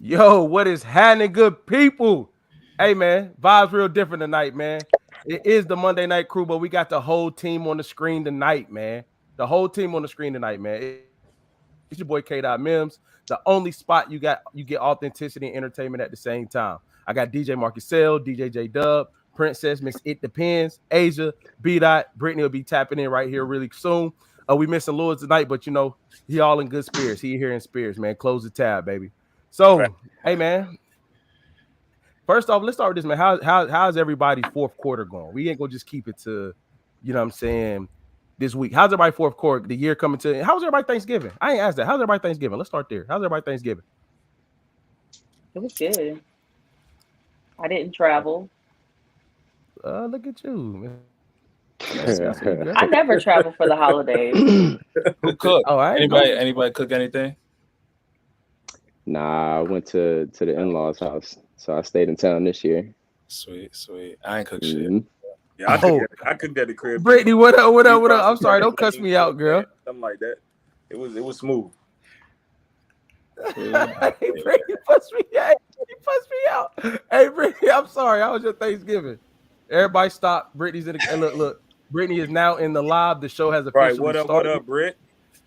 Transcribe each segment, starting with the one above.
Yo, what is happening, good people? Hey, man, vibes real different tonight, man. It is the Monday Night Crew, but we got the whole team on the screen tonight, man. The whole team on the screen tonight, man. It's your boy K. Mims. The only spot you get authenticity and entertainment at the same time. I got DJ Marcusel, DJ J Dub, Princess, Miss It Depends, Asia, bdot. Brittany will be tapping in right here really soon. We missing Lewis tonight, but you know, he all in good spirits. He here in spirits, man. Close the tab, baby. So, hey, man. First off, let's start with this, man. How's everybody's fourth quarter going? We ain't gonna just keep it to, you know what I'm saying, this week. How's everybody fourth quarter, the year coming to? How's everybody Thanksgiving? I ain't asked that. How's everybody Thanksgiving? Let's start there. How's everybody Thanksgiving? It was good. I didn't travel. Look at you, man. I never travel for the holidays. Who cooked? Oh, anybody cook anything? Nah, I went to the in-laws' house, so I stayed in town this year. Sweet. I ain't cooked shit. Yeah, I cooked at the crib. Brittany, what up? I'm sorry, don't cuss me out, girl. Something like that. It was smooth. Hey, Brittany, fuss me out. Hey, Brittany, I'm sorry. How was your Thanksgiving? Everybody stop. Brittany's in the look. Brittany is now in the live. The show has officially started. What up, Britt?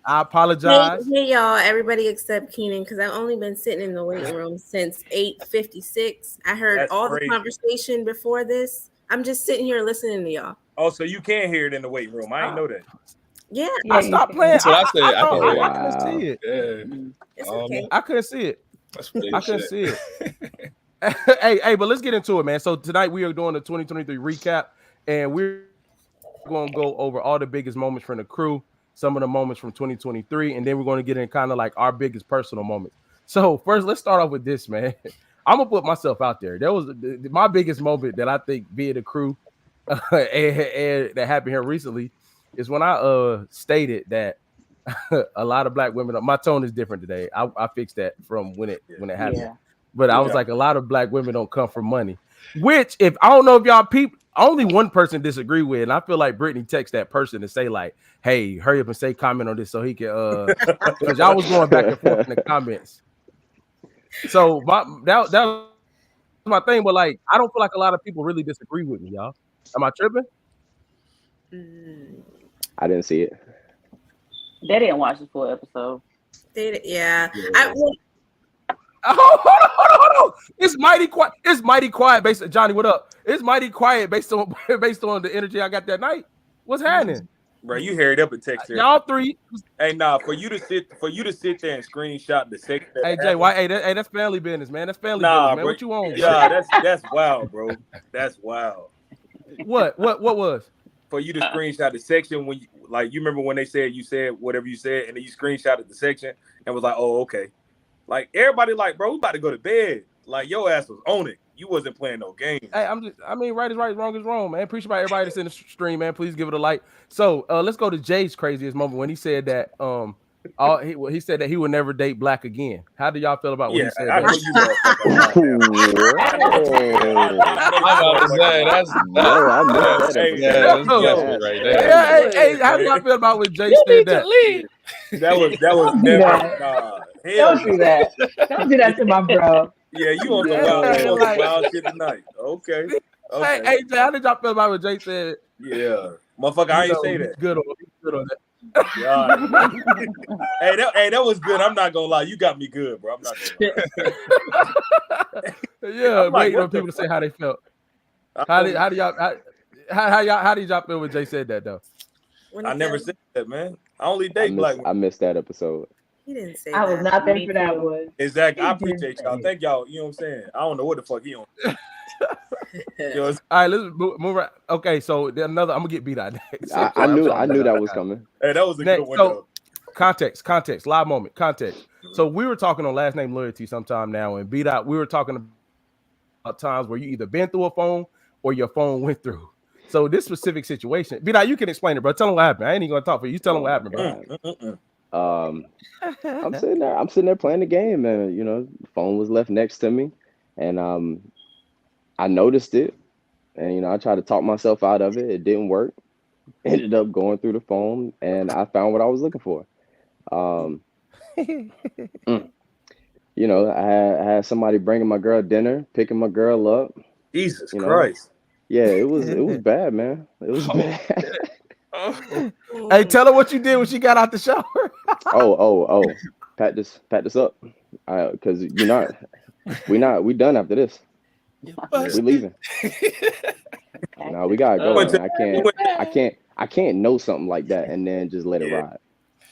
I apologize. Hey y'all, everybody except Keenan, because I've only been sitting in the waiting room since 8:56. I heard That's all crazy. the conversation before this. I'm just sitting here listening to y'all. Oh, so you can hear it in the weight room. I didn't know that. Yeah. I stopped playing. That's what I said. I couldn't see it. Yeah. It's okay. I couldn't see it. I couldn't see it. hey, but let's get into it, man. So tonight we are doing the 2023 recap, and we're going to go over all the biggest moments from the crew, some of the moments from 2023, and then we're going to get in kind of like our biggest personal moments. So first, let's start off with this, man. I'm gonna put myself out there. That was my biggest moment that I think via the crew and that happened here recently is when I stated that a lot of black women. My tone is different today. I fixed that from when it happened. Yeah. But I was like, a lot of black women don't come from money. Which, if I don't know if y'all people, only one person disagree with, and I feel like Brittany text that person to say like, "Hey, hurry up and say comment on this so he can." Because y'all was going back and forth in the comments. So that was my thing, but like, I don't feel like a lot of people really disagree with me, y'all. Am I tripping? I didn't see it. They didn't watch the full episode. Yeah. Hold on. It's mighty quiet. It's mighty quiet based on Johnny. What up? It's mighty quiet based on the energy I got that night. What's happening? Bro, you hurried up and text her. Y'all three. Hey, nah, for you to sit there and screenshot the second. Hey Jay, why? Hey, that's family business, man. That's family Nah, business, man. bro. What you want? Yeah, that's wild, bro. That's wild. What was? For you to screenshot the section when you remember when they said you said whatever you said, and then you screenshotted the section and was like, oh, okay. Like everybody, like, bro, we about to go to bed. Like your ass was on it. You wasn't playing no games. Hey, right is right, wrong is wrong, man. Appreciate everybody that's in the stream, man. Please give it a like. So let's go to Jay's craziest moment when he said that he said that he would never date black again. How do y'all feel about what he said? I know you Hey, how do y'all feel about when Jay said that? That was never. Don't do that. Don't do that to my bro. Yeah, you on some wild shit tonight. Okay. Hey, Jay, how did y'all feel about what Jay said? Yeah, motherfucker, I ain't say that. He's good on that. Yeah. hey, that was good. I'm not gonna lie, you got me good, bro. I'm not gonna lie. Yeah, waiting on people to say how they felt. How did y'all feel when Jay said that though? I never said that, man. I only date black. I missed that episode. He didn't say I was not there for that one. Exactly. I appreciate y'all. Thank y'all. You know what I'm saying? I don't know what the fuck he on. All right, let's move right. Okay, so another. I'm gonna get beat out next. I knew that was coming. Hey, that was a good one. So, context, live moment, context. So we were talking on last name loyalty sometime now, and bdot. We were talking about times where you either been through a phone or your phone went through. So this specific situation, bdot, you can explain it, bro. Tell them what happened. I ain't even gonna talk for you. You tell them what happened, bro. I'm sitting there playing the game, and the phone was left next to me, and I noticed it, and I tried to talk myself out of it. It didn't work. Ended up going through the phone, and I found what I was looking for. you know, I had somebody bringing my girl dinner, picking my girl up. Jesus You know? Christ. Yeah, it was bad, man. It was bad. Hey, tell her what you did when she got out the shower. oh. Pat this up. Cause we done after this. We leaving. No, we gotta go, man. I can't know something like that and then just let it ride.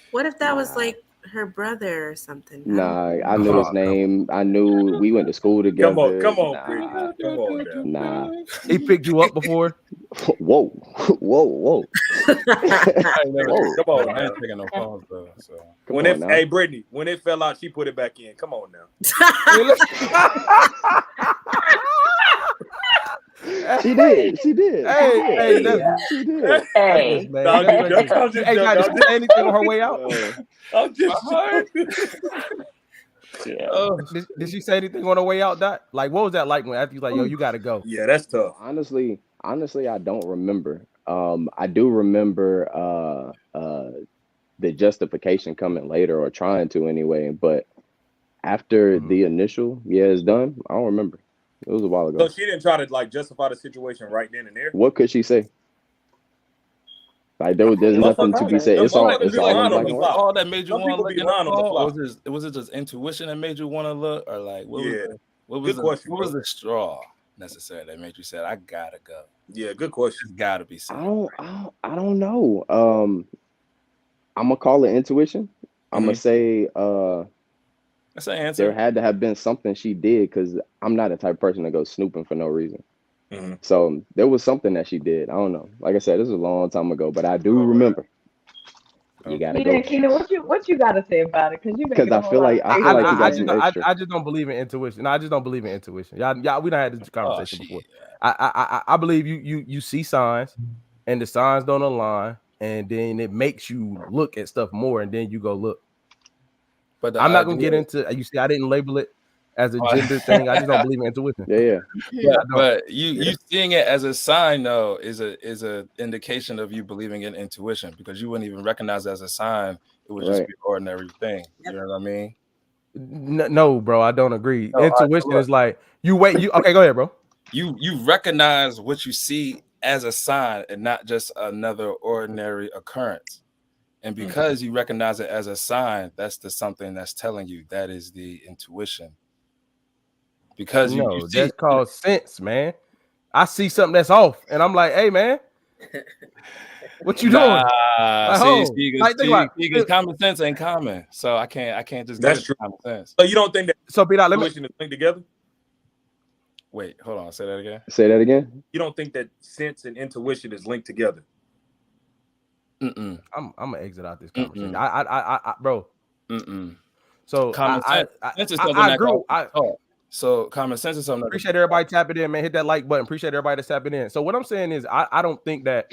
What if that was like her brother or something? Nah, I knew his name. I knew we went to school together. Come on, Brittany. Come on now. Nah. He picked you up before. Whoa. I ain't never, Whoa. Come on, I now. ain't taking no calls though. So Hey Brittany, when it fell out, she put it back in. Come on now. She did. Hey, she did. Hey, God, did she say anything on her way out? I'm just Did she say anything on her way out, Dot? Like, what was that like when after you like, yo, you gotta go? Yeah, that's tough. Honestly, I don't remember. I do remember the justification coming later, or trying to anyway. But after the initial, it's done. I don't remember. It was a while ago. So she didn't try to like justify the situation right then and there. What could she say? Like there's nothing to be said. It's all in black and white. all that made you Some want to people look be at lying on the fly. was it just intuition that made you want to look, or like what was the straw necessary that made you say I gotta go? Yeah, good question. It's gotta be said. I don't know. I'm gonna call it intuition. I'm gonna say that's an answer. there had to have been something she did, because I'm not the type of person to go snooping for no reason. So there was something that she did. I don't know. Like I said, this was a long time ago, but I do remember. You gotta go. Keenan, what you gotta say about it? Because I feel like you got some extra. I just don't believe in intuition. No, I just don't believe in intuition. Y'all, we done had this conversation before. I believe you see signs, and the signs don't align, and then it makes you look at stuff more, and then you go look. But I'm not gonna get into. You see, I didn't label it as a gender thing. I just don't believe in intuition. Yeah. But you seeing it as a sign though is a indication of you believing in intuition, because you wouldn't even recognize it as a sign. It would just be an ordinary thing. You know what I mean? No, bro, I don't agree. Intuition is like okay, go ahead, bro. You recognize what you see as a sign and not just another ordinary occurrence. And because you recognize it as a sign, that's the something that's telling you that is the intuition. Because you see, that's called sense, man. I see something that's off, and I'm like, hey, man, what you doing? See, common sense ain't common, so I can't just. That's true. Common sense. So you don't think that intuition is linked together? Wait, hold on. Say that again. Say that again. You don't think that sense and intuition is linked together? I'm gonna exit out this conversation. Bro. So common sense is something I agree. So common sense is something. Appreciate everybody tapping in, man. Hit that like button. Appreciate everybody that's tapping in. So what I'm saying is, I don't think that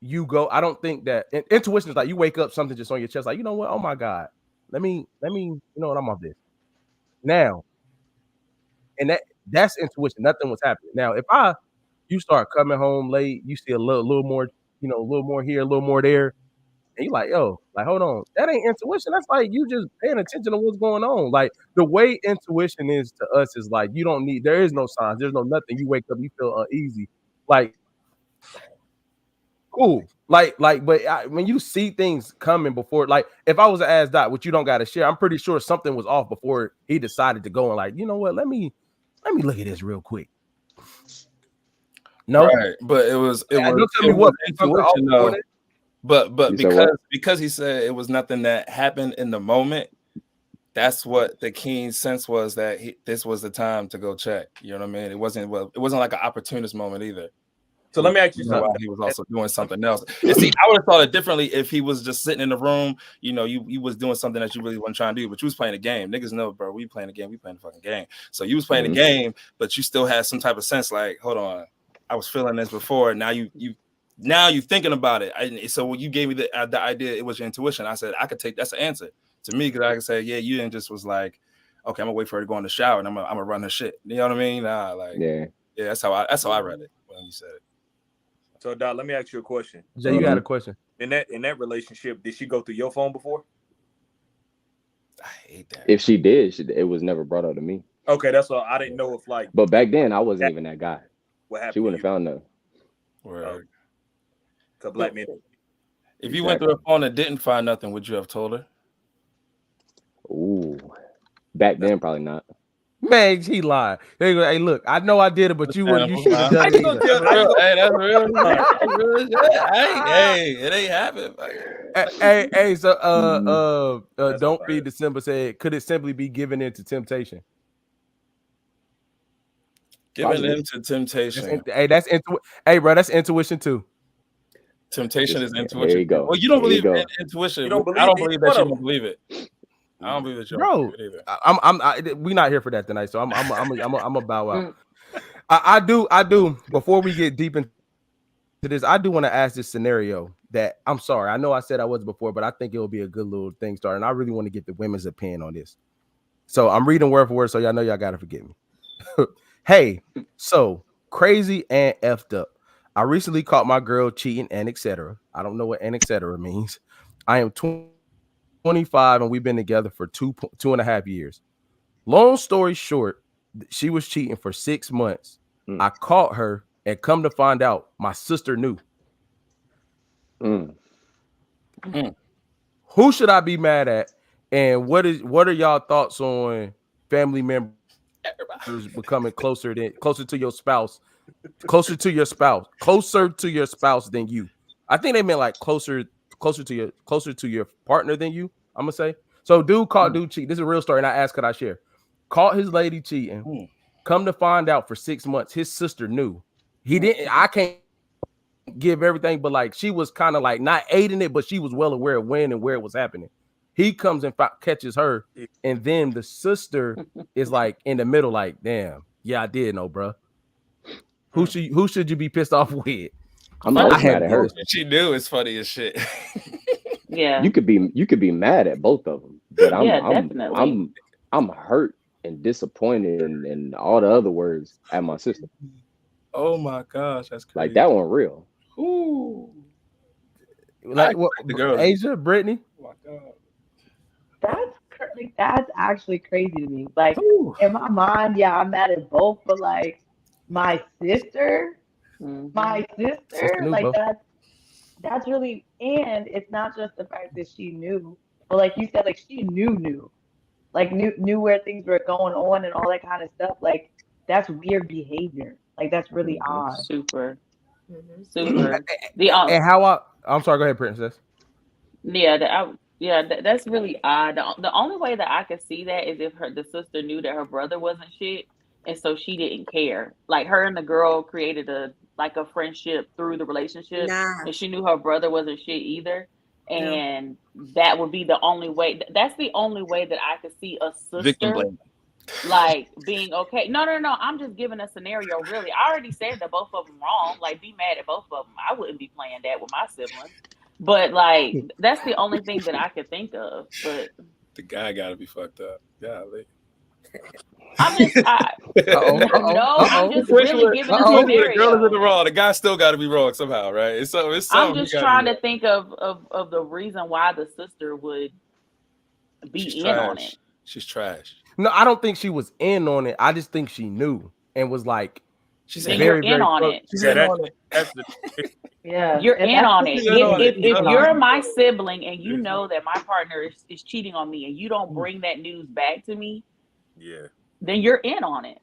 you go. I don't think that intuition is like you wake up, something just on your chest, like, you know what? Oh my God, let me. You know what? I'm off this now, and that's intuition. Nothing was happening. Now, if you start coming home late, you see a little more, a little more here, a little more there. And you're like, yo, like, hold on. That ain't intuition. That's like you just paying attention to what's going on. Like the way intuition is to us is like there is no signs. There's no nothing. You wake up, you feel uneasy. Like, cool. But when you see things coming before, like if I was to ask Dot, what you don't got to share, I'm pretty sure something was off before he decided to go and like, you know what? Let me look at this real quick. No, right, but it was don't tell me what intuition though. But because he said it was nothing that happened in the moment, that's what the keen sense was, that this was the time to go check. You know what I mean? It wasn't like an opportunist moment either. So let me ask you something. He was also doing something else. And see, I would have thought it differently if he was just sitting in the room. You was doing something that you really wasn't trying to do, but you was playing a game. Niggas know, bro. We playing a game. We playing the fucking game. So you was playing a game, but you still had some type of sense. Like, hold on, I was feeling this before. Now you thinking about it. So when you gave me the idea, it was your intuition. I said I could take that's the answer to me, because I could say, yeah, you didn't just was like, okay, I'm gonna wait for her to go in the shower and I'm gonna run her shit. You know what I mean? Yeah. That's how I read it when you said it. So Doc, let me ask you a question. Jay, you had a question. In that relationship, did she go through your phone before? I hate that. If she did, it was never brought up to me. Okay, that's all. I didn't know if like. But back then, I wasn't even that guy. What happened? She wouldn't have found nothing. Word. Cause black men. If you went through a phone and didn't find nothing, would you have told her? Ooh, back then probably not. Man, he lied. They go, hey, look, I know I did it, but you should have done it. Hey, that's real. Hey, it ain't happening. Hey, so don't be December said, could it simply be given into temptation? Giving into temptation. Hey, bro, that's intuition too. Temptation is intuition. There you go. Well, you don't believe in intuition. I don't believe that you don't believe it. I don't believe that you don't believe it either. We not here for that tonight, so I'm a bow out. I do. Before we get deep into this, I do want to ask this scenario that I'm sorry. I know I said I was before, but I think it will be a good little thing started. And I really want to get the women's opinion on this. So I'm reading word for word, so y'all know y'all gotta forgive me. Hey, so crazy and effed up. I recently caught my girl cheating and etc. I don't know what and etc. means. I am 25 and we've been together for 2.5 years. Long story short, she was cheating for 6 months. I caught her and come to find out my sister knew. Who should I be mad at? And what are y'all thoughts on family members becoming closer to your spouse than you? I think they meant like closer to your partner than you. I'm gonna say. So dude caught dude cheat. This is a real story, and I asked, could I share? Caught his lady cheating. Come to find out, for 6 months, his sister knew. He didn't. I can't give everything, but like she was kind of like not aiding it, but she was well aware of when and where it was happening. He comes and catches her, and then the sister is like in the middle, like, damn, yeah, I did know, bro. Who should you be pissed off with? I'm not mad at her. She knew. It's funny as shit. Yeah, you could be mad at both of them, but definitely. I'm hurt and disappointed and all the other words at my sister. Oh my gosh, that's crazy. Like that one real. Ooh. Like what? Asia, Brittany. Oh my God. That's actually crazy to me. Like in my mind, yeah, I'm mad at both, but like my sister, like that's really, and it's not just the fact that she knew, but like you said, like she knew, like knew where things were going on and all that kind of stuff. Like that's weird behavior. Like that's really odd. Super. And how I'm sorry. Go ahead, Princess. That's really odd. The only way that I could see that is if the sister knew that her brother wasn't shit, and so she didn't care. Like her and the girl created a friendship through the relationship, and she knew her brother wasn't shit either. And that would be the only way. That's the only way that I could see a sister like being okay. No. I'm just giving a scenario. Really, I already said that both of them wrong. Like, be mad at both of them. I wouldn't be playing that with my siblings. But like, that's the only thing that I could think of. But the guy got to be fucked up. Golly. I'm just really giving a scenario. The girl is in the wrong. The guy still got to be wrong somehow, right? It's I'm just trying to think of the reason why the sister would be in on it. She's trash. No, I don't think she was in on it. I just think she knew and was like, she's very in on it. You're in on it. If you're my sibling and you know that my partner is cheating on me and you don't bring that news back to me, then you're in on it.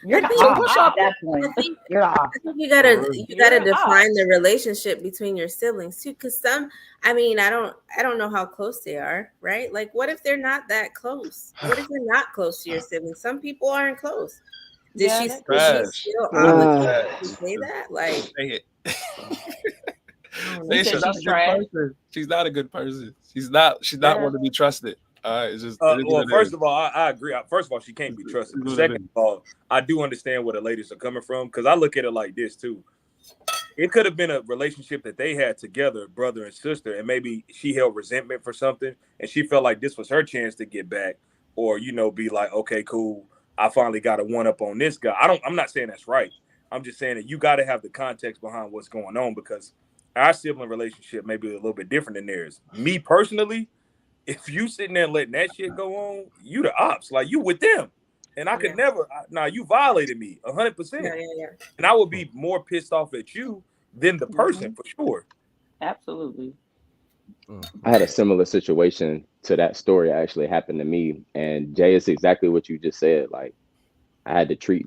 You're not at that point. You're off. I think you gotta define the relationship between your siblings too, because I don't know how close they are, right? Like, what if they're not that close? What if you're not close to your siblings? Some people aren't close. Did she still obligated to say that? Like, she's not a good person. She's not one to be trusted. It's just first of all, I agree. First of all, she can't be trusted. Second of all, I do understand where the ladies are coming from, because I look at it like this too. It could have been a relationship that they had together, brother and sister, and maybe she held resentment for something, and she felt like this was her chance to get back, or be like, okay, cool, I finally got a one up on this guy. I'm not saying that's right. I'm just saying that you got to have the context behind what's going on, because our sibling relationship may be a little bit different than theirs. Me personally, if you sitting there letting that shit go on, you the ops. Like, you with them. And I could never. Nah, you violated me 100%. Yeah. And I would be more pissed off at you than the person for sure. Absolutely. I had a similar situation to that story actually happened to me, and Jay, it's exactly what you just said. Like, I had to treat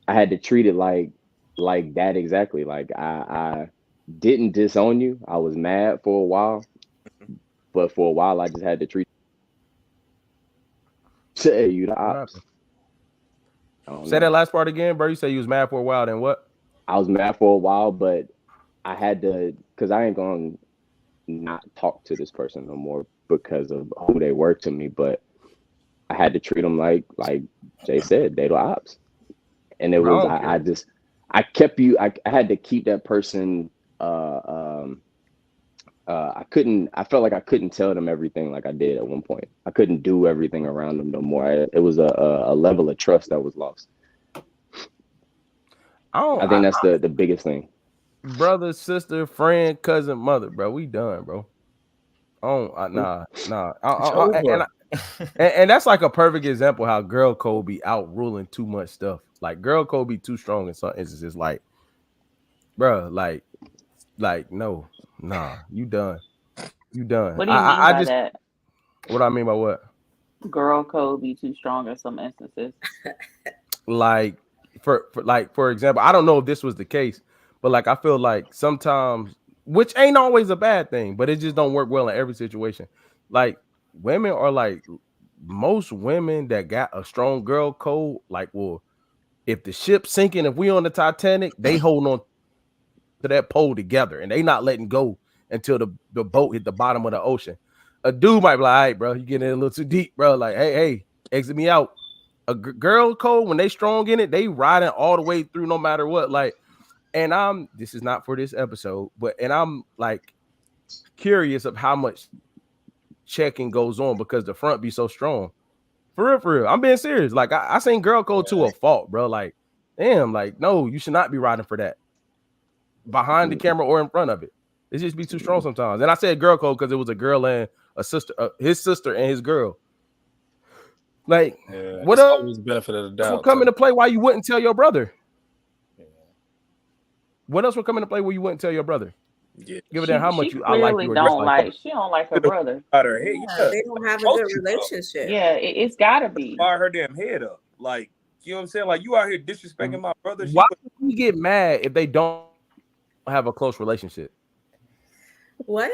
it like that exactly. Like, I didn't disown you. I was mad for a while, but for a while I just had to treat you the ops. Say that last part again, bro. You say you was mad for a while, then what? I was mad for a while, but I had to, because I ain't gonna not talk to this person no more because of who they were to me. But I had to treat them like Jay said, they the ops. And it was I kept you. I had to keep that person. I felt like I couldn't tell them everything like I did at one point. I couldn't do everything around them no more. It was a level of trust that was lost. I think that's the biggest thing. Brother, sister, friend, cousin, mother, bro. We done, bro. Nah. And that's like a perfect example how girl code be outruling too much stuff. Like, girl code be too strong in some instances. Like, bro, like no, nah, you done. You done. What do you mean by that? What I mean by what? Girl code be too strong in some instances. Like, for example, I don't know if this was the case, but like, I feel like sometimes, which ain't always a bad thing, but it just don't work well in every situation. Like, women are like, most women that got a strong girl code, like, well, if the ship's sinking, if we on the Titanic, they hold on to that pole together and they not letting go until the boat hit the bottom of the ocean. A dude might be like, all right, bro, you getting in a little too deep, bro. Like, hey, exit me out. A girl code, when they strong in it, they riding all the way through no matter what. Like, and this is not for this episode, and I'm like curious of how much checking goes on because the front be so strong. For real. I'm being serious. Like, I seen girl code to a fault, bro. Like, damn, like, no, you should not be riding for that behind the camera or in front of it. It just be too strong sometimes. And I said girl code because it was a girl and a sister, his sister and his girl. Like, what else always benefit of the doubt will come into play why you wouldn't tell your brother? What else will come into play where you wouldn't tell your brother? Yeah. Give it how much I like you. She don't like her brother. They don't have a good relationship. Yeah, it's gotta be. Fire her damn head up. Like, you know what I'm saying? Like, you out here disrespecting my brother. Why would we get mad if they don't have a close relationship? What?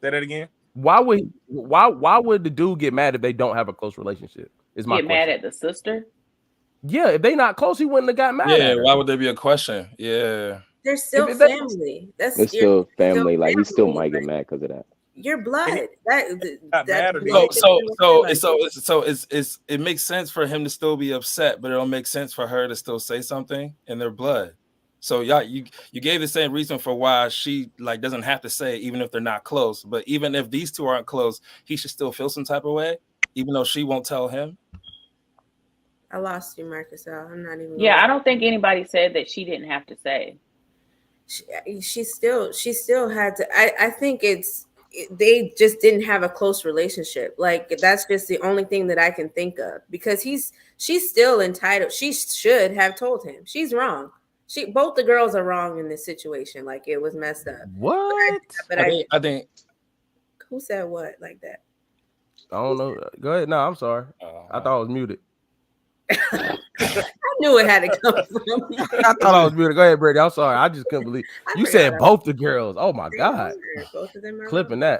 Say that again. Why would the dude get mad if they don't have a close relationship? Is my question. Mad at the sister? Yeah, if they not close, he wouldn't have got mad. Yeah, why would there be a question? Yeah, they're still family. It's still family. Like, he still might get mad because of that. Your blood. It makes sense for him to still be upset, but it'll make sense for her to still say something in their blood. So y'all, you gave the same reason for why she like doesn't have to say, even if they're not close. But even if these two aren't close, he should still feel some type of way, even though she won't tell him. I lost you, Marcusel. I'm not even. Yeah, I don't think anybody said that she didn't have to say. She still had to. I think they just didn't have a close relationship. Like, that's just the only thing that I can think of, because she's still entitled. She should have told him. She's wrong. Both the girls are wrong in this situation. Like, it was messed up. What? I think. Who said what like that? I don't know. Go ahead. No, I'm sorry. I thought I was muted. I knew it had to come from me. I thought I was muted. Go ahead, Brady. I'm sorry. I just couldn't believe you said both the girls. Oh my God. Both of them are clipping wrong.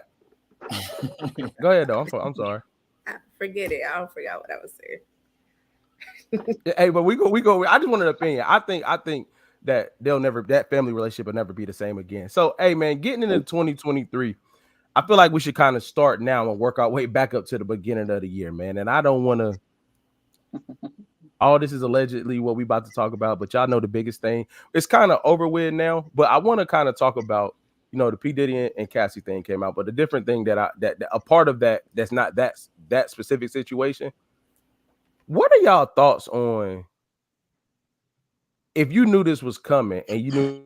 That. Go ahead though. I'm sorry. Forget it. I forgot what I was saying. Hey, but we go. I just wanted an opinion. I think that that family relationship will never be the same again. So, hey man, getting into 2023, I feel like we should kind of start now and work our way back up to the beginning of the year, man. And I don't want to. All this is allegedly what we about to talk about, but y'all know the biggest thing. It's kind of over with now, but I want to kind of talk about, the P. Diddy and Cassie thing came out, but the different thing that a part of that's not that specific situation. What are y'all thoughts on if you knew this was coming and you knew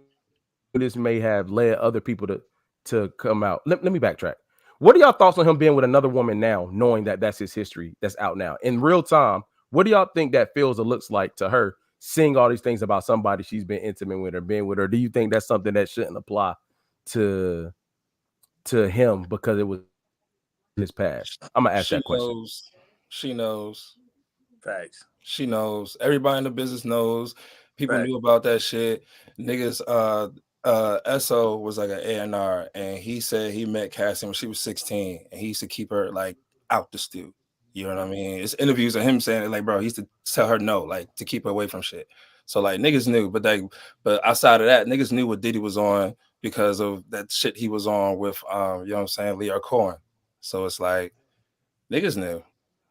this may have led other people to come out? Let me backtrack. What are y'all thoughts on him being with another woman now, knowing that that's his history that's out now in real time? What do y'all think that feels or looks like to her, seeing all these things about somebody she's been intimate with or been with her? Do you think that's something that shouldn't apply to him because it was his past? I'm gonna ask She that question. knows. She knows. Facts. She knows. Everybody in the business knows. People Facts. knew about that shit. Niggas, SO was like an A&R, and he said he met Cassie when she was 16, and he used to keep her like out the stew. You know what I mean? It's interviews of him saying like, bro, he used to tell her no, like to keep her away from shit. So like niggas knew, but outside of that, niggas knew what Diddy was on because of that shit he was on with you know what I'm saying, Leo Cohen. So it's like niggas knew.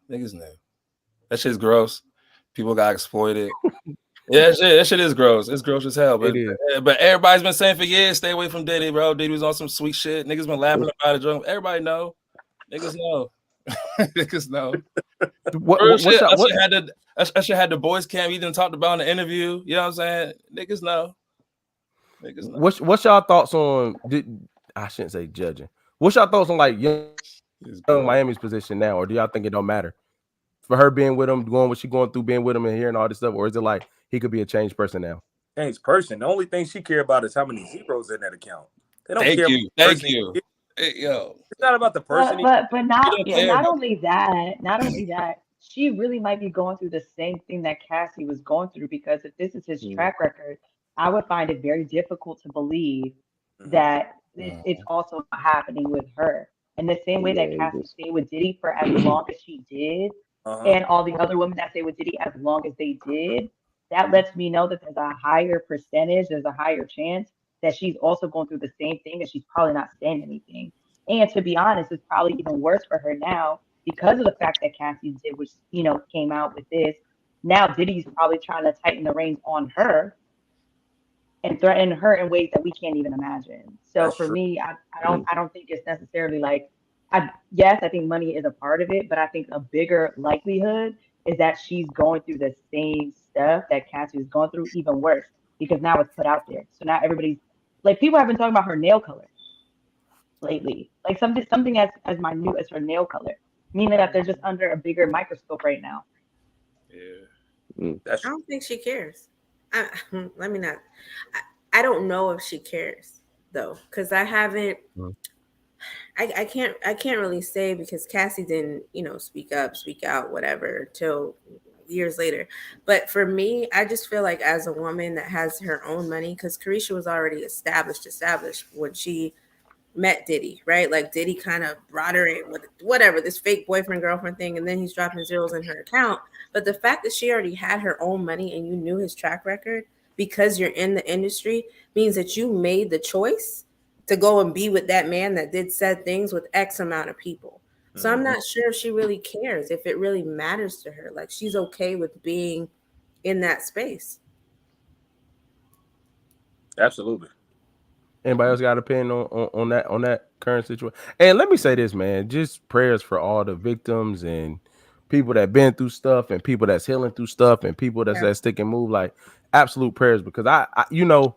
Niggas knew. That shit's gross. People got exploited. Yeah, that shit is gross. It's gross as hell. But everybody's been saying for years, stay away from Diddy, bro. Diddy was on some sweet shit. Niggas been laughing about it. Everybody know. Niggas know. Niggas know. That shit had the boys camp even talked about in the interview. You know what I'm saying? Niggas know. Niggas know. What's y'all thoughts on? I shouldn't say judging. What's y'all thoughts on like young Miami's position now, or do y'all think it don't matter for her being with him, going what she going through, being with him, and hearing all this stuff, or is it like he could be a changed person now? Changed person. The only thing she care about is how many zeros in that account. They don't care. Thank you. Hey, yo, it's not about the person. But not only that, she really might be going through the same thing that Cassie was going through, because if this is his track record, I would find it very difficult to believe that it's also happening with her. In the same way that Cassie stayed with Diddy for as long as she did, and all the other women that stayed with Diddy as long as they did, that lets me know that there's a higher percentage, there's a higher chance that she's also going through the same thing, and she's probably not saying anything. And to be honest, it's probably even worse for her now because of the fact that Cassie did, which, you know, came out with this. Now Diddy's probably trying to tighten the reins on her and threaten her in ways that we can't even imagine. So that's for me, I don't think it's necessarily like, yes, I think money is a part of it, but I think a bigger likelihood is that she's going through the same stuff that Cassie is going through, even worse, because now it's put out there. So now everybody's like, people have been talking about her nail color lately, like something as minute as her nail color, meaning that they're just under a bigger microscope right now. I don't think she cares. Let me not. I don't know if she cares though, because I haven't. I can't really say, because Cassie didn't, you know, speak out, whatever, till years later. But for me, I just feel like as a woman that has her own money, because Carisha was already established when she met Diddy, right? Like Diddy kind of brought her in with whatever, this fake boyfriend girlfriend thing, and then he's dropping zeros in her account. But the fact that she already had her own money and you knew his track record because you're in the industry means that you made the choice to go and be with that man that did said things with X amount of people. So I'm not sure if she really cares, if it really matters to her. Like, she's okay with being in that space. Absolutely. Anybody else got an opinion on that current situation? And let me say this, man, just prayers for all the victims and people that been through stuff and people that's healing through stuff and people that's that stick and move, like absolute prayers, because I you know,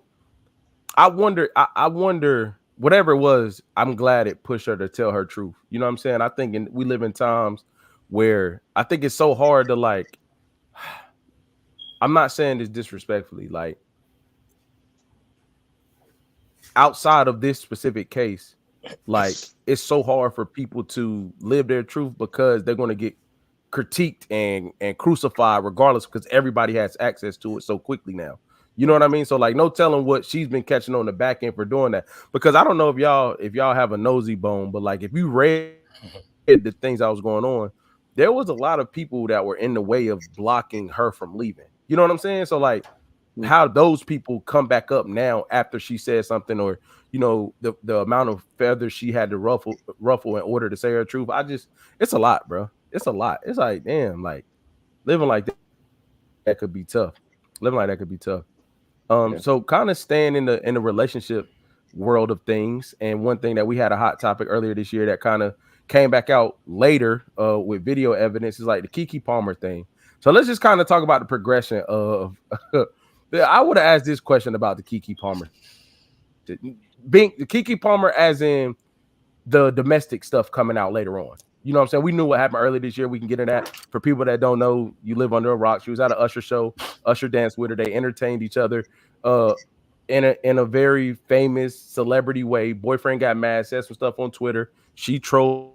I wonder whatever it was, I'm glad it pushed her to tell her truth. You know what I'm saying? I think we live in times where I think it's so hard to, like, I'm not saying this disrespectfully, like, outside of this specific case, like, it's so hard for people to live their truth because they're going to get critiqued and crucified regardless, because everybody has access to it so quickly now. You know what I mean? So, like, no telling what she's been catching on the back end for doing that. Because I don't know if y'all have a nosy bone, but like, if you read the things that was going on, there was a lot of people that were in the way of blocking her from leaving. You know what I'm saying? So, like, how those people come back up now after she said something, or, you know, the amount of feathers she had to ruffle in order to say her truth. It's a lot, bro. It's a lot. It's like, damn, like, living like that could be tough. Living like that could be tough. So kind of staying in the relationship world of things, and one thing that we had a hot topic earlier this year that kind of came back out later with video evidence is like the Keke Palmer thing. So let's just kind of talk about the progression of I would have asked this question about the Keke Palmer. The Keke Palmer, as in, the domestic stuff coming out later on. You know what I'm saying? We knew what happened earlier this year. We can get into that. For people that don't know, you live under a rock. She was at an Usher show. Usher danced with her. They entertained each other in a very famous celebrity way. Boyfriend got mad, said some stuff on Twitter. She trolled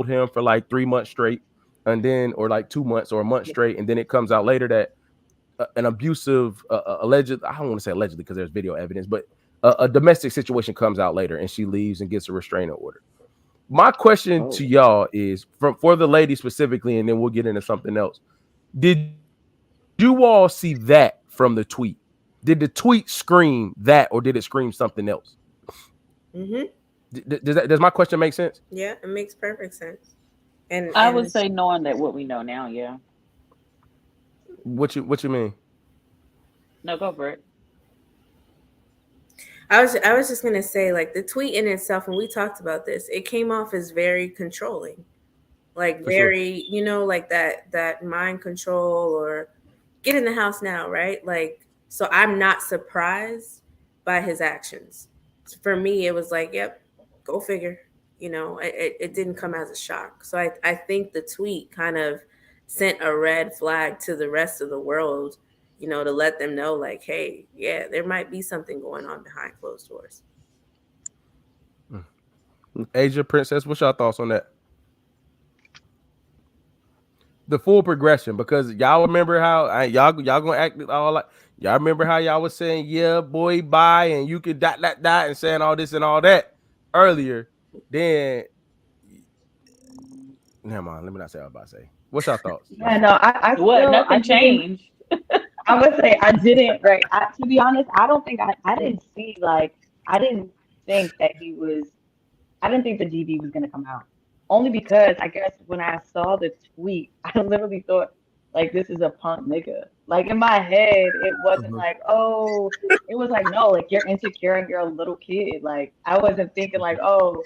him for like 3 months straight, and then or like 2 months or a month straight, and then it comes out later that an abusive, alleged, I don't want to say allegedly because there's video evidence, but a domestic situation comes out later, and she leaves and gets a restraining order. My question to y'all is for the lady specifically, and then we'll get into something else. Did you all see that from the tweet? Did the tweet scream that, or did it scream something else? Does my question make sense? Yeah, it makes perfect sense. And I would say, knowing that what we know now, yeah. What you mean? No, go for it. I was just gonna say, like, the tweet in itself, and we talked about this, it came off as very controlling, like very, you know, like that mind control or get in the house now, right? Like, so I'm not surprised by his actions. For me, it was like, yep, go figure. You know, it didn't come as a shock. So I think the tweet kind of sent a red flag to the rest of the world, you know, to let them know, like, hey, yeah, there might be something going on behind closed doors. Asia Princess, what's your thoughts on that? The full progression, because y'all remember how y'all gonna act all like y'all remember how y'all was saying, yeah, boy, bye, and you could dot and saying all this and all that earlier. Then never mind, let me not say what I was about to say. What's your thoughts? Yeah, no, I still, nothing changed. I would say I didn't, right? To be honest, I don't think I didn't see, like, I didn't think that I didn't think the DV was going to come out. Only because I guess when I saw the tweet, I literally thought, like, this is a punk nigga. Like, in my head, it wasn't like, oh, it was like, no, like, you're insecure and you're a little kid. Like, I wasn't thinking like, oh,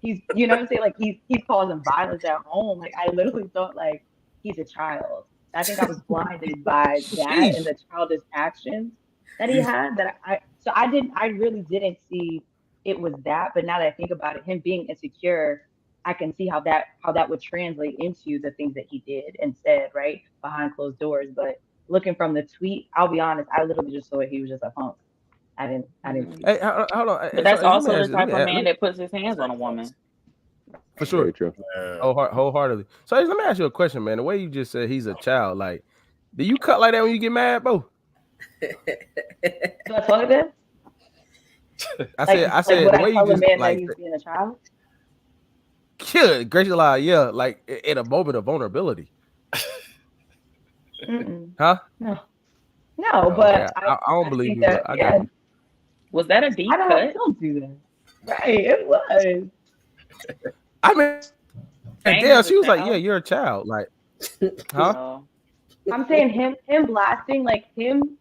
he's, you know what I'm saying? Like, he's causing violence at home. Like, I literally thought, like, he's a child. I think I was blinded by that and the childish actions that he had. I really didn't see it was that. But now that I think about it, him being insecure, I can see how that would translate into the things that he did and said, right, behind closed doors. But looking from the tweet, I'll be honest, I literally just thought he was just a punk. I didn't. Hey, hold on. But that's also the type of man that puts his hands on a woman. For sure. Very true. Wholeheartedly. So let me ask you a question, man. The way you just said he's a child, like, do you cut like that when you get mad, bro? Do I talk like that? I said the way you just man like that he's being a child. Good gracious alive, yeah, like in a moment of vulnerability. Huh? No, but I don't believe you. That, I got you. Was that a deep cut? Don't do that. Right, it was. I mean, damn, she was like, "Yeah, you're a child." Like, huh? I'm saying him blasting, like him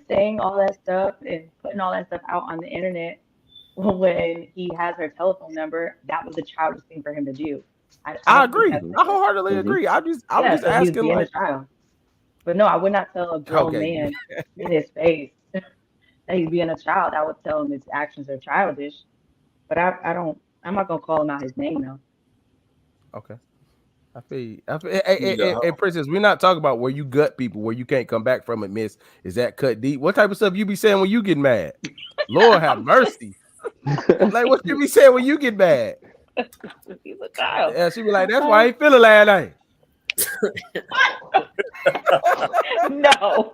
saying all that stuff and putting all that stuff out on the internet when he has her telephone number. That was a childish thing for him to do. I agree. I wholeheartedly agree. I was just asking, like, a child. But no, I would not tell a grown man in his face that he's being a child. I would tell him his actions are childish. But I'm not gonna call him out his name though. Okay. I feel hey, Princess, we're not talking about where you gut people, where you can't come back from it, miss. Is that cut deep? What type of stuff you be saying when you get mad? Lord have mercy. Like, what you be saying when you get mad? He's a child. Yeah, she be like, that's why I ain't feeling last night. No.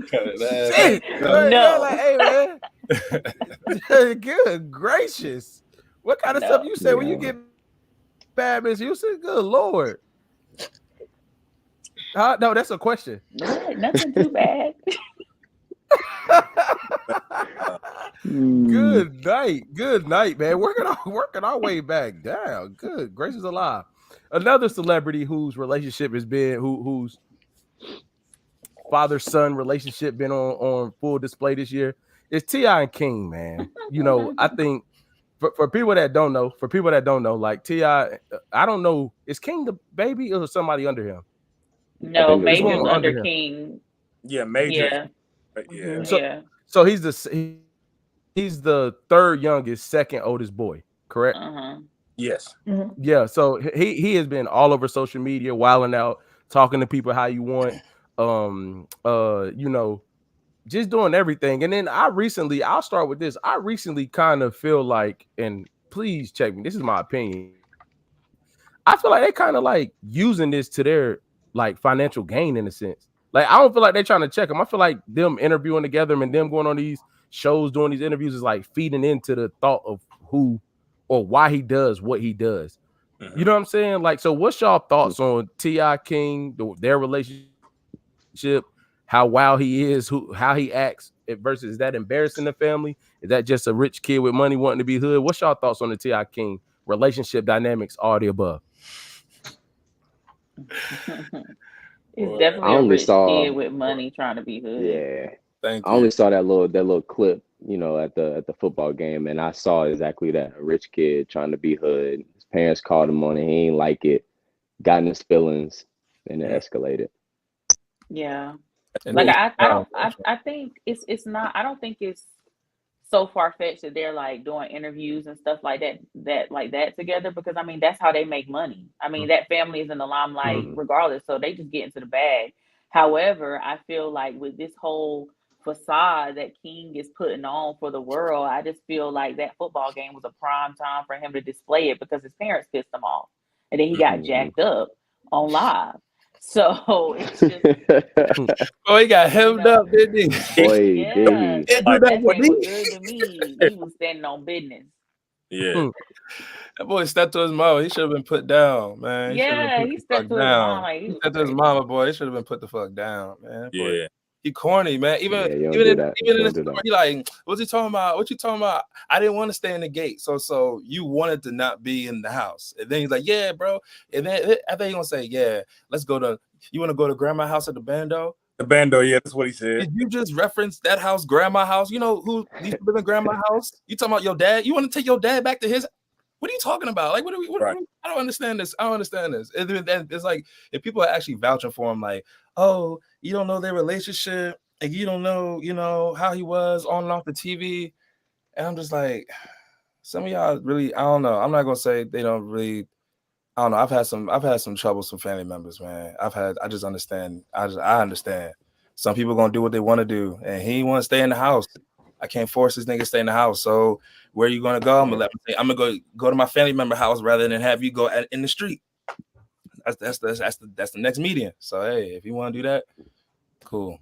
Shit. No. Like, hey, man. Good gracious. What kind of stuff you say when you get bad, Miss Houston? Good Lord. No, that's a question. Nothing too bad. Good night, man. Working our way back down. Good gracious alive. Another celebrity whose relationship has been whose father-son relationship been on full display this year is T.I. and King, man. You know, I think for people that don't know, like T.I., I don't know, is King the baby or somebody under him? No, Major's under King. Yeah, Major. Yeah. So he's the third youngest, second oldest boy. correct? Yes. Mm-hmm. Yeah. So he has been all over social media, wilding out, talking to people how you want, you know, just doing everything. And then I'll start with this. I recently kind of feel like, and please check me, this is my opinion. I feel like they kind of like using this to their like financial gain in a sense. Like I don't feel like they're trying to check them. I feel like them interviewing together and them going on these shows doing these interviews is like feeding into the thought of who or why he does what he does. You know what I'm saying? Like, so what's y'all thoughts on T.I. King, their relationship, how wild he is, how he acts versus is that embarrassing the family? Is that just a rich kid with money wanting to be hood? What's y'all thoughts on the T.I. King relationship dynamics, all the above? It's definitely a rich kid with money trying to be hood. Yeah. Thank I you. only saw that little clip, you know, at the football game, and I saw exactly that. A rich kid trying to be hood. His parents called him on it. He ain't like it. Got in his feelings, and it escalated. Yeah. And Like then- I think it's not, I don't think it's so far-fetched that they're like doing interviews and stuff like that together, because I mean that's how they make money. I mean that family is in the limelight regardless, so they just get into the bag. However, I feel like with this whole facade that King is putting on for the world, I just feel like that football game was a prime time for him to display it because his parents pissed him off, and then he got jacked up on live. So it's just oh, he got hemmed up, didn't he? Boy, yeah, did he? that thing was good to me. He was standing on business. Yeah. That boy stepped to his mama. He should have been put down, man. He stepped to his mama. He stepped to his mama, boy. He should have been put the fuck down, man. Yeah. Boy, he corny, man. Even you don't even do in, that. even You in don't the do story, that. he like, what's he talking about? What you talking about? I didn't want to stay in the gate, so you wanted to not be in the house. And then he's like, yeah, bro. And then I think he's gonna say, yeah, let's go to. You want to go to grandma's house at the bando? The bando, yeah, that's what he said. Did you just reference that house, grandma's house? You know who used to live in grandma's house? You talking about your dad? You want to take your dad back to his? What are you talking about? Like, I don't understand this. I don't understand this. It's like if people are actually vouching for him, like, oh, you don't know their relationship, and you don't know, you know, how he was on and off the TV. And I'm just like, some of y'all really, I don't know. I'm not gonna say they don't really. I don't know. I've had some trouble with some family members, man. I just understand. I understand. Some people gonna do what they want to do, and he want to stay in the house. I can't force this nigga to stay in the house. So where are you gonna go? I'm gonna go to my family member house rather than have you go in the street. That's the next median. So hey, if you want to do that, cool.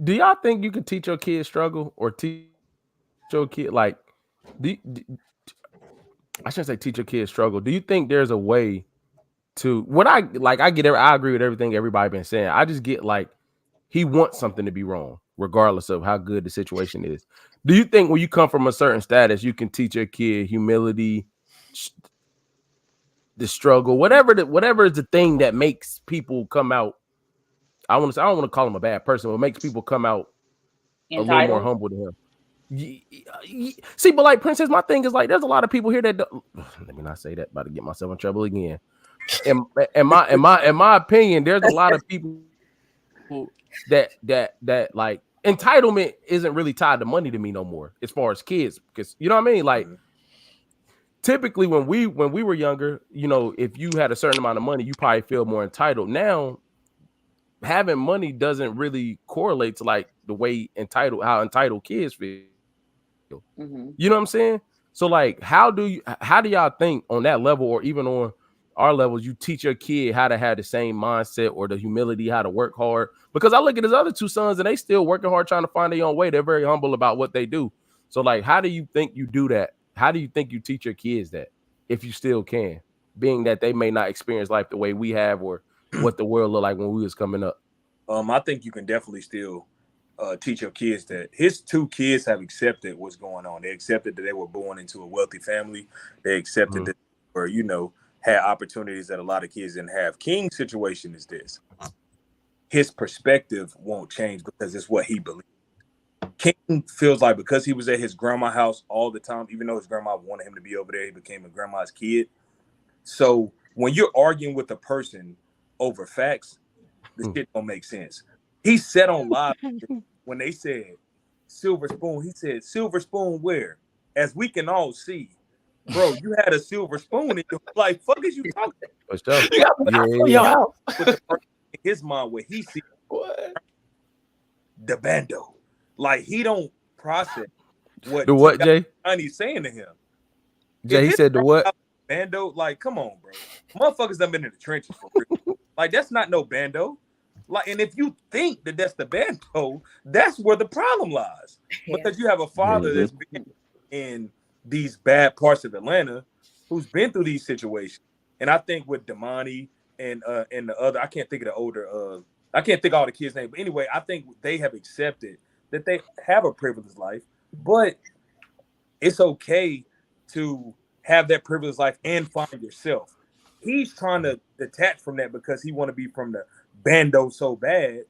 Do y'all think you could teach your kid struggle or teach your kid like? I shouldn't say teach your kid struggle. Do you think there's a way to what I like? I agree with everything everybody been saying. I just get like he wants something to be wrong, regardless of how good the situation is. Do you think when you come from a certain status, you can teach your kid humility, the struggle, whatever is the thing that makes people come out? I don't want to call him a bad person, but makes people come out Entitled? a little more humble to him. See, but like Princess, my thing is like there's a lot of people here that don't, let me not say that, about to get myself in trouble again. In my opinion, there's a lot of people that like entitlement isn't really tied to money to me no more as far as kids, because you know what I mean. Like typically when we were younger, you know, if you had a certain amount of money, you probably feel more entitled. Now, having money doesn't really correlate to like the way how entitled kids feel. You know what I'm saying? So like, how do y'all think on that level, or even on our levels, you teach your kid how to have the same mindset or the humility, how to work hard? Because I look at his other two sons and they still working hard, trying to find their own way. They're very humble about what they do. So like, how do you think you do that? How do you think you teach your kids that, if you still can, being that they may not experience life the way we have, or what the world looked like when we was coming up? I think you can definitely still teach your kids that his two kids have accepted what's going on. They accepted that they were born into a wealthy family. They accepted that they were, you know, had opportunities that a lot of kids didn't have. King's situation is this. His perspective won't change because it's what he believes. King feels like because he was at his grandma's house all the time, even though his grandma wanted him to be over there, he became a grandma's kid. So when you're arguing with a person over facts, the shit don't make sense. He said on live when they said silver spoon, he said, silver spoon where? As we can all see, bro, you had a silver spoon in your like. Fuck is you talking? What's up? You got your house. With the person in his mind where he sees the bando, like he don't process what The what, Jay? Johnny's saying to him. Jay, he said the what? Bando, like, come on, bro. Motherfuckers done been in the trenches for real. Like, that's not no bando. Like, and if you think that that's the bando, that's where the problem lies. Because you have a father that's been in these bad parts of Atlanta who's been through these situations. And I think with Damani and the other, I can't think of the older, I can't think of all the kids' names. But anyway, I think they have accepted that they have a privileged life, but it's okay to have that privileged life and find yourself. He's trying to detach from that because he want to be from the bando so bad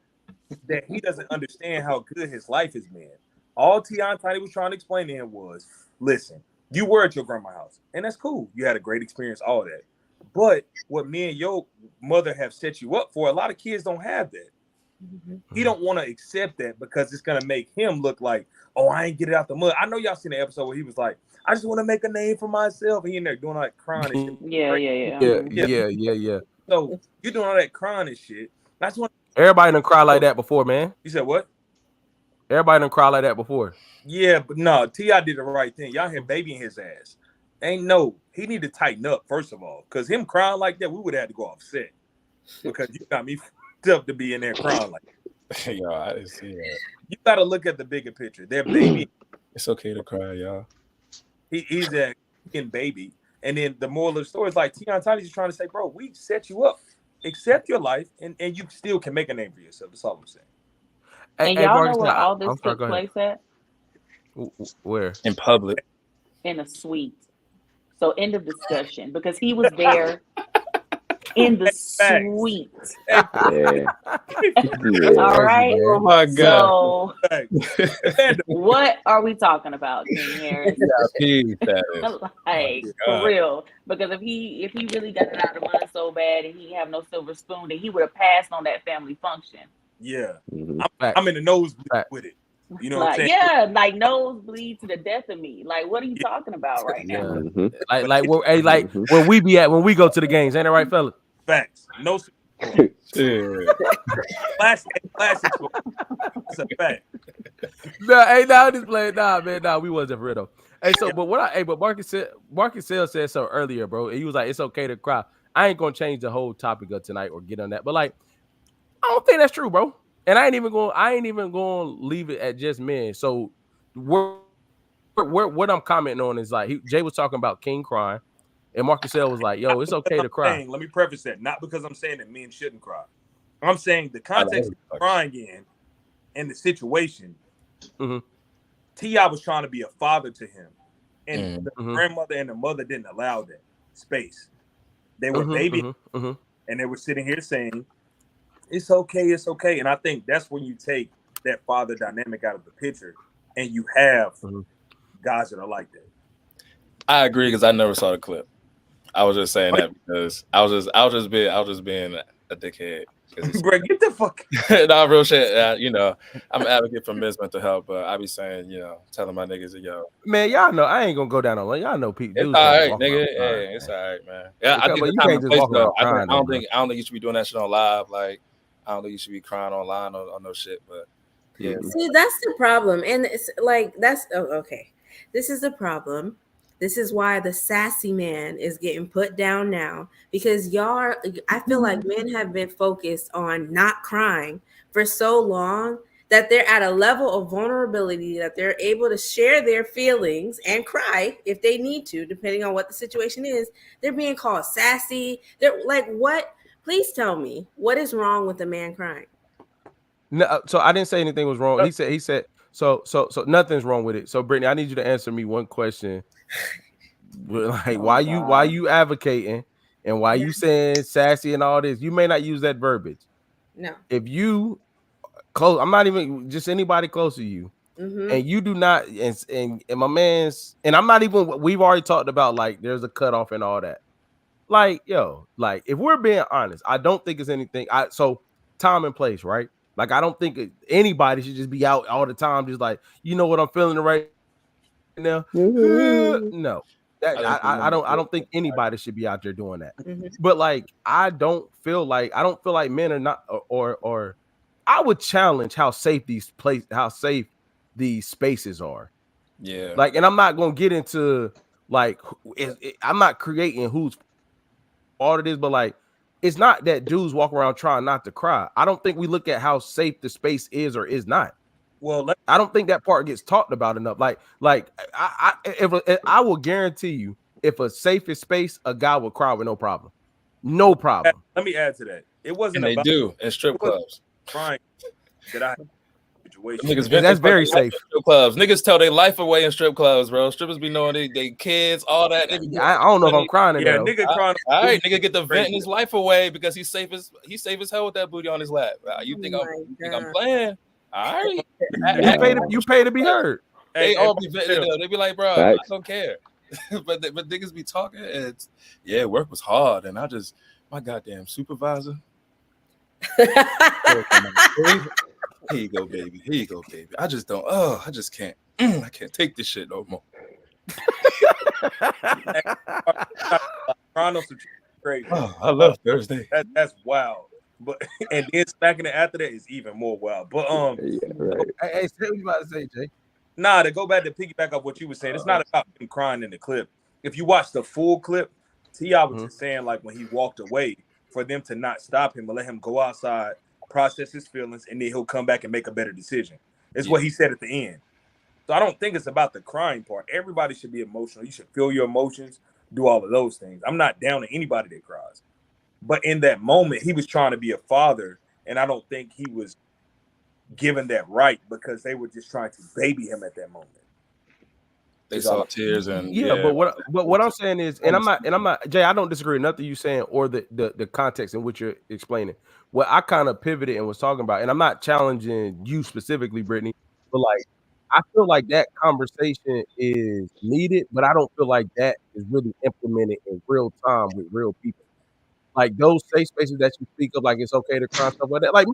that he doesn't understand how good his life has been. All Tiny was trying to explain to him was, listen, you were at your grandma's house, and that's cool. You had a great experience, all that. But what me and your mother have set you up for, a lot of kids don't have that. He don't want to accept that because it's gonna make him look like, oh, I ain't get it out the mud. I know y'all seen the episode where he was like, I just want to make a name for myself. He in there doing all that crying and shit. Yeah. So you doing all that crying and shit. That's what everybody done cry like that before, man. You said what? Everybody done cry like that before. Yeah, but no, T.I. did the right thing. Y'all had baby in his ass. He need to tighten up, first of all. Because him crying like that, we would have had to go off set. Because you got me up to be in there crying like that. Yo, I didn't see that. You got to look at the bigger picture. Their baby. It's okay to cry, y'all. He's a baby. And then the moral of the story is like Tiny's just trying to say, bro, we set you up. Accept your life, and you still can make a name for yourself. That's all I'm saying. And y'all know where all this took place at? Where? In public. In a suite. So end of discussion. Because he was there in the suite. All right. Oh my God. So what are we talking about, King Harris? Like, for real. Because if he really got it out of the mud so bad and he have no silver spoon, then he would have passed on that family function. Yeah. I'm in the nosebleed with it. You know what I'm saying? Yeah, like nosebleed to the death of me. Like, what are you talking about right now? Where we be at when we go to the games, ain't it right, fella? Facts. No. Classic. It's a fact. We wasn't for real though. Hey, so but Marcusel said so earlier, bro. He was like, it's okay to cry. I ain't gonna change the whole topic of tonight or get on that, but like, I don't think that's true, bro. And I ain't even gonna leave it at just men. So what I'm commenting on is like Jay was talking about King crying, and Marcusel was like, yo, it's okay to cry. Let me preface that, not because I'm saying that men shouldn't cry. I'm saying the context of crying in and the situation. T.I. was trying to be a father to him, and the grandmother and the mother didn't allow that space. They were baby, and they were sitting here saying, it's okay. And I think that's when you take that father dynamic out of the picture and you have guys that are like that. I agree because I never saw the clip. I was just saying that because I was just being a dickhead. Bro, get the fuck. Nah, real shit. You know, I'm an advocate for men's mental health, but I be saying, you know, telling my niggas that yo, man, y'all know I ain't gonna go down on y'all know people. It's all right, nigga. Yeah, it's all right, man. Yeah, I think the time and place though. I don't think you should be doing that shit on live. Like, I don't think you should be crying online on no shit. But yeah, see, that's the problem, and it's like okay. This is the problem. This is why the sassy man is getting put down now, because I feel like men have been focused on not crying for so long that they're at a level of vulnerability that they're able to share their feelings and cry if they need to, depending on what the situation is. They're being called sassy. They're like, what? Please tell me what is wrong with a man crying? No, so I didn't say anything was wrong. He said, so nothing's wrong with it. So Brittany, I need you to answer me one question. Like, why you advocating and why you saying sassy and all this? You may not use that verbiage. No. If you close, I'm not even just anybody close to you, and you do not, and my man's, and I'm not even. We've already talked about like there's a cutoff and all that. Like, yo, like if we're being honest, I don't think it's anything. So time and place, right? Like I don't think anybody should just be out all the time, just like, you know what I'm feeling right now. No. I don't think anybody should be out there doing that. Mhm. But like I don't feel like men are not or I would challenge how safe these spaces are. Yeah. Like, and I'm not gonna get into like I'm not creating whose fault it is, but like it's not that dudes walk around trying not to cry. I don't think we look at how safe the space is or is not. Well, I don't think that part gets talked about enough. I will guarantee you, if a safest space, a guy would cry with no problem. No problem. let me add to that. It wasn't And they about do in strip clubs. crying that I had a situation. Niggas That's very safe. Strip clubs. Niggas tell their life away in strip clubs, bro. Strippers be knowing they kids, all that. I don't know if I'm crying in Yeah, there. nigga crying. All right, nigga get the venting his life away because he's safe as hell with that booty on his lap. You think I'm playing? All right. You pay to be heard. They all be venting. They be like, bro, Facts. I don't care. but niggas be talking. And work was hard, and my goddamn supervisor. Here you go, baby. Here you go, baby. I just can't. I can't take this shit no more. Crying on some crazy. Oh, I love Thursday. That's wild. But and then smacking it after that is even more wild. But Yeah, right. Hey, say what you about to say, Jay. nah, to go back to piggyback off what you were saying, it's not about him crying in the clip. If you watch the full clip, T.I. was just saying like when he walked away, for them to not stop him and let him go outside, process his feelings, and then he'll come back and make a better decision. It's what he said at the end. So I don't think it's about the crying part. Everybody should be emotional. You should feel your emotions, do all of those things. I'm not down to anybody that cries. But in that moment, he was trying to be a father, and I don't think he was given that right because they were just trying to baby him at that moment. They saw tears and but what I'm saying is, and I'm not Jay, I don't disagree with nothing you saying or the context in which you're explaining. What I kind of pivoted and was talking about, and I'm not challenging you specifically, Brittany, but like I feel like that conversation is needed, but I don't feel like that is really implemented in real time with real people. Like those safe spaces that you speak of, like it's okay to cry and stuff like that. Like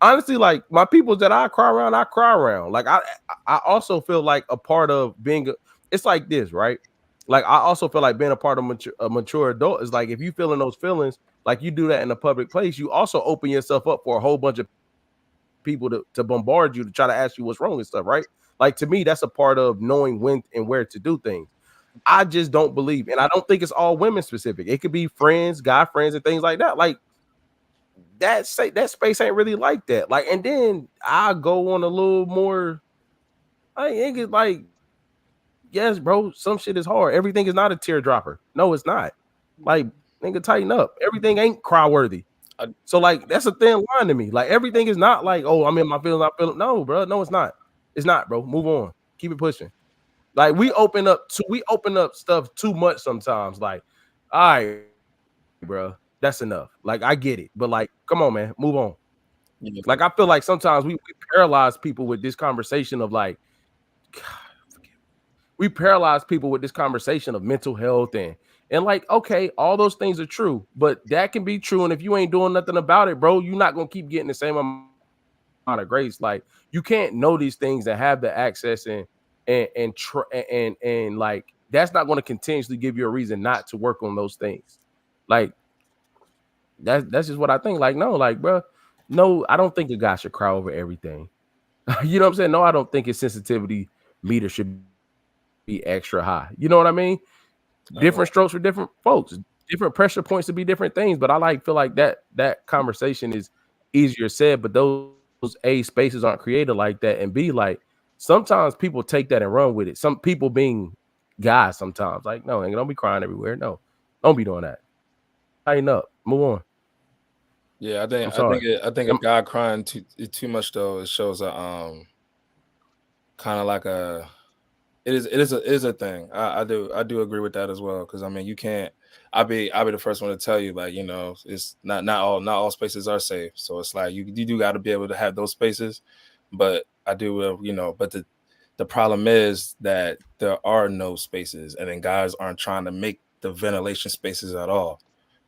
honestly, like my people that I cry around. Like I also feel like a part of being it's like this, right? Like I also feel like being a part of a mature adult is like if you feeling those feelings, like you do that in a public place, you also open yourself up for a whole bunch of people to bombard you to try to ask you what's wrong and stuff, right? Like to me, that's a part of knowing when and where to do things. I just don't believe, and I don't think it's all women specific. It could be friends, guy friends, and things like that. Like that space ain't really like that. Like, and then I go on a little more. I think it's like, yes, bro, some shit is hard. Everything is not a teardropper. No, it's not. Like, nigga, tighten up. Everything ain't cry worthy. So like that's a thin line to me. Like everything is not like, oh, I'm in my feelings. I feel it. No, bro. No, it's not. It's not, bro. Move on. Keep it pushing. Like we open up stuff too much sometimes. Like, all right, bro, that's enough. Like I get it, but like, come on, man, move on. Yeah. Like I feel like sometimes we paralyze people with this conversation of like, we paralyze people with this conversation of mental health and like, okay, all those things are true, but that can be true. And if you ain't doing nothing about it, bro, you're not gonna keep getting the same amount of grace. Like you can't know these things and have the access and like that's not going to continuously give you a reason not to work on those things. Like that's just what I think. Like no, like bro, no, I don't think a guy should cry over everything. You know what I'm saying? No, I don't think his sensitivity meter should be extra high. You know what I mean? Different strokes for different folks, different pressure points to be different things. But I feel like that conversation is easier said, but those A spaces aren't created like that, and B like. Sometimes people take that and run with it. Some people being guys sometimes like, no, don't be crying everywhere. No, don't be doing that. Tighten up. Move on. Yeah, I think a guy crying too much though, it shows a kind of like a it is a thing. I do agree with that as well. Cause I mean you can't I'll be the first one to tell you, like, you know, it's not all spaces are safe. So it's like you do gotta be able to have those spaces. But I do, you know, but the problem is that there are no spaces, and then guys aren't trying to make the ventilation spaces at all.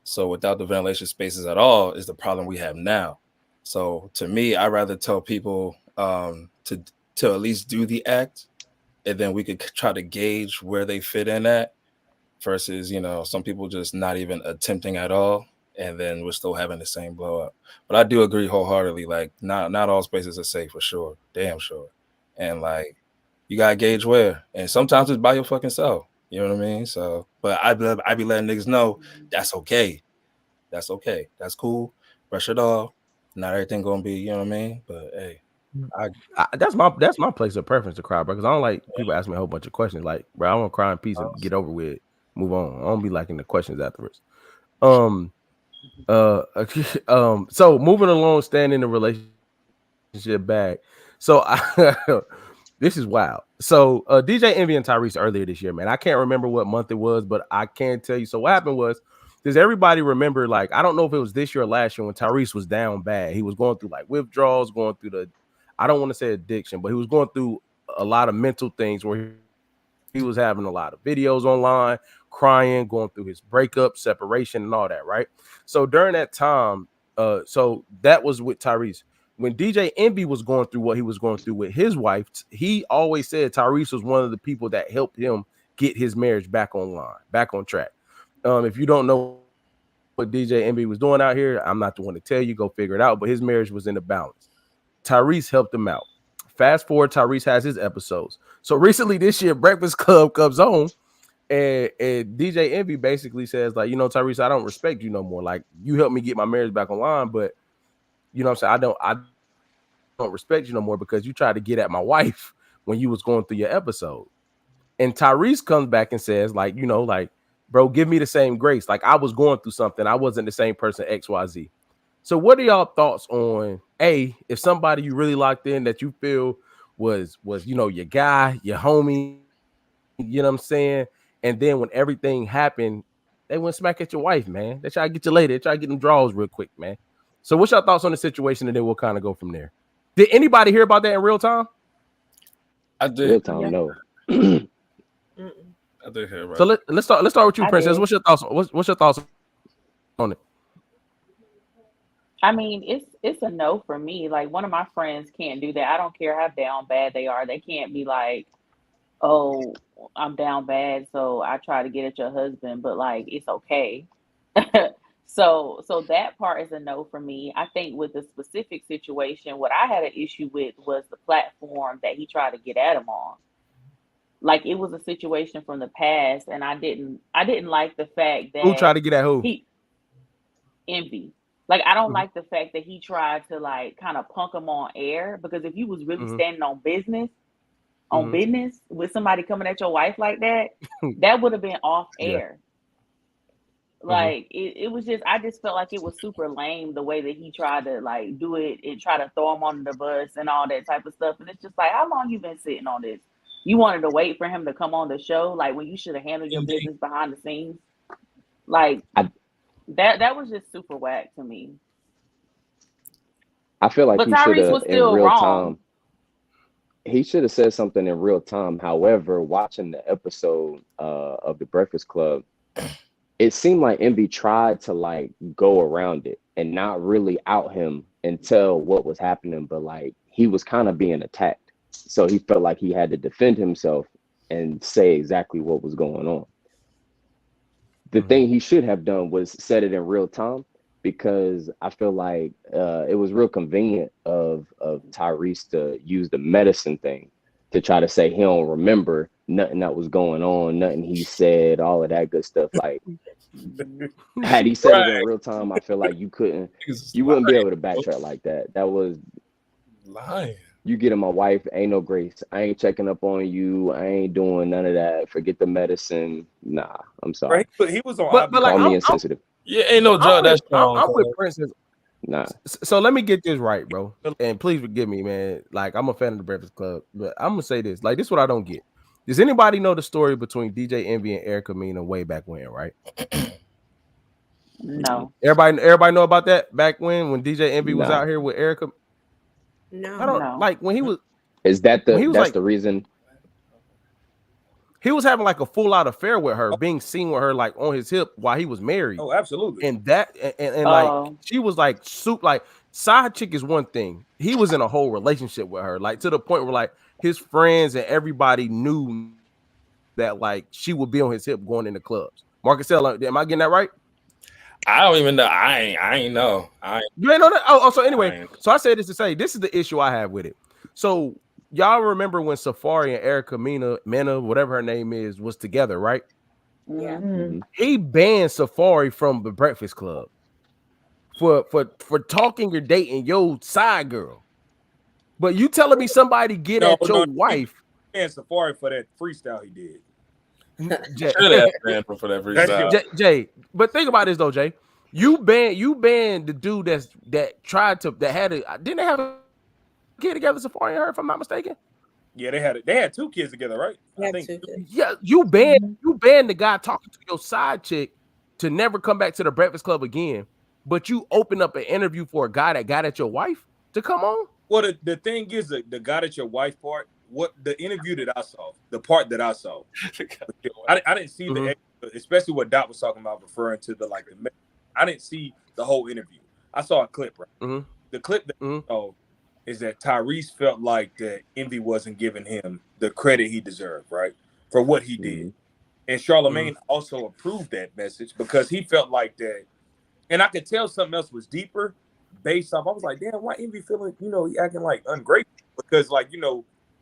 So without the ventilation spaces at all is the problem we have now. So to me, I rather tell people to at least do the act, and then we could try to gauge where they fit in at, versus, you know, some people just not even attempting at all, and then we're still having the same blow up. But I do agree wholeheartedly, like not all spaces are safe for sure, damn sure. And like you gotta gauge where, and sometimes it's by your fucking self. You know what I mean? So, but I be letting niggas know that's okay. That's okay. That's cool. Brush it off. Not everything gonna be, you know what I mean? But hey, that's my place of preference to cry, bro. Because I don't like people asking me a whole bunch of questions. Like, bro, I want to cry in peace and get over with, move on. I don't be liking the questions afterwards. So moving along, staying in the relationship bag. So this is wild. So DJ Envy and Tyrese earlier this year, man. I can't remember what month it was, but I can tell you. So what happened was, does everybody remember? Like, I don't know if it was this year or last year when Tyrese was down bad. He was going through like withdrawals, going through the, I don't want to say addiction, but he was going through a lot of mental things where he was having a lot of videos online, crying, going through his breakup, separation, and all that, right? So during that time, so that was with Tyrese. When DJ Envy was going through what he was going through with his wife, he always said Tyrese was one of the people that helped him get his marriage back online, back on track. If you don't know what DJ Envy was doing out here, I'm not the one to tell you, go figure it out, but his marriage was in the balance. Tyrese helped him out. Fast forward, Tyrese has his episodes. So recently this year, Breakfast Club comes on, and DJ Envy basically says, like, you know, Tyrese, I don't respect you no more. Like, you helped me get my marriage back online, but you know what I'm saying, I don't respect you no more because you tried to get at my wife when you was going through your episode. And Tyrese comes back and says, like, you know, like, bro, give me the same grace. Like, I was going through something. I wasn't the same person, XYZ. So what are y'all thoughts on, if somebody you really locked in that you feel was, you know, your guy, your homie, you know what I'm saying? And then when everything happened, they went smack at your wife, man. They try to get you later. They try to get them draws real quick, man. So what's your thoughts on the situation? And then we'll kind of go from there. Did anybody hear about that in real time? I did. Real time, no. I did hear about. So let's start with you, Princess. What's your thoughts? What's your thoughts on it? I mean, it's a no for me. Like, one of my friends can't do that. I don't care how down bad they are. They can't be like, oh, I'm down bad, so I try to get at your husband, but like, it's okay. So that part is a no for me. I think with the specific situation, what I had an issue with was the platform that he tried to get at him on. Like, it was a situation from the past, and I didn't like the fact that who tried to get at who? Envy. Like, I don't like the fact that he tried to like kind of punk him on air, because if you was really standing on business with somebody coming at your wife like that, that would have been off air. Like, it was just, I just felt like it was super lame the way that he tried to like do it and try to throw him under the bus and all that type of stuff. And it's just like, how long you been sitting on this? You wanted to wait for him to come on the show, like, when you should have handled your business behind the scenes. Like, that was just super whack to me. I feel like but he Tyrese should have was in still real wrong. time. He should have said something in real time. However, watching the episode of the Breakfast Club, it seemed like Envy tried to like go around it and not really out him and tell what was happening, but like he was kind of being attacked. So he felt like he had to defend himself and say exactly what was going on. The thing he should have done was said it in real time, because I feel like it was real convenient of Tyrese to use the medicine thing to try to say he don't remember nothing that was going on, nothing he said, all of that good stuff. Like, had he said it in real time, I feel like you wouldn't be able to backtrack like that. That was lying. You getting my wife, ain't no grace. I ain't checking up on you. I ain't doing none of that. Forget the medicine. Nah, I'm sorry. But he was on. But like, Call me insensitive. Yeah, ain't no drug that strong. I'm with Princess. Nah. So let me get this right, bro. And please forgive me, man. Like, I'm a fan of the Breakfast Club, but I'm gonna say this. Like, this is what I don't get. Does anybody know the story between DJ Envy and Erica Mena way back when, right? No. Everybody know about that back when DJ Envy was out here with Erica? No. I don't like when he was. Is that the that's like, the reason? He was having like a full out affair with her, being seen with her like on his hip while he was married. Oh, absolutely. And that and like she was like like side chick is one thing. He was in a whole relationship with her, like to the point where like his friends and everybody knew that like she would be on his hip going into clubs. Marcusel, am I getting that right? I don't even know. I ain't know. You ain't know that? Oh, so anyway, so I say this to say this is the issue I have with it. So y'all remember when Safari and Erica Mena, whatever her name is, was together, right? Yeah. Mm-hmm. He banned Safari from the Breakfast Club for talking or dating your side girl. But you telling me somebody get at your wife? And Safari for that freestyle he did. Jay, for that freestyle. Jay, but think about this though, Jay. You banned the dude that didn't they have a kid together, Safari and her, if I'm not mistaken? Yeah, they had 2 kids together, right? I think 2 kids. Yeah, you banned the guy talking to your side chick to never come back to the Breakfast Club again, but you open up an interview for a guy that got at your wife to come on. Well, the thing is the got at your wife part. What the interview that I saw, the part that I saw, I didn't see the, especially what Dot was talking about, referring to the I didn't see the whole interview. I saw a clip, right? The clip that I saw is that Tyrese felt like that Envy wasn't giving him the credit he deserved, right, for what he did, and Charlamagne also approved that message because he felt like that, and I could tell something else was deeper based off. I was like, damn, why Envy feeling, he acting like ungrateful because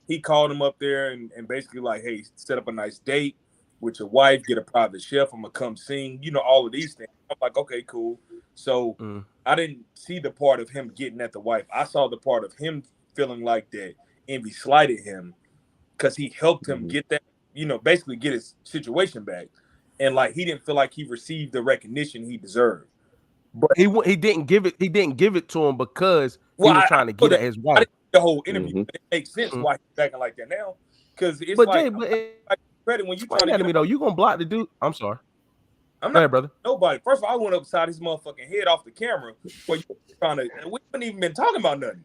he called him up there and basically like, hey, set up a nice date with your wife, get a private chef, I'm gonna come sing, all of these things. I'm like, okay, cool. So I didn't see the part of him getting at the wife. I saw the part of him feeling like that Envy slighted him because he helped him get that, basically get his situation back. And like he didn't feel like he received the recognition he deserved. But he didn't give it to him because he was trying to get at his wife. The whole interview, it makes sense why he's acting like that now. Because it's like credit when you trying to me though, you gonna block the dude. I'm sorry. I'm not, brother. Nobody. First of all, I went upside his motherfucking head off the camera. Where you trying to? We haven't even been talking about nothing.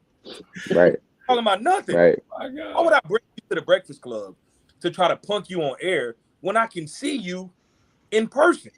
Right. Talking about nothing. Right. Why would I bring you to the Breakfast Club to try to punk you on air when I can see you in person?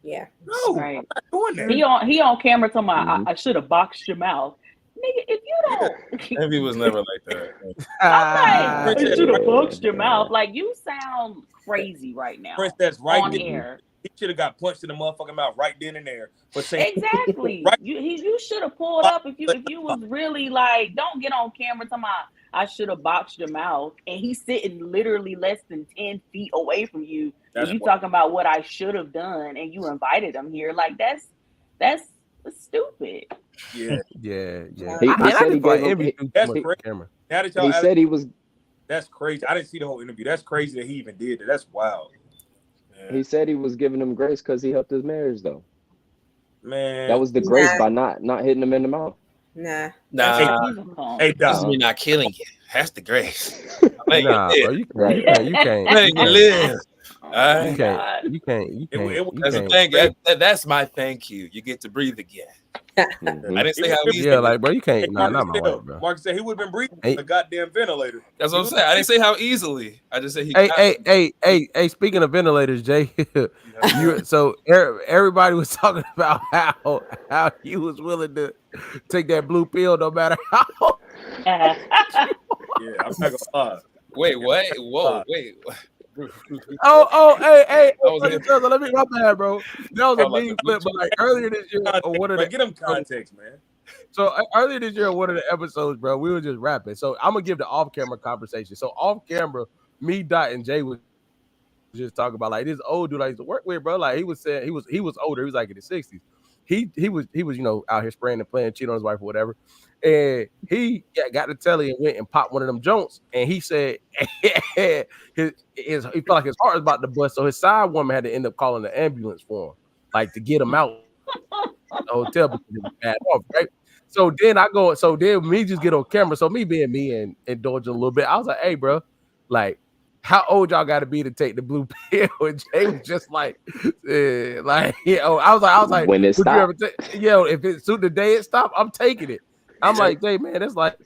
Yeah. No, right. I'm not doing that. He on camera talking about I should have boxed your mouth. Nigga, if you don't, Envy was never like that. I'm like, you should have boxed your mouth. Like you sound crazy right now. Princess, right on then, air. He should have got punched in the motherfucking mouth right then and there for saying exactly. Right. You should have pulled up if you was really like, don't get on camera talking about I should have boxed your mouth, and he's sitting literally less than 10 feet away from you. And you talking about what I should have done, and you invited him here. Like that's stupid. Yeah. He said he gave him. That's crazy. He said he was. That's crazy. I didn't see the whole interview. That's crazy that he even did that. That's wild. Yeah. He said he was giving him grace because he helped his marriage, though. Man, that was the grace by not hitting him in the mouth. Nah. Hey, that's me not killing you. That's the grace. Nah, bro, you can't. Let you live. You can't. That's the thing. That's my thank you. You get to breathe again. I didn't say how easy. Yeah, like bro, you can't. Nah, not my wife, bro. Marcus said he would have been breathing on the goddamn ventilator. That's what I'm saying. I didn't say how easily. I just said he. Hey. Speaking of ventilators, Jay, so everybody was talking about how you was willing to take that blue pill no matter how. Yeah, I'm not gonna lie. Wait, what? Whoa, wait. Hey, let me my bad, bro. That was a mean flip, but like earlier this year, get him context, man. So earlier this year, one of the episodes, bro, we were just rapping. So I'm gonna give the off-camera conversation. So off camera, me, Dot, and Jay was just talking about like this old dude I used to work with, bro. Like he was saying he was older. He was like in his 60s. He was out here spraying and playing, cheating on his wife or whatever. And he got to telly and went and popped one of them joints. And he said he felt like his heart was about to bust. So his side woman had to end up calling the ambulance for him, like to get him out of the hotel because he was bad off, right? So then me just get on camera. So me being me and indulging a little bit, I was like, hey, bro, like, how old y'all got to be to take the blue pill? And Jay was just like, I was like, when it stopped, if it suit the day it stopped, I'm taking it. I'm like, Jay, man, that's like,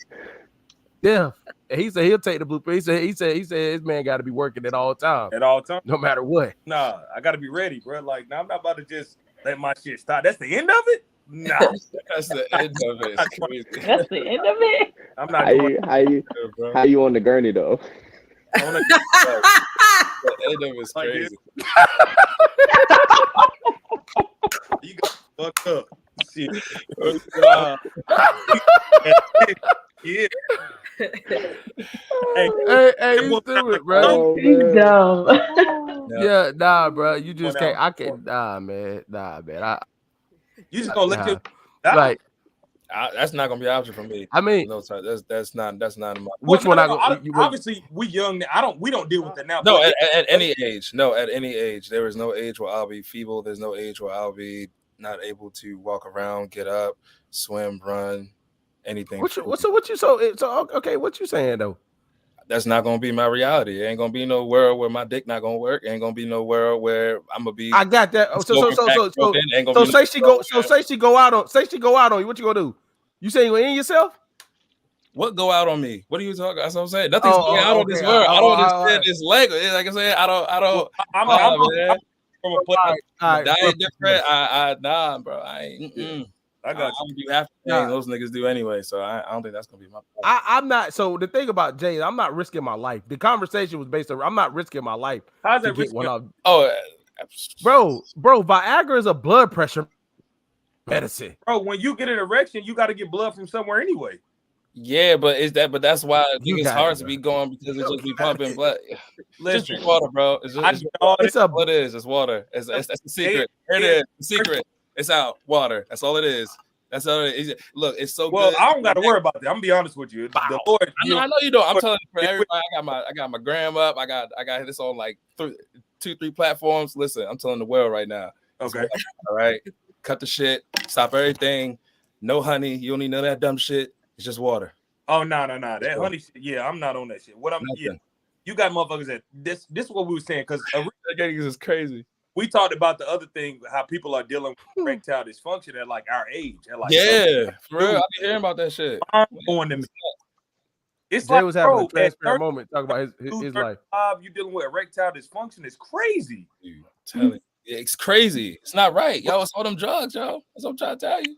yeah. And he said he'll take the blue pill. He said his man got to be working at all times. At all times, no matter what. Nah, I got to be ready, bro. Like, I'm not about to just let my shit stop. That's the end of it. Nah, that's the end of it. That's the end of it. I'm not. How you on the gurney though? That was crazy. You got fucked up. Shit. Yeah. Hey, you stupid, bro. Oh, He's man. dumb. Yeah, nah, bro. You just Going can't. out. I can't. Nah, man. You just gonna let your Like, that's not gonna be an option for me. I mean, No, sorry, that's not in my. which one? Obviously, we young. We don't deal with it now. No, but at any age. No, at any age. There is no age where I'll be feeble. There's no age where I'll be not able to walk around, get up, swim, run, anything. What you okay? What you saying though? That's not gonna be my reality. It ain't gonna be no world where my dick not gonna work. It ain't gonna be no world where I'm gonna be. I got that. So say she go out on you. What you gonna do? You say you gonna end yourself? What go out on me? What are you talking? That's what I'm saying. Nothing's going out on this world. I don't understand this language. Like I said, I don't. Man. From a place, diet different. Nah, bro. I ain't. I got you. Do half the thing those niggas do anyway, so I don't think that's gonna be my problem. I'm not. So the thing about Jay, I'm not risking my life. The conversation was based on I'm not risking my life. How's that risking? Bro, Viagra is a blood pressure medicine. Bro, when you get an erection, you got to get blood from somewhere anyway. Yeah, but that's why it's hard to be going because it just be pumping blood. Listen, just water, bro. It's what it is. It's water. It's the secret. Here it is. The secret. It's out. Water. That's all it is. That's all it is. Look, it's so well, good. I don't got to worry about that. I'm gonna be honest with you. The Lord, I know you don't. I'm telling you for everybody. I got my gram up. I got this on like 2-3 platforms. Listen, I'm telling the world right now. Okay. All right. Cut the shit. Stop everything. No honey. You don't need none of that dumb shit. It's just water. Oh no. That honey shit. Yeah, I'm not on that shit. You got motherfuckers that this is what we were saying because this is crazy. We talked about the other thing, how people are dealing with erectile dysfunction at like our age. At like for real. I be hearing about that shit. It's Jay like was having a transparent moment talking about his life. You dealing with erectile dysfunction is crazy. Dude, tell it. It's crazy. It's not right, yo. It's all them drugs, yo. That's what I'm trying to tell you.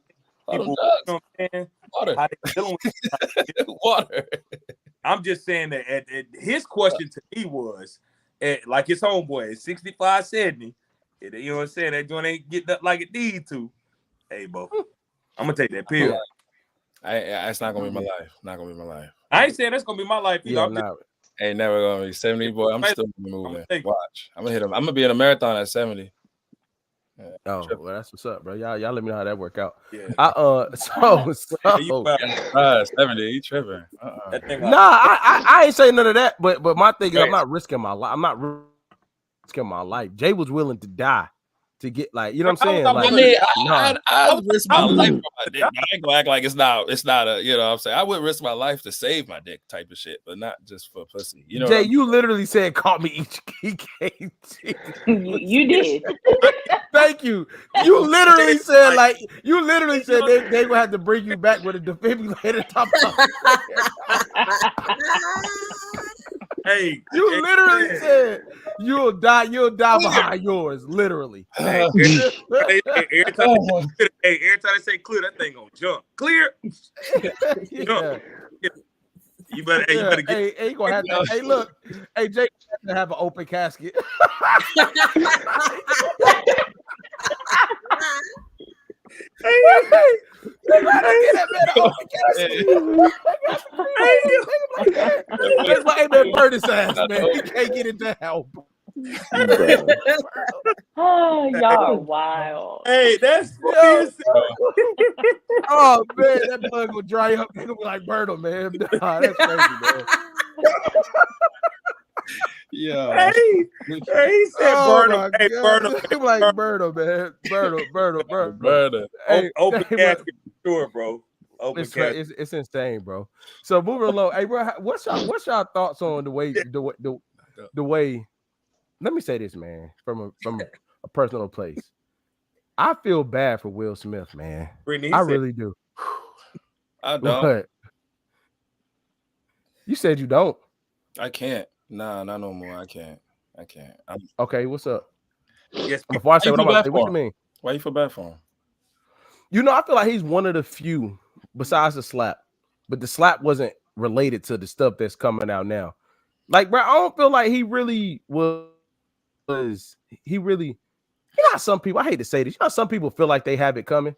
All them drugs. Water. How they dealing with water. I'm just saying that his question to me was, like his homeboy, 65, 70. You know what I'm saying? That joint ain't getting up like it need to. Hey, bro, I'm gonna take that pill. It's not gonna be my life. Not gonna be my life. I ain't saying that's gonna be my life either. Ain't never gonna be 70, boy. I'm still moving. Watch. I'm gonna hit him. I'm gonna be in a marathon at 70. Yeah. Oh, well, that's what's up, bro. Y'all let me know how that work out. Yeah. 70. You tripping? I ain't saying none of that. But my thing is, I'm not risking my life. I'm not risking my life. Jay was willing to die to get like, you know what I'm saying? Like, I mean, I'd risk my life for my dick, but I ain't gonna act like it's not a, you know what I'm saying? I would risk my life to save my dick type of shit, but not just for pussy. You know, Jay, you literally said call me EKG. You did. Thank you. You literally said they gonna have to bring you back with a defibrillator top up. Hey, you literally said you'll die behind yours, literally. Every time they say clear, that thing gonna jump. Clear. Yeah. You better get. Hey, gonna have to. Hey, look. Hey, Jay, has to have an open casket. They gotta get that man an open casket. That's why man burn his ass, man. He can't get it down. Oh, y'all are wild. Hey, that's oh man, that blood gonna dry up. It's gonna be like Berto, man. Nah, that's crazy, man. Yeah. Hey, he said Berto. Hey, Berto. Like Berto, man. Berto. Hey, open casket, sure, bro. It's insane, bro. So moving along, hey, bro, what's y'all thoughts on the way? Let me say this, man, from a personal place. I feel bad for Will Smith, man. I really do. I don't. What? You said you don't. I can't. Nah, not no more. I can't. Okay, what's up? Yes. Before I say what I'm about to say, what you mean? Why you feel bad for him? You know, I feel like he's one of the few, besides the slap, but the slap wasn't related to the stuff that's coming out now. Like, bro, I don't feel like he really was. He really, you know, how some people, I hate to say this, you know, how some people feel like they have it coming.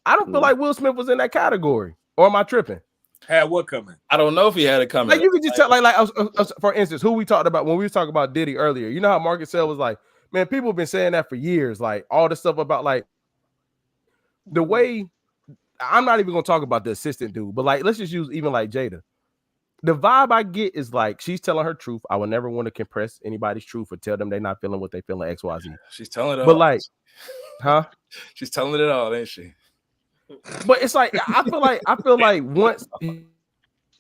I don't feel like Will Smith was in that category. Or am I tripping? Had what coming? I don't know if he had it coming. Like, you could just tell, for instance, who we talked about when we were talking about Diddy earlier. You know how Marcusel was like, man, people have been saying that for years. Like, all the stuff about, like, the way, I'm not even going to talk about the assistant dude, but, like, let's just use even, like, Jada. The vibe I get is, like, she's telling her truth. I would never want to compress anybody's truth or tell them they're not feeling what they feel in XYZ. She's telling it all. But, like, huh? She's telling it all, ain't she? But it's like, I feel like once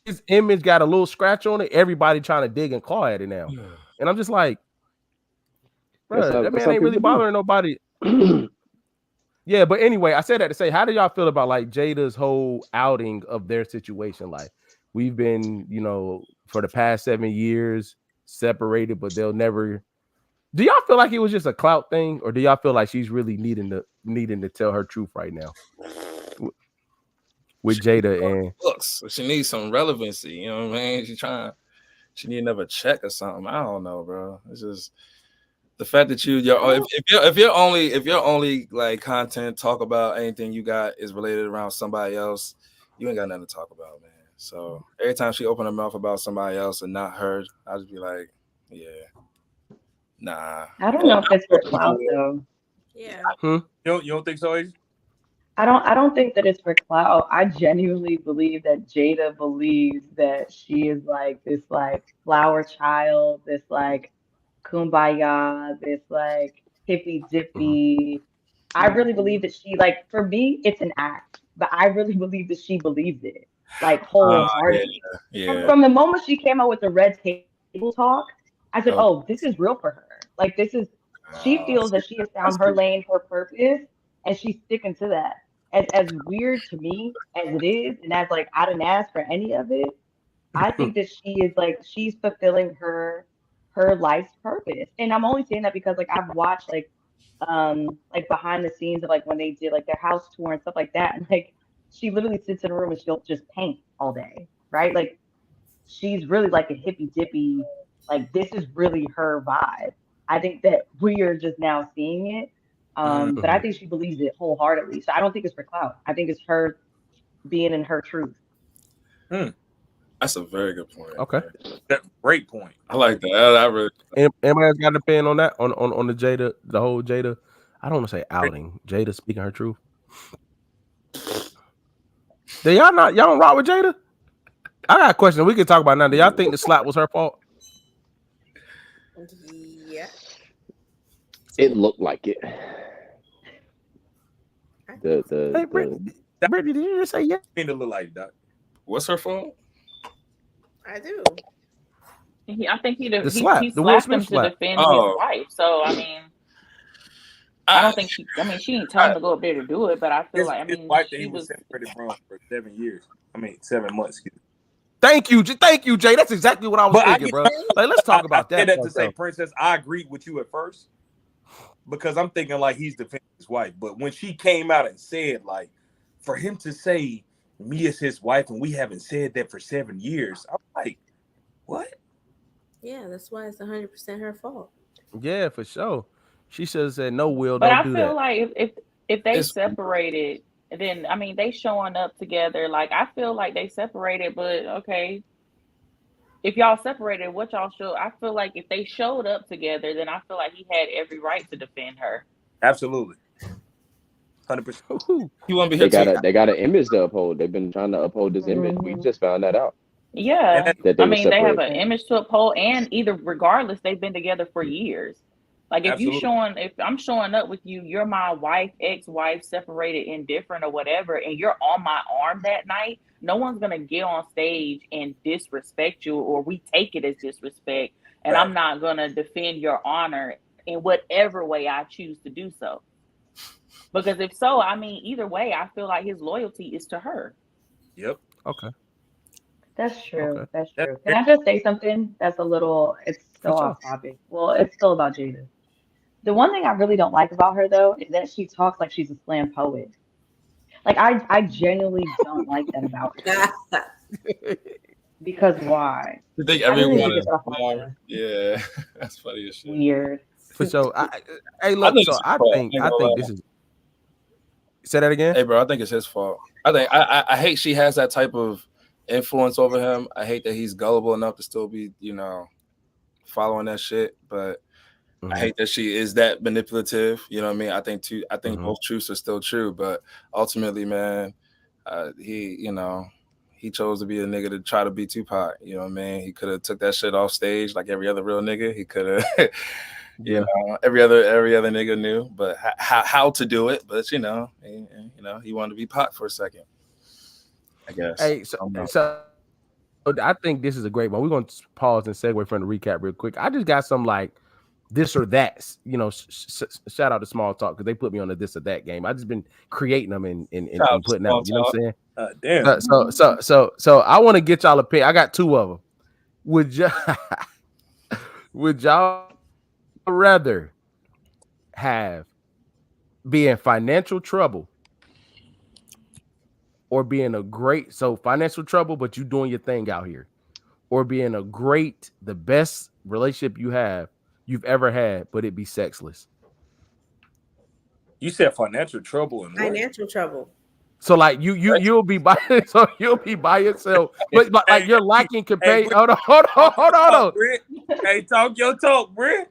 his image got a little scratch on it, everybody trying to dig and claw at it now. And I'm just like, bro, that man ain't really bothering nobody. Yeah, but anyway, I said that to say, how do y'all feel about like Jada's whole outing of their situation? Like, we've been, you know, for the past 7 years separated, but they'll never. Do y'all feel like it was just a clout thing, or do y'all feel like she's really needing to tell her truth right now with Jada and looks? She needs some relevancy. You know what I mean? She need another check or something. I don't know, bro. It's just the fact that if your only like content talk about anything you got is related around somebody else, you ain't got nothing to talk about, man. So every time she open her mouth about somebody else and not her, I'll just be like, yeah, nah. I don't know if it's for clout though. Yeah. You don't think so, AJ? I don't think that it's for clout. I genuinely believe that Jada believes that she is like this like flower child, this like kumbaya, this like hippy dippy. I really believe that she, like, for me, it's an act, but I really believe that she believes it, like wholeheartedly. Yeah. From the moment she came out with the red table talk, I said, "Oh, this is real for her. Like, this is." She feels that she has found her lane, her purpose, and she's sticking to that. As weird to me as it is, and as like I didn't ask for any of it, I think that she is like she's fulfilling her life's purpose. And I'm only saying that because like I've watched like behind the scenes of like when they did like their house tour and stuff like that, and like she literally sits in a room and she'll just paint all day, right? Like she's really like a hippy dippy, like this is really her vibe. I think that we are just now seeing it. But I think she believes it wholeheartedly. So I don't think it's for clout. I think it's her being in her truth. That's a very good point. Okay, great point. I like that. I really. Anybody else got an opinion on that? On the Jada, the whole Jada. I don't want to say outing. Jada speaking her truth. Do y'all don't rock with Jada? I got a question. We can talk about it now. Do y'all think the slap was her fault? Yeah. It looked like it. Hey, Brittany, did you just say yeah? It look like that. What's her fault? I do. I think he The slapped Will him Smith to slap. defend his wife. So I mean, I don't think she didn't tell him to go up there to do it, but I feel like his wife that he was separated from for 7 years. 7 months. Thank you, Jay. That's exactly what I was thinking, bro. Like, let's talk about that. I said that to say, Princess, I agreed with you at first because I'm thinking like he's defending his wife. But when she came out and said, like, for him to say me as his wife and we haven't said that for 7 years, I'm like, what? Yeah, that's why it's 100% her fault. Yeah, for sure. She should have said, no, Will, but don't I do feel that. like if they separated, then I mean they showing up together. Like I feel like they separated, but okay. If y'all separated, what y'all show? I feel like if they showed up together, then I feel like he had every right to defend her. Absolutely. 100%. You want to be here? They got an image to uphold. They've been trying to uphold this image. We just found that out. Yeah, they have an image to uphold, and regardless, they've been together for years. Like if I'm showing up with you, you're my wife, ex-wife, separated, indifferent, or whatever, and you're on my arm that night, no one's gonna get on stage and disrespect you, or we take it as disrespect, and I'm not gonna defend your honor in whatever way I choose to do so. Because if so, I mean, either way, I feel like his loyalty is to her. Yep. Okay. That's true. Okay. That's true. Can I just say something that's it's so off topic? Well, it's still about Jada. The one thing I really don't like about her, though, is that she talks like she's a slam poet. Like, I genuinely don't like that about her. Because why? You think I just need everyone to is get off my bomb? chest. Yeah, that's funny as shit. Weird. For sure. Hey, I look. think So it's his fault. I ain't I gonna think lie. this is. Say that again. Hey, bro, I think it's his fault. I hate she has that type of influence over him. I hate that he's gullible enough to still be, following that shit. But I hate that she is that manipulative. You know what I mean? I think both truths are still true. But ultimately, man, he chose to be a nigga to try to be Tupac. You know what I mean? He could have took that shit off stage like every other real nigga. He could have. Every other nigga knew, but how to do it. But he wanted to be Pac for a second, I guess. Hey, so I think this is a great one. We're going to pause and segue from the recap real quick. I just got some like this or that, shout out to Small Talk because they put me on the this or that game. I just been creating them and putting out. You know what I'm saying? Damn. So I want to get y'all a pick. I got two of them. Would y'all rather be in financial trouble or be in financial trouble, but you doing your thing out here, or be in the best relationship you've ever had, but it be sexless? You said financial trouble and what? Financial trouble. So like you'll be by yourself, but like you're lacking companion. Hold on. Hey, talk your talk, Brent.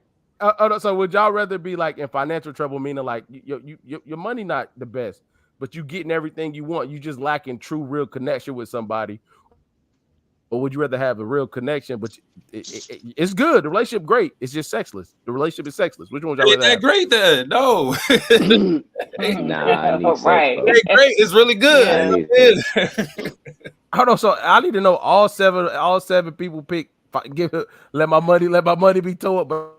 So would y'all rather be like in financial trouble, meaning like your money not the best, but you getting everything you want, you just lacking true real connection with somebody, or would you rather have a real connection, but it's good, the relationship great, it's just sexless, the relationship is sexless? Which one would y'all rather have? Great then? No. Nah, I need sex, Right. bro. Great. It's really good. Hold on, so I need to know all seven people pick. Let my money be told, but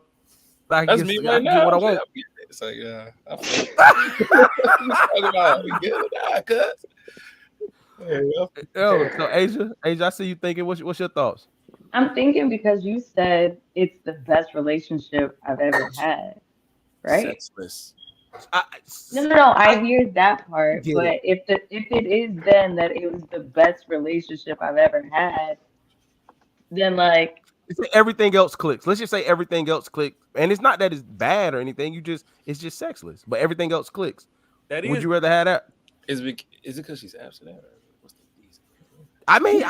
That's me right now. Get what I want. It's like, yeah. We good with that, cuz. So Asia, I see you thinking. What's your thoughts? I'm thinking because you said it's the best relationship I've ever had, right? Sexless. No. I hear that part, Get but it. if it is then that it was the best relationship I've ever had, then like everything else clicks. Let's just say everything else clicks, and it's not that it's bad or anything. It's just sexless, but everything else clicks. Would you rather have that? Is it because she's abstinent? Or what's the reason? I mean,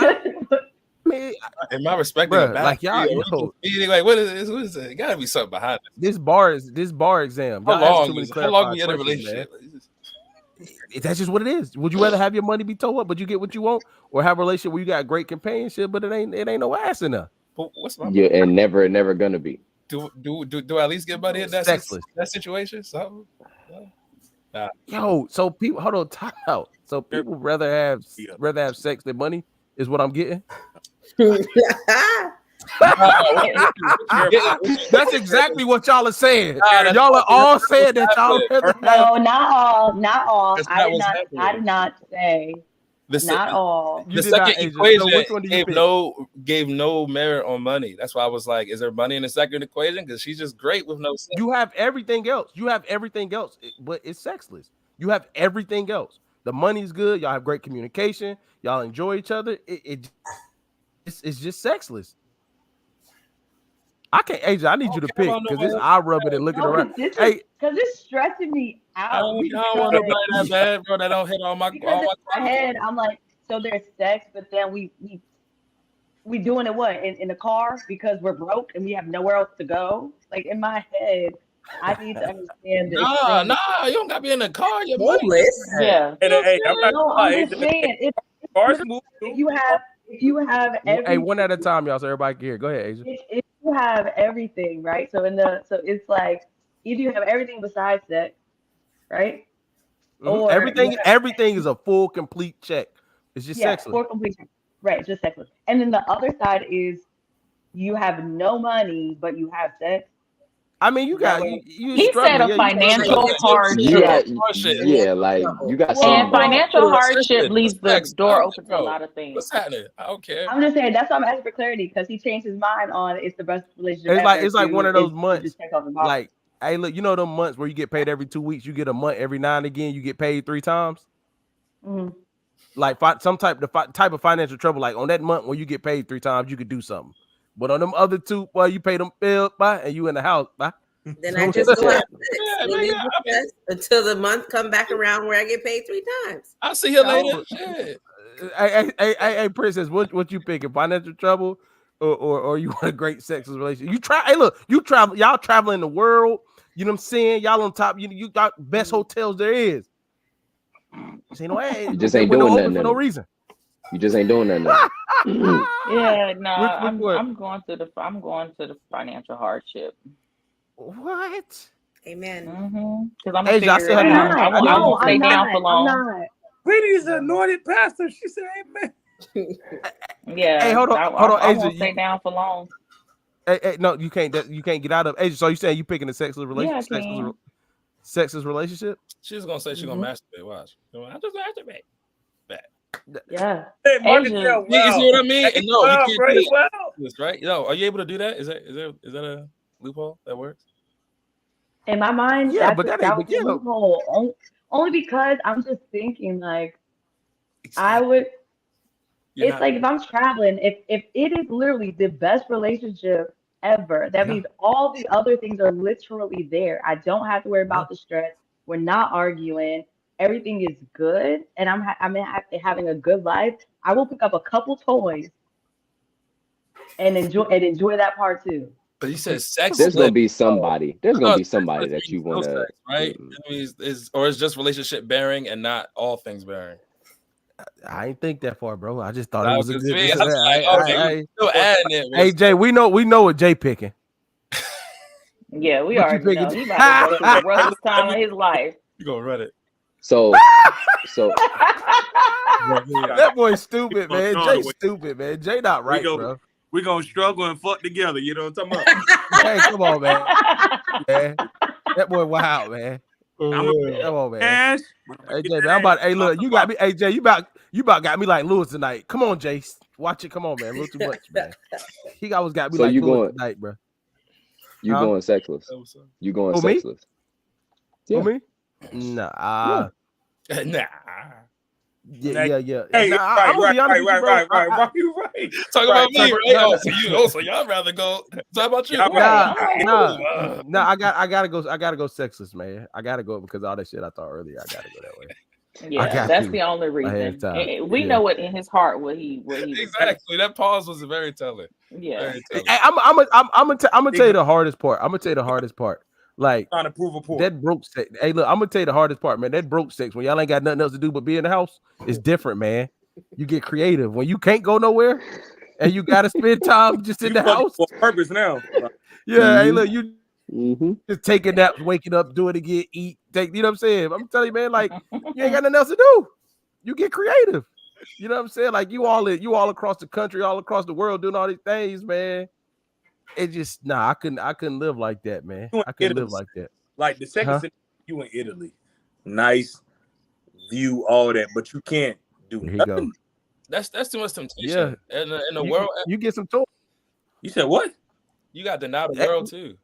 am I respecting bruh, like y'all? Like what is it? Gotta be something behind it. This bar exam. How long you in a relationship? That's just what it is. Would you rather have your money be towed up, but you get what you want, or have a relationship where you got great companionship, but it ain't no ass in there? But what's my and never gonna be. Do I at least get money in that situation? So, Yo, so people, hold on, time out. So people rather have sex than money is what I'm getting. That's exactly what y'all are saying. Y'all are all saying that y'all rather no, not all. I did not say not all. The second equation gave no merit on money. That's why I was like, is there money in the second equation? Because she's just great with no sex. You have everything else. But it's sexless. You have everything else. The money's good. Y'all have great communication. Y'all enjoy each other. It's just sexless. I can't, Asia. I need you to pick because this eye rubbing and looking around. Because it's stressing me out. I don't want to play that bad, bro. That don't hit all my. Because in my head, I'm like, so there's sex, but then we doing it what in the car because we're broke and we have nowhere else to go. Like in my head, I need to understand this. Nah, you don't gotta be in the car. You're homeless. Yeah. I'm just saying if you have everything. Hey, one at a time, y'all, so everybody can hear. Go ahead, Asia. If you have everything, right? So it's like either you have everything besides sex, right? Or everything is a full complete check. It's just sexless. Full complete check. Right, just sexless. And then the other side is you have no money, but you have sex. I mean, he said a financial hardship. Yeah, like you got and financial hardship leaves the door open to a lot of things. What's happening? I don't care. I'm just saying that's why I'm asking for clarity because he changed his mind on it's the best relationship. It's like one of those months. Like, hey, look, you know them months where you get paid every 2 weeks, you get a month every now and again, you get paid 3 times. Mm-hmm. like some type of financial trouble. Like on that month when you get paid 3 times, you could do something. But on them other 2, boy, you pay them bills, bye, and you in the house, bye. Then I just go have sex until the month come back around where I get paid 3 times. I'll see you later. Shit. Hey, Princess, what you picking? Financial trouble or you want a great sexual relationship? You try. Hey, look, you travel. Y'all traveling the world. You know what I'm saying? Y'all on top. You got best hotels there is. You know, hey, you just ain't doing nothing for no reason. You just ain't doing nothing. Yeah, no, I'm going to the financial hardship. What? Amen. Because I'm gonna figure it out. I won't stay down for long. Brady's an anointed pastor. She said, "Amen." Yeah. Hey, hold on. I won't stay down for long. Hey, no, you can't get out of. Asia, so you saying you picking a sexless relationship? Yeah, sexless relationship? She's gonna say she's gonna masturbate. Watch. I just masturbate. Yeah. Hey, Marcusel, you see what I mean? And no, you can't do this, right? No, are you able to do that? Is that a loophole that works? In my mind, yeah, that would be a loophole. Only because I'm just thinking like I would. It's like if I'm traveling, if it is literally the best relationship ever, that means all the other things are literally there. I don't have to worry about the stress. We're not arguing. Everything is good, and I'm having a good life. I will pick up a couple toys and enjoy that part too. But you said sex. There's gonna be somebody. There's gonna be somebody that you want to, right? I mean, or it's just relationship bearing and not all things bearing. I ain't think that far, bro. I just thought it was a good. Hey, Jay, we know what Jay picking. Yeah, we already know. He about to go through the roughest time of his life. You gonna run it? So that boy's stupid, man. Jay's stupid, man. Jay not right, bro. We're gonna struggle and fuck together. You know what I'm talking about? Hey, come on, man. That boy wild, man. Come on, man. Hey, Jay, man, hey, look, you got me. Hey, Jay, you about got me like Lewis tonight. Come on, Jay. Watch it. Come on, man. A little too much, man. He always got me like Lewis tonight, bro. You going sexless? You going sexless? Yeah. For me? Nah. Nah. Yeah. Hey, right. Talk about me, right? So y'all rather go. Talk about you. Nah. I gotta go sexless, man. I gotta go because all that shit I thought earlier. I gotta go that way. Yeah, that's the only reason. We know what in his heart what he exactly. That pause was very telling. Yeah. I'm gonna tell you the hardest part. I'm gonna tell you the hardest part. Like trying to prove a point. That broke sex. Hey, look, I'm gonna tell you the hardest part, man. That broke sex when y'all ain't got nothing else to do but be in the house. It's different, man. You get creative when you can't go nowhere and you gotta spend time just in the house. For purpose now. Yeah, hey, look, you just taking naps, waking up, do it again, eat, take. You know what I'm saying? I'm telling you, man. Like you ain't got nothing else to do. You get creative. You know what I'm saying? Like you all across the country, all across the world, doing all these things, man. It just I couldn't live like that, man. I couldn't live like that. Like the second you in Italy, nice view, all that, but you can't do nothing. That's too much temptation. Yeah, in the world, you get some toys. You said what? You got to deny the world too.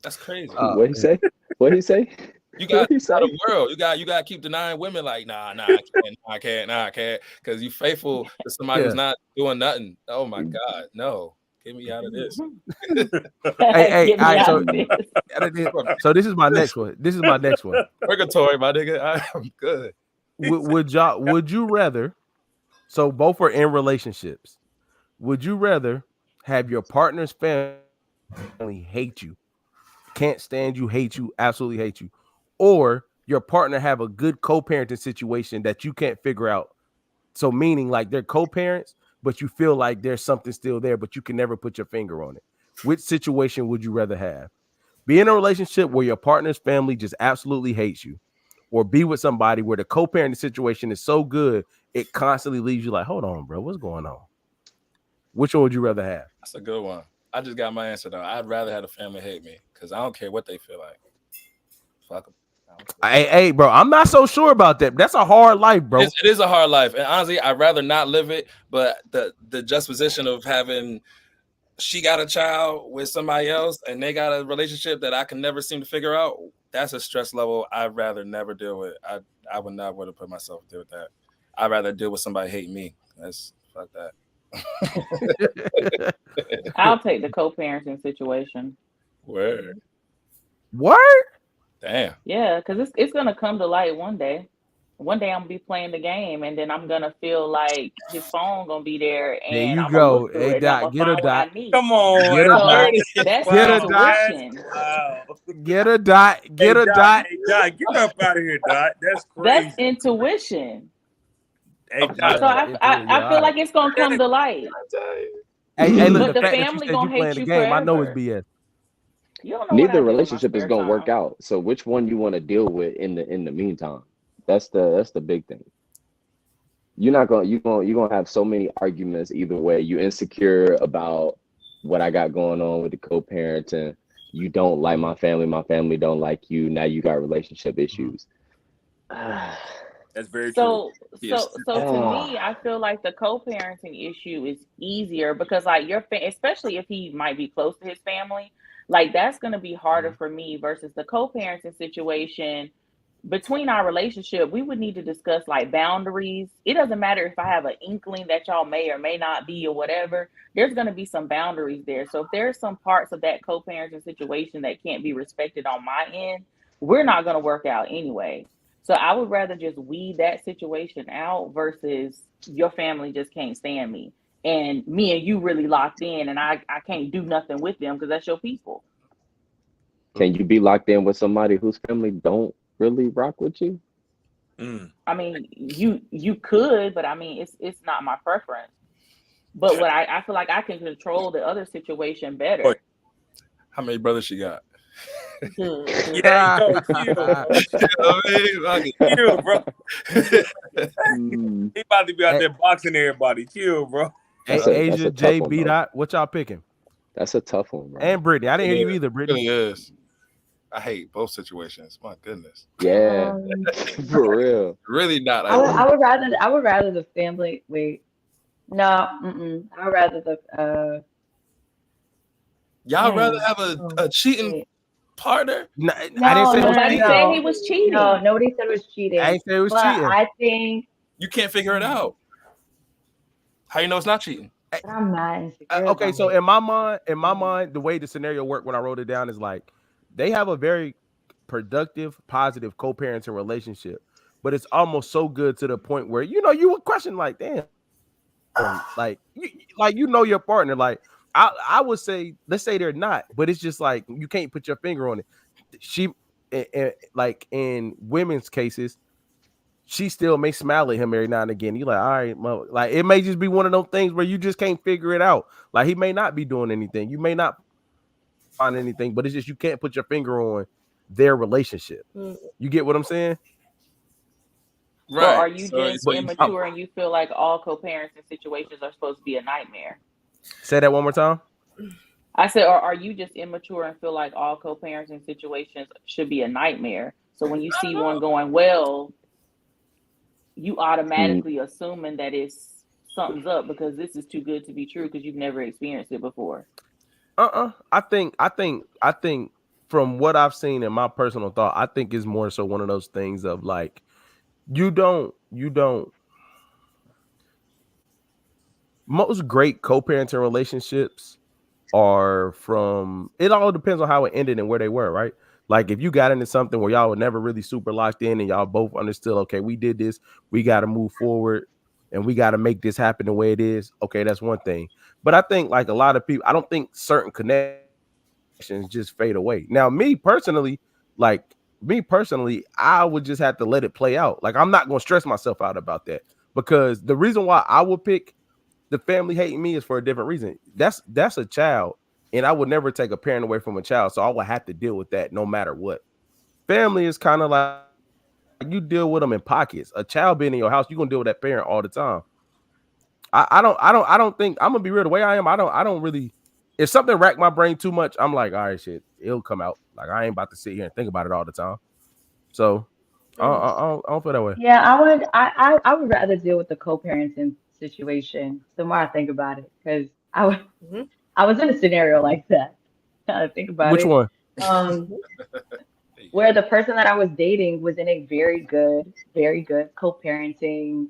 That's crazy. What he say? What he say? You got to deny the world. You got to keep denying women. Like I can't, because you faithful to somebody who's not doing nothing. Oh my God, no. Get me out of this. Hey, all right, so this is my next one. Purgatory, my nigga. I'm good. Would you rather? So both are in relationships. Would you rather have your partner's family hate you, can't stand you, hate you, absolutely hate you, or your partner have a good co-parenting situation that you can't figure out? So meaning like they're co-parents, but you feel like there's something still there, but you can never put your finger on it. Which situation would you rather have? Be in a relationship where your partner's family just absolutely hates you, or be with somebody where the co-parenting situation is so good, it constantly leaves you like, hold on, bro, what's going on? Which one would you rather have? That's a good one. I just got my answer though. I'd rather have the family hate me because I don't care what they feel like. Fuck them. Hey, bro, I'm not so sure about that. That's a hard life, bro. It is a hard life, and honestly, I'd rather not live it. But the juxtaposition of having she got a child with somebody else and they got a relationship that I can never seem to figure out. that's a stress level I'd rather never deal with. I would not want to put myself deal with that. I'd rather deal with somebody hating me. That's fuck that. I'll take the co-parenting situation. Word. Word? Damn. Yeah, because it's gonna come to light one day. One day I'm gonna be playing the game, and then I'm gonna feel like his phone gonna be there, There and you I'm gonna go. look through Hey, it, and I'm Dot, gonna get a find what I dot. need. Come on, Get a So dot. that's Get a wow, dot. intuition. wow. Get a dot. Get Hey, a Dot, dot. hey, Dot, get up out of here, Dot. That's That's crazy. intuition. Hey, Dot, So Yeah, yeah, I feel all like right. it's gonna come to light. Hey, look, But the the fact that you family said you gonna playing hate the you game, I know it's forever. BS. You don't know what I Neither do in my relationship is spare gonna work time. out. So which one you want to deal with in the meantime? That's the big thing. You're gonna have so many arguments either way. You insecure about what I got going on with the co-parenting. You don't like my family don't like you. Now you got relationship issues. that's very true. Yes. So to me, I feel like the co-parenting issue is easier because like especially if he might be close to his family, like that's gonna be harder for me versus the co-parenting situation. Between our relationship, we would need to discuss like boundaries. It doesn't matter if I have an inkling that y'all may or may not be or whatever. There's going to be some boundaries there. So if there's some parts of that co-parenting situation that can't be respected on my end, we're not going to work out anyway. So I would rather just weed that situation out versus your family just can't stand me and me and you really locked in and I can't do nothing with them because that's your people. Can you be locked in with somebody whose family don't really rock with you? I mean, you could, but I mean, it's not my preference. But what I feel like I can control the other situation better. How many brothers she got? Yeah, yo, chill, bro. Chill, bro. He about to be out there boxing everybody. Chill, bro. Hey, Asia, J, bdot, what y'all picking? That's a tough one, bro. And Brittany, I didn't hear you either, Brittany. It really is. I hate both situations. My goodness. Yeah, for real. Really not. I would rather the family. Wait, no, I would rather the. Y'all rather have a cheating partner? No, I didn't say nobody said he was cheating. No, nobody said it was cheating. I didn't say it was but cheating. I think you can't figure it out. How you know it's not cheating? But I'm not insecure. Okay, so in my mind, the way the scenario worked when I wrote it down is like they have a very productive, positive co-parenting relationship, but it's almost so good to the point where you would question like, damn, like you know your partner. Like I would say, let's say they're not, but it's just like you can't put your finger on it. She, like in women's cases, she still may smile at him every now and again. You're like, all right, mother. Like it may just be one of those things where you just can't figure it out. Like he may not be doing anything, you may not find anything, but it's just you can't put your finger on their relationship. You get what I'm saying? Right. So are you just immature and you feel like all co-parenting situations are supposed to be a nightmare? Say that one more time. I said, or are you just immature and feel like all co-parenting situations should be a nightmare? So when you see one going well, you automatically assuming that it's something's up because this is too good to be true because you've never experienced it before. I think from what I've seen in my personal thought, I think it's more so one of those things of like you don't most great co-parenting relationships are from, it all depends on how it ended and where they were, right? Like if you got into something where y'all were never really super locked in and y'all both understood, okay, we did this, we got to move forward and we got to make this happen the way it is. Okay, that's one thing. But I think like a lot of people, I don't think certain connections just fade away. Now, me personally, I would just have to let it play out. Like I'm not going to stress myself out about that because the reason why I would pick the family hating me is for a different reason. That's a child, and I would never take a parent away from a child, so I would have to deal with that no matter what. Family is kind of like you deal with them in pockets. A child being in your house, you're gonna deal with that parent all the time. I don't think I'm gonna be real the way I am. I don't really. If something racked my brain too much, I'm like, all right, shit, it'll come out. Like I ain't about to sit here and think about it all the time. So I don't feel that way. Yeah, I would rather deal with the co-parenting situation. The more I think about it, because I was in a scenario like that. Now that I think about Which it. one? where the person that I was dating was in a very good co-parenting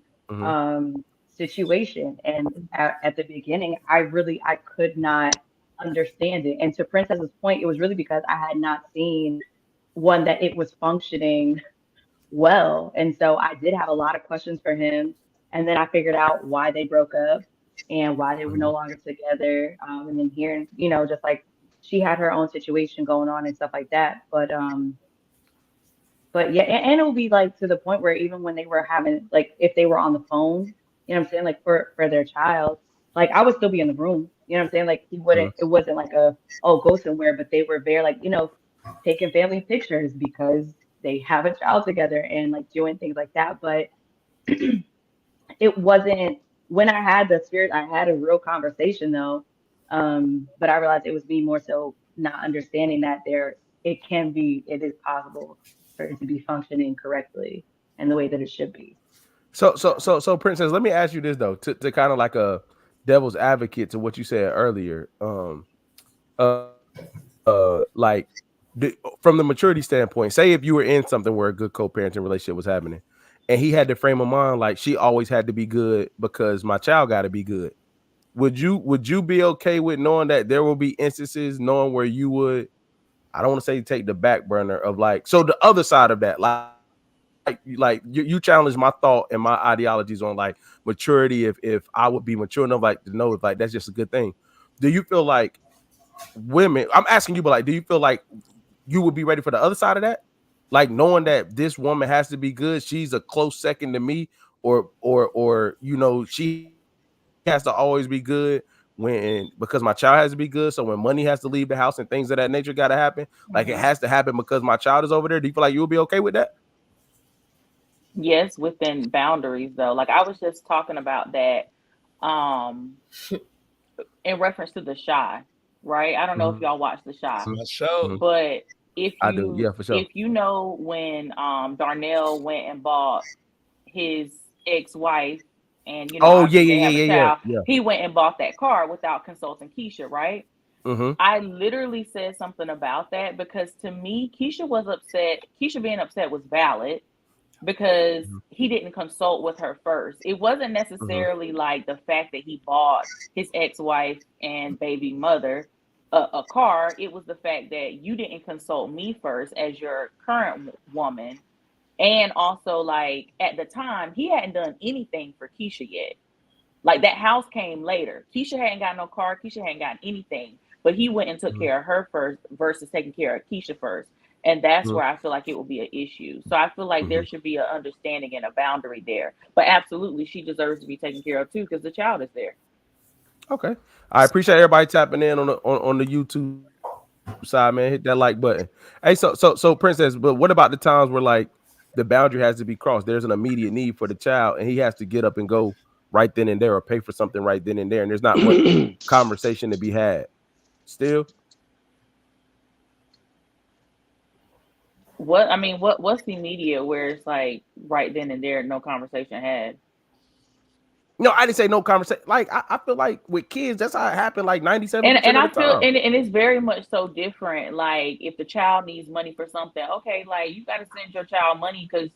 situation. And at the beginning, I could not understand it. And to Princess's point, it was really because I had not seen one that it was functioning well. And so I did have a lot of questions for him. And then I figured out why they broke up and why they were no longer together. And then hearing, just like she had her own situation going on and stuff like that. But yeah, and it would be like to the point where even when they were having, like, if they were on the phone, you know what I'm saying, like for their child, like I would still be in the room, you know what I'm saying, like it wasn't like go somewhere, but they were there, like, taking family pictures because they have a child together and like doing things like that. But it wasn't, when I had the spirit, I had a real conversation though. But I realized it was me more so not understanding that it is possible for it to be functioning correctly and the way that it should be. So Princess, let me ask you this though, to kind of like a devil's advocate to what you said earlier. Like from the maturity standpoint, say if you were in something where a good co-parenting relationship was happening, and he had the frame of mind like she always had to be good because my child got to be good. Would you be okay with knowing that there will be instances, knowing where you would, I don't want to say take the back burner of like, so the other side of that, like you challenge my thought and my ideologies on like maturity. If I would be mature enough like to know if like that's just a good thing. Do you feel like women, I'm asking you, but like, do you feel like you would be ready for the other side of that? Like knowing that this woman has to be good, she's a close second to me, or she has to always be good because my child has to be good. So when money has to leave the house and things of that nature got to happen, like it has to happen because my child is over there. Do you feel like you would be okay with that? Yes, within boundaries though. Like I was just talking about that in reference to The Shy, right? I don't know if y'all watch The Shy, but if I do, yeah, for sure. if you know when Darnell went and bought his ex-wife, and obviously they have a child, he went and bought that car without consulting Keisha, right? I literally said something about that because to me, Keisha was upset. Keisha being upset was valid because he didn't consult with her first. It wasn't necessarily like the fact that he bought his ex-wife and baby mother a car. It was the fact that you didn't consult me first as your current woman. And also, like, at the time, he hadn't done anything for Keisha yet. Like, that house came later. Keisha hadn't got no car. Keisha hadn't gotten anything. But he went and took care of her first versus taking care of Keisha first. And that's where I feel like it will be an issue. So I feel like there should be an understanding and a boundary there. But absolutely, she deserves to be taken care of too because the child is there. Okay. I appreciate everybody tapping in on the YouTube side, man. Hit that like button. Hey, so Princess, but what about the times where like the boundary has to be crossed? There's an immediate need for the child and he has to get up and go right then and there or pay for something right then and there. And there's not much conversation to be had. Still? What's the media where it's like right then and there, no conversation had? No, I didn't say no conversation. Like I feel like with kids, that's how it happened. Like 97% and of I the feel time. and it's very much so different. Like if the child needs money for something, okay, like you got to send your child money because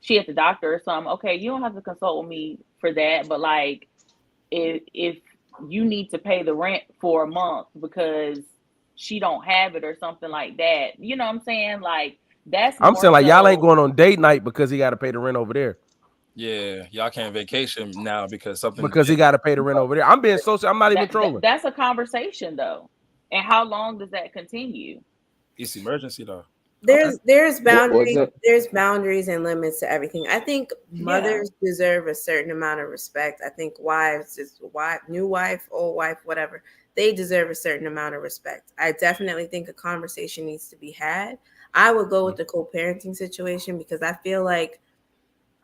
she at the doctor or something. Okay, you don't have to consult with me for that. But like if you need to pay the rent for a month because she don't have it or something like that, you know what I'm saying? Like that's I'm more saying like y'all ain't so. going on date night because he got to pay the rent over there. Yeah, y'all can't vacation now because he got to pay the rent over there. I'm being social. I'm not even trolling. That's a conversation though. And how long does that continue? It's emergency though. There's boundaries and limits to everything. I think mothers deserve a certain amount of respect. I think wives, new wife, old wife, whatever, they deserve a certain amount of respect. I definitely think a conversation needs to be had. I would go with the co-parenting situation because I feel like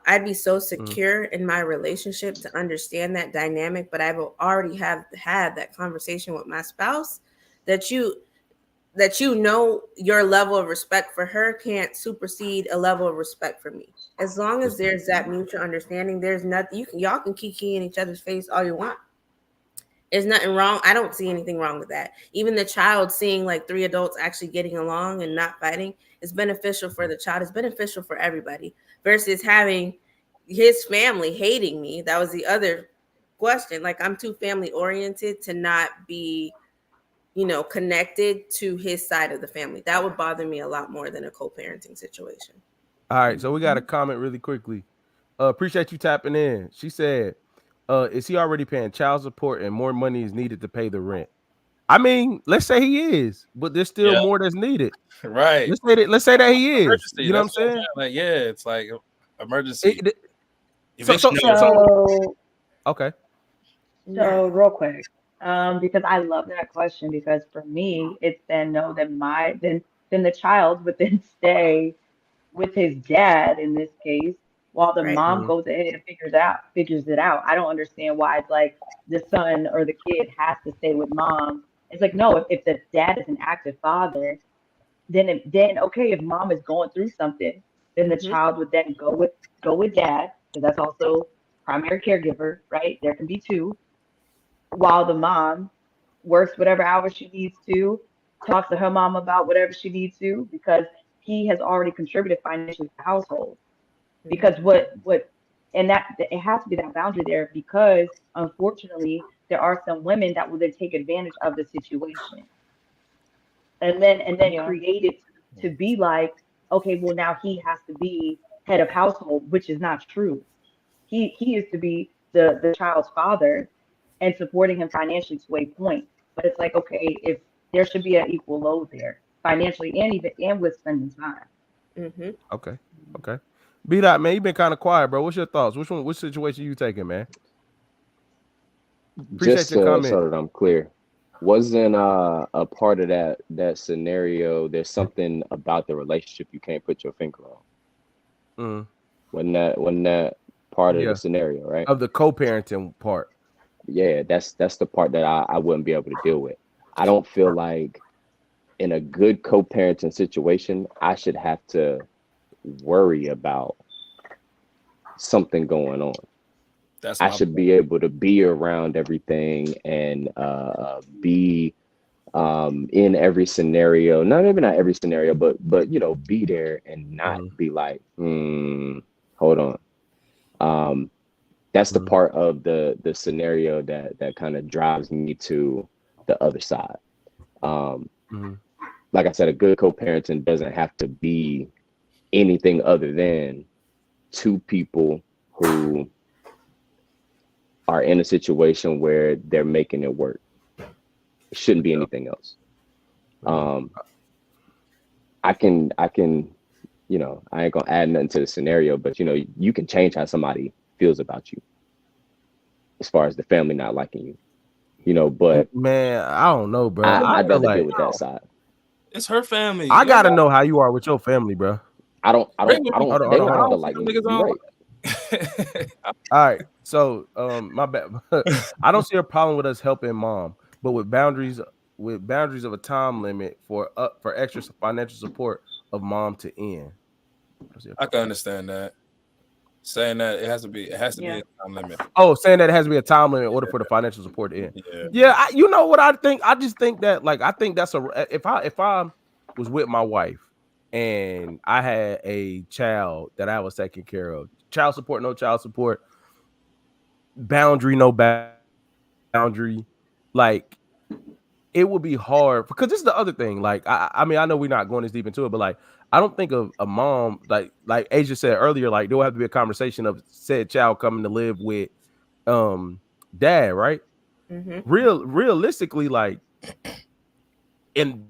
I'd be so secure in my relationship to understand that dynamic, but I will already have had that conversation with my spouse that your level of respect for her can't supersede a level of respect for me. As long as there's that mutual understanding, there's nothing y'all can kiki in each other's face all you want. There's nothing wrong. I don't see anything wrong with that. Even the child seeing like 3 adults actually getting along and not fighting is beneficial for the child. It's beneficial for everybody versus having his family hating me. That was the other question. Like, I'm too family oriented to not be, connected to his side of the family. That would bother me a lot more than a co-parenting situation. All right, so we got a comment really quickly. Appreciate you tapping in. She said, is he already paying child support and more money is needed to pay the rent? I mean, let's say he is, but there's still more that's needed. Right. Let's say that he is. Emergency. You know what I'm saying? Like, yeah, it's like emergency. Okay. So real quick, because I love that question, because for me, it's then know that then the child would then stay with his dad in this case, while the mom goes ahead and figures it out. I don't understand why it's like the son or the kid has to stay with mom. It's like, no, if the dad is an active father, then okay, if mom is going through something, then the child would then go with dad, because that's also primary caregiver, right? There can be two, while the mom works whatever hours she needs to, talks to her mom about whatever she needs to, because he has already contributed financially to the household. Because and that it has to be that boundary there, because unfortunately there are some women that will then take advantage of the situation and then create it to be like, okay, well, now he has to be head of household, which is not true. He is to be the child's father and supporting him financially to a point. But it's like, okay, if there should be an equal load there financially and with spending time. Okay. bdot, man, you've been kind of quiet, bro. What's your thoughts? Which situation you taking, man? Appreciate Just your comment. so that I'm clear, wasn't a part of that scenario. There's something about the relationship you can't put your finger on. When that part of the scenario, right? Of the co-parenting part. Yeah, that's the part that I wouldn't be able to deal with. I don't feel like in a good co-parenting situation, I should have to worry about something going on. I should be able to be around everything and be in every scenario. Maybe not every scenario, but be there and not be like, hold on. That's the part of the scenario that kind of drives me to the other side. Like I said, a good co-parenting doesn't have to be anything other than two people who are in a situation where they're making it work. It shouldn't be anything else. I can, I ain't gonna add nothing to the scenario, but you can change how somebody feels about you as far as the family not liking you. But man, I don't know, bro. I'd rather deal with that side. It's her family. I gotta know how you are with your family, bro. I don't. They don't have to like me. You're right. All right. So, my bad. I don't see a problem with us helping mom, but with boundaries of a time limit for extra financial support of mom to end. I can understand that. Saying that it has to be a time limit. Oh, saying that it has to be a time limit in order for the financial support to end. Yeah. You know what I think? I just think that, like, I think that's if I was with my wife and I had a child that I was taking care of, child support, no child support, boundary, no boundary, like, it would be hard, because this is the other thing. Like, I mean, I know we're not going this deep into it, but like, I don't think of a mom, like Asia said earlier, like, there will have to be a conversation of said child coming to live with dad, right? Realistically, like, in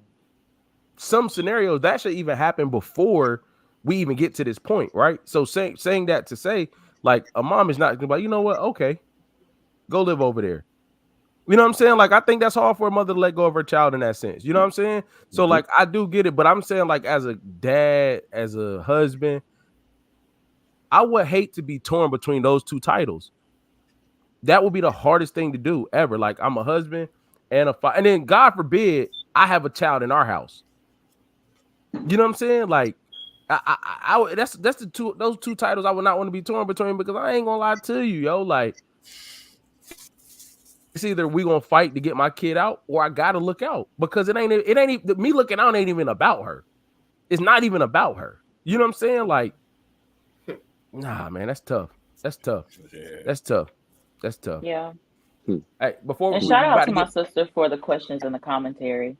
some scenarios that should even happen before we even get to this point, right? So saying that to say, like, a mom is not gonna be like, you know what, okay, go live over there. You know what I'm saying? Like, I think that's hard for a mother to let go of her child in that sense. You know what I'm saying? So like, I do get it, but I'm saying, like, as a dad, as a husband, I would hate to be torn between those two titles. That would be the hardest thing to do ever. Like, I'm a husband and and then God forbid I have a child in our house. You know what I'm saying? Like, that's those two titles I would not want to be torn between, because I ain't gonna lie to you, yo. Like, either we gonna fight to get my kid out, or I gotta look out because it ain't me looking out ain't even about her. It's not even about her. You know what I'm saying? Like, nah, man, that's tough. That's tough. Yeah. That's tough. That's tough. Yeah. Hey, before And we shout out about to to my get. sister for the questions in the commentary.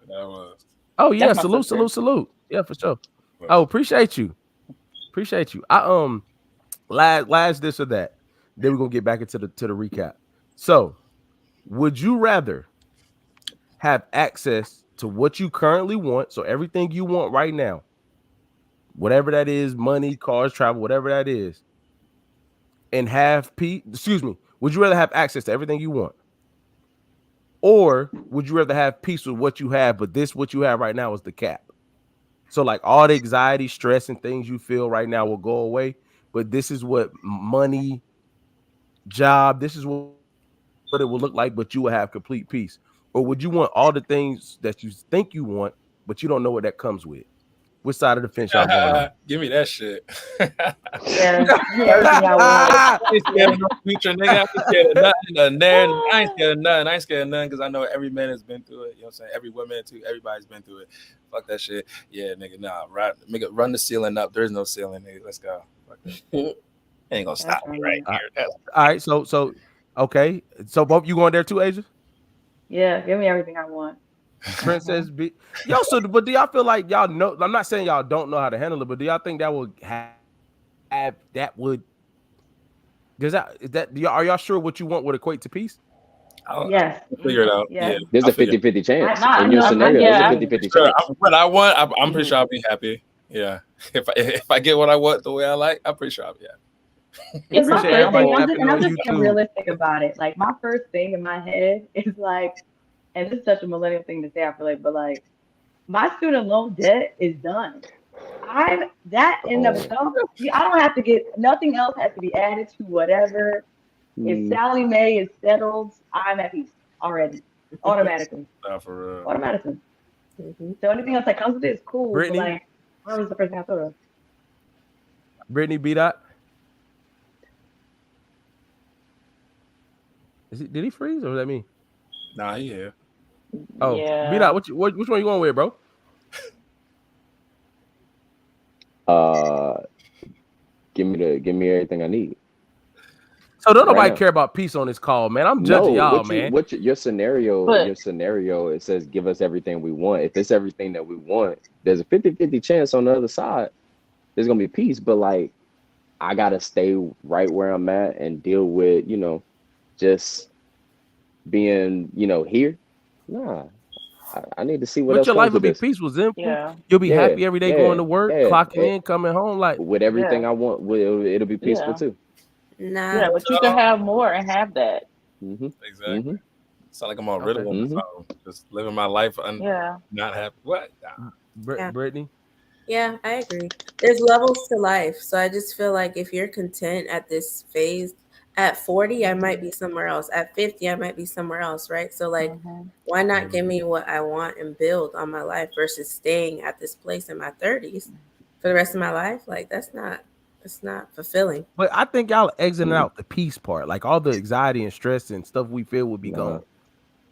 That was. Oh yeah, That's my sister. salute. Yeah, for sure. Oh, appreciate you. I last this or that. Then we're gonna get back into the recap. So, would you rather have access to what you currently want, so everything you want right now, whatever that is, money, cars, travel, whatever that is, and have peace? Excuse me. Would you rather have access to everything you want, or would you rather have peace with what you have, but what you have right now is the cap? So like all the anxiety, stress, and things you feel right now will go away, but this is what money, job, this is what it will look like, but you will have complete peace. Or would you want all the things that you think you want, but you don't know what that comes with? Which side of the fence y'all going on? Give me that shit. Yeah, everything I want. I ain't scared of no future, nigga. I ain't scared of nothing. I ain't scared of nothing. I ain't scared of nothing because I know every man has been through it. You know what I'm saying? Every woman too. Everybody's been through it. Fuck that shit. Yeah, nigga. Nah, right. Nigga, run the ceiling up. There's no ceiling, nigga. Let's go. Fuck that. Ain't gonna stop me right here. All right. So okay. So both you going there too, Asia? Yeah, give me everything I want. Princess B. Yo, so but do y'all feel like y'all know? I'm not saying y'all don't know how to handle it, but do y'all think that would have that would? Does that are y'all sure what you want would equate to peace? Yes. I'll figure it out. Yes. Yeah. There's a 50-50 chance in your I scenario. yeah. There's a 50-50 Sure. chance. What I want, I'm pretty sure I'll be happy. Yeah. If I get what I want the way I like, I'm pretty sure I'll be happy. It's my Appreciate first everybody thing. tapping I'm on just being YouTube. realistic about it. Like my first thing in my head is like, and this is such a millennial thing to say, I feel like, but like my student loan debt is done. That in of itself, I don't have to get nothing else has to be added to whatever. If Sally Mae is settled, I'm at peace already, automatically. Nah, for real. Automatically. So anything else that comes with it is cool. Brittany? But like, what was the first thing I thought of? Brittany bdot. Did he freeze or was that me? Nah, yeah. Oh, Yeah. bdot. Which one you going with, bro? Give me everything I need. So don't nobody now. care about peace on this call, man. I'm judging y'all, man. Your scenario, But- it says give us everything we want. If it's everything that we want, there's a 50-50 chance on the other side there's gonna be peace, but like I gotta stay right where I'm at and deal with, just being, here. Nah. I need to see what But else your comes life will with be this. peaceful, simple. Yeah. You'll be Yeah, happy every day going to work, clocking in, coming home. Like With everything Yeah. I want, it'll be peaceful Yeah. too. Nah. Yeah, but you can have more and have that. Exactly. Sound like I'm on Okay. Ritalin. So just living my life and Yeah. not happy. What? Nah. Yeah. Brittany. Yeah, I agree. There's levels to life. So I just feel like if you're content at this phase, at 40, I might be somewhere else. At 50, I might be somewhere else, right? So like, why not give me what I want and build on my life versus staying at this place in my 30s for the rest of my life? Like it's not fulfilling. But I think y'all exiting out the peace part, like all the anxiety and stress and stuff we feel would be gone.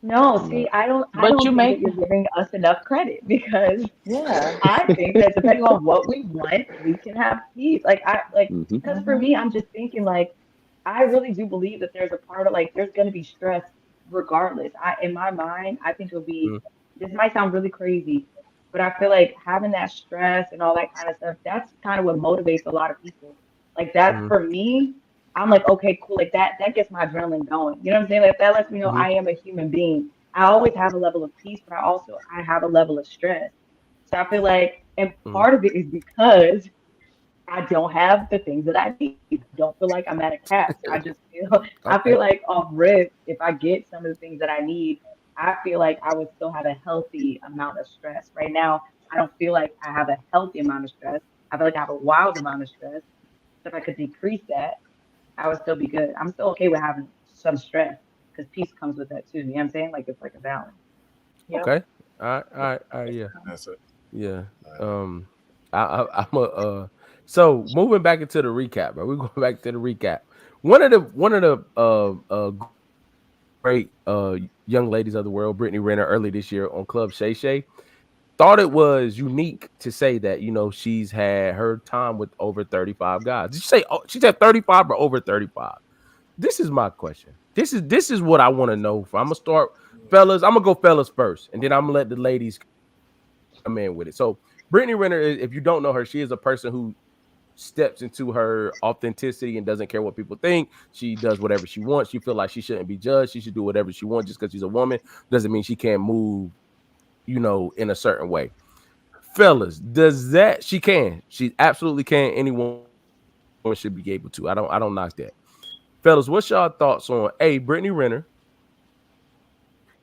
No, see, I don't think that you're giving us enough credit because I think that depending on what we want, we can have peace. Because for me, I'm just thinking like, I really do believe that there's a part of like, there's going to be stress regardless. In my mind, I think it'll be, this might sound really crazy, but I feel like having that stress and all that kind of stuff, that's kind of what motivates a lot of people. Like that for me, I'm like, okay, cool. Like that gets my adrenaline going. You know what I'm saying? Like that lets me know I am a human being. I always have a level of peace, but I have a level of stress. So I feel like, and part of it is because I don't have the things that I need. I don't feel like I'm at a cap. I feel like off rip, if I get some of the things that I need, I feel like I would still have a healthy amount of stress. Right now, I don't feel like I have a healthy amount of stress. I feel like I have a wild amount of stress. So if I could decrease that, I would still be good. I'm still okay with having some stress because peace comes with that too. You know what I'm saying? Like it's like a balance. Yep. Okay. All right. Yeah. That's it. Yeah. So moving back into the recap, bro. We're going back to the recap. One of the great young ladies of the world, Brittany Renner, early this year on Club Shay Shay. Thought it was unique to say that, you know, she's had her time with over 35 guys. Did you say she said 35 or over 35? This is my question. This is what I want to know. I'm gonna start, fellas. I'm gonna go fellas first, and then I'm gonna let the ladies come in with it. So Brittany Renner, if you don't know her, she is a person who steps into her authenticity and doesn't care what people think. She does whatever she wants. She feel like she shouldn't be judged. She should do whatever she wants. Just because she's a woman doesn't mean she can't move, you know, in a certain way. Fellas, does that she can? She absolutely can. Anyone should be able to. I don't knock that. Fellas, what's y'all thoughts on Brittany Renner?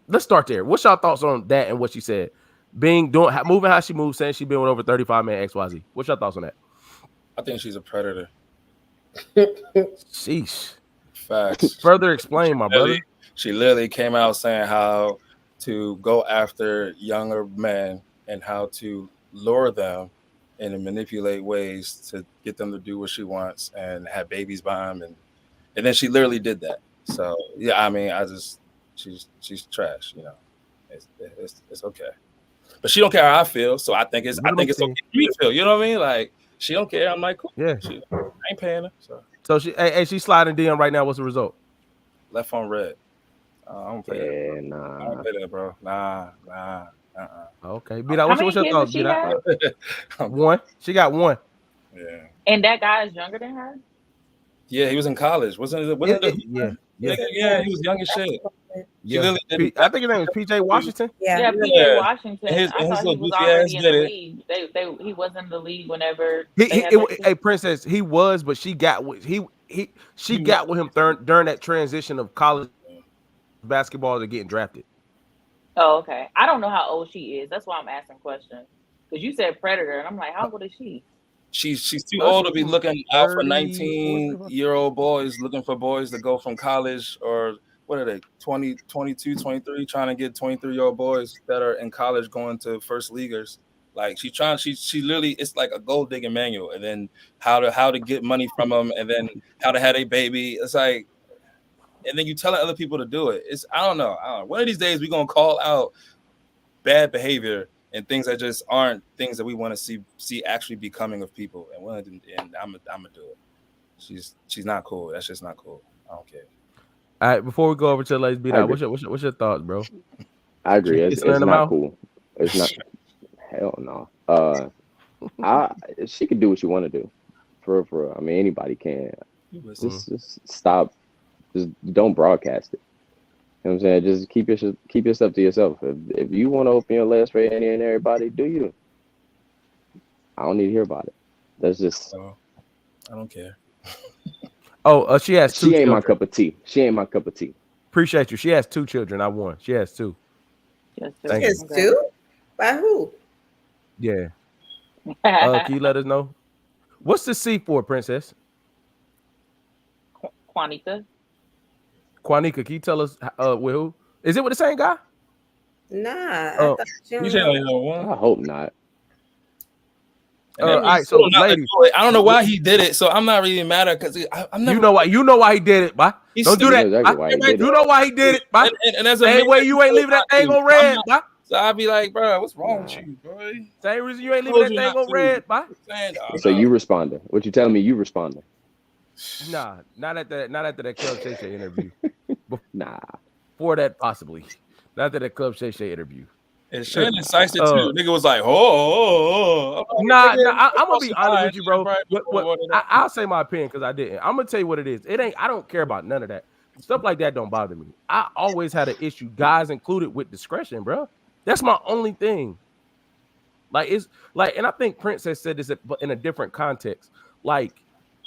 Let's start there. What's y'all thoughts on that and what she said? Moving how she moves, saying she been with over 35 man XYZ. What's your thoughts on that? I think she's a predator. Sheesh. Facts. Further explain, my brother. She literally came out saying how to go after younger men and how to lure them and manipulate ways to get them to do what she wants and have babies by them, and then she literally did that. So yeah, I mean, she's trash, you know. It's okay, but she don't care how I feel. So I think it's okay for me to feel. You know what I mean? Like she don't care. I'm like, cool. Yeah, I ain't paying her. So she's sliding DM right now. What's the result? Left on red. I don't pay that. Nah. I don't pay that, bro. Nah. Okay, bdot, what's your thoughts? bdot? One. She got one. Yeah. And that guy is younger than her? Yeah, he was in college. Wasn't it? Yeah, he was young as shit. Yeah. I think his name was PJ Washington. Yeah, PJ Washington. I thought he was already in the league. He was in the league whenever. Hey, Princess, he was, but she got with she got with him during that transition of college basketball to getting drafted. Oh, okay. I don't know how old she is. That's why I'm asking questions. Because you said predator, and I'm like, how old is she? She's too old to be looking out for 19-year-old boys, looking for boys to go from college, or what are they, 20, 22, 23, trying to get 23-year-old boys that are in college going to first leaguers. Like she literally, it's like a gold digging manual, and then how to get money from them, and then how to have a baby. It's like, and then you telling other people to do it. I don't know. One of these days we're gonna call out bad behavior and things that just aren't things that we want to see actually becoming of people. And I'm gonna do it. She's not cool. That's just not cool. I don't care. All right, before we go over to the ladies, bdot, what's your thoughts, bro? I agree. It's not cool. It's not. Hell no. She can do what she want to do. For real. I mean, anybody can. Just stop. Just don't broadcast it. You know what I'm saying? Just keep your stuff to yourself. If you want to open your legs for any and everybody, do you? I don't need to hear about it. That's just. I don't care. She has two. She ain't my cup of tea. She ain't my cup of tea. Appreciate you. She has two children. I won. She has two. She has two? By who? Yeah. Can you let us know? What's the C for, Princess? Juanita, can you tell us with who? Is it with the same guy? Nah. I hope not. All right, so ladies, I don't know why he did it, so I'm not really mad at because I'm never. You know why he did it, boy. Don't do that. You know why he did it, boy. And as a same way you ain't leaving that thing on red, boy. So I'd be like, bro, what's wrong with you, bro? Same reason you ain't leaving that thing on red, boy. So you responded. What you telling me? You responded. Nah, not after that Club Shay Shay interview. Nah. For that possibly. Not after that Club Shay Shay interview. And Shannon incisive too. Nigga was like, oh. Nah, I'm gonna be honest with you, bro. I'll say my opinion because I didn't. I'm gonna tell you what it is. I don't care about none of that. Stuff like that don't bother me. I always had an issue, guys included, with discretion, bro. That's my only thing. Like, it's like, and I think Prince has said this in a different context. Like,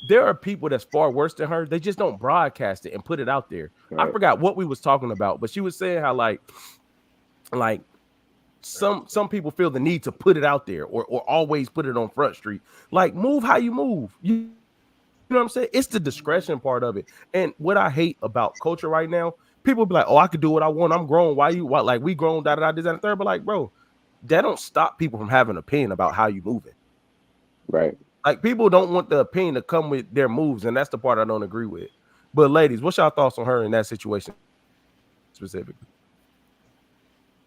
there are people that's far worse than her. They just don't broadcast it and put it out there. Right. I forgot what we was talking about, but she was saying how like some people feel the need to put it out there or always put it on Front Street. Like, move how you move. You know what I'm saying? It's the discretion part of it. And what I hate about culture right now, people be like, oh, I could do what I want. I'm grown. Why like we grown, this, that, and third. But like, bro, that don't stop people from having an opinion about how you moving. Right. Like, people don't want the opinion to come with their moves, and that's the part I don't agree with. But ladies, what's y'all thoughts on her in that situation? specifically?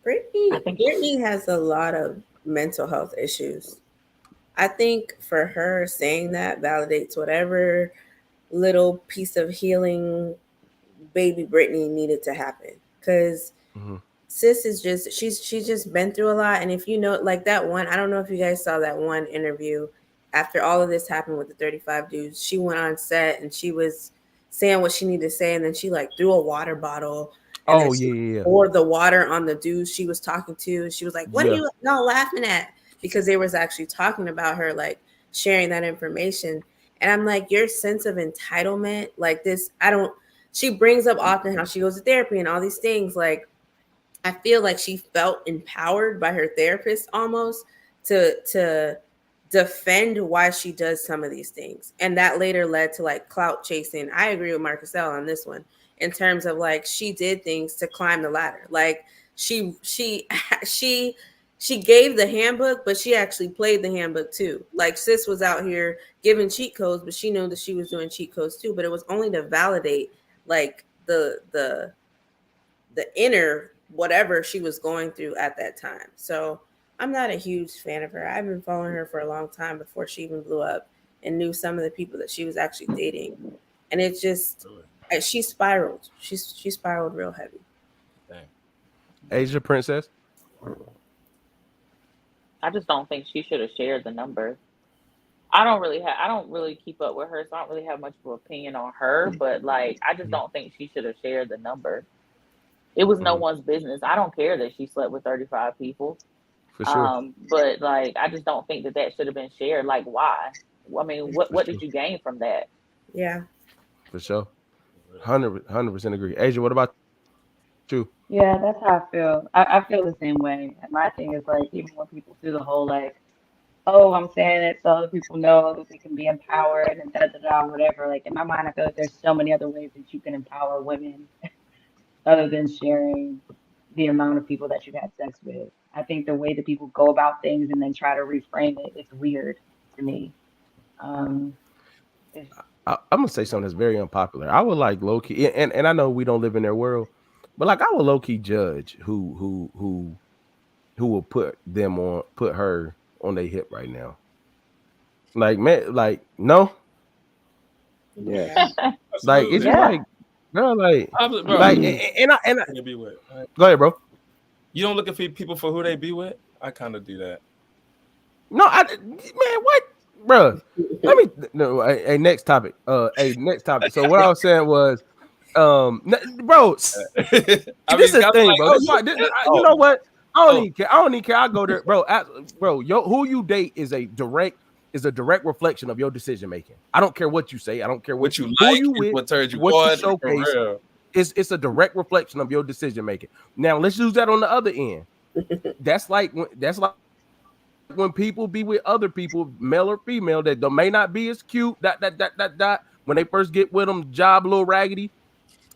Brittany has a lot of mental health issues. I think for her saying that validates whatever little piece of healing baby Brittany needed to happen. Because sis is just she's just been through a lot. And if you know, like that one, I don't know if you guys saw that one interview after all of this happened with the 35 dudes. She went on set and she was saying what she needed to say, and then she like threw a water bottle. And then she poured the water on the dudes she was talking to. And she was like, "What are you all laughing at?" Because they was actually talking about her, like sharing that information. And I'm like, your sense of entitlement, like this, she brings up often how she goes to therapy and all these things. Like, I feel like she felt empowered by her therapist almost to defend why she does some of these things. And that later led to like clout chasing. I agree with Marcusel on this one in terms of like she did things to climb the ladder. Like she gave the handbook, but she actually played the handbook too. Like sis was out here giving cheat codes, but she knew that she was doing cheat codes too. But it was only to validate like the inner whatever she was going through at that time. So I'm not a huge fan of her. I've been following her for a long time before she even blew up and knew some of the people that she was actually dating. And it just she spiraled. She spiraled real heavy. Dang. Asia Princess. I just don't think she should have shared the number. I don't really keep up with her, so I don't really have much of an opinion on her. But like, I just don't think she should have shared the number. It was no one's business. I don't care that she slept with 35 people. For sure. But like, I just don't think that should have been shared. Like, why? I mean, what did you gain from that? Yeah. For sure. 100% agree. Asia, what about you? Yeah, that's how I feel. I feel the same way. And my thing is like, even when people do the whole like, oh, I'm saying it so other people know that they can be empowered and whatever. Like in my mind, I feel like there's so many other ways that you can empower women other than sharing the amount of people that you've had sex with. I think the way that people go about things and then try to reframe it is weird to me. I'm gonna say something that's very unpopular. I would like low key, and I know we don't live in their world, but like I would low key judge who will put her on their hip right now. Like man, like no, Yeah. like it's just like girl, like and I be with. Go ahead, bro. You don't look at people for who they be with. I kind of do that. No, man, what, bro? Let me a next topic. Next topic. So what I was saying was, bro, this is the thing, bro. You know what? I don't even care. I don't even care. I go there, bro. Who you date is a direct reflection of your decision making. I don't care what you say. I don't care what you like. Who you with, what turns you what on, you showcase. It's a direct reflection of your decision making. Now let's use that on the other end. That's like when people be with other people, male or female, that may not be as cute. When they first get with them, job a little raggedy,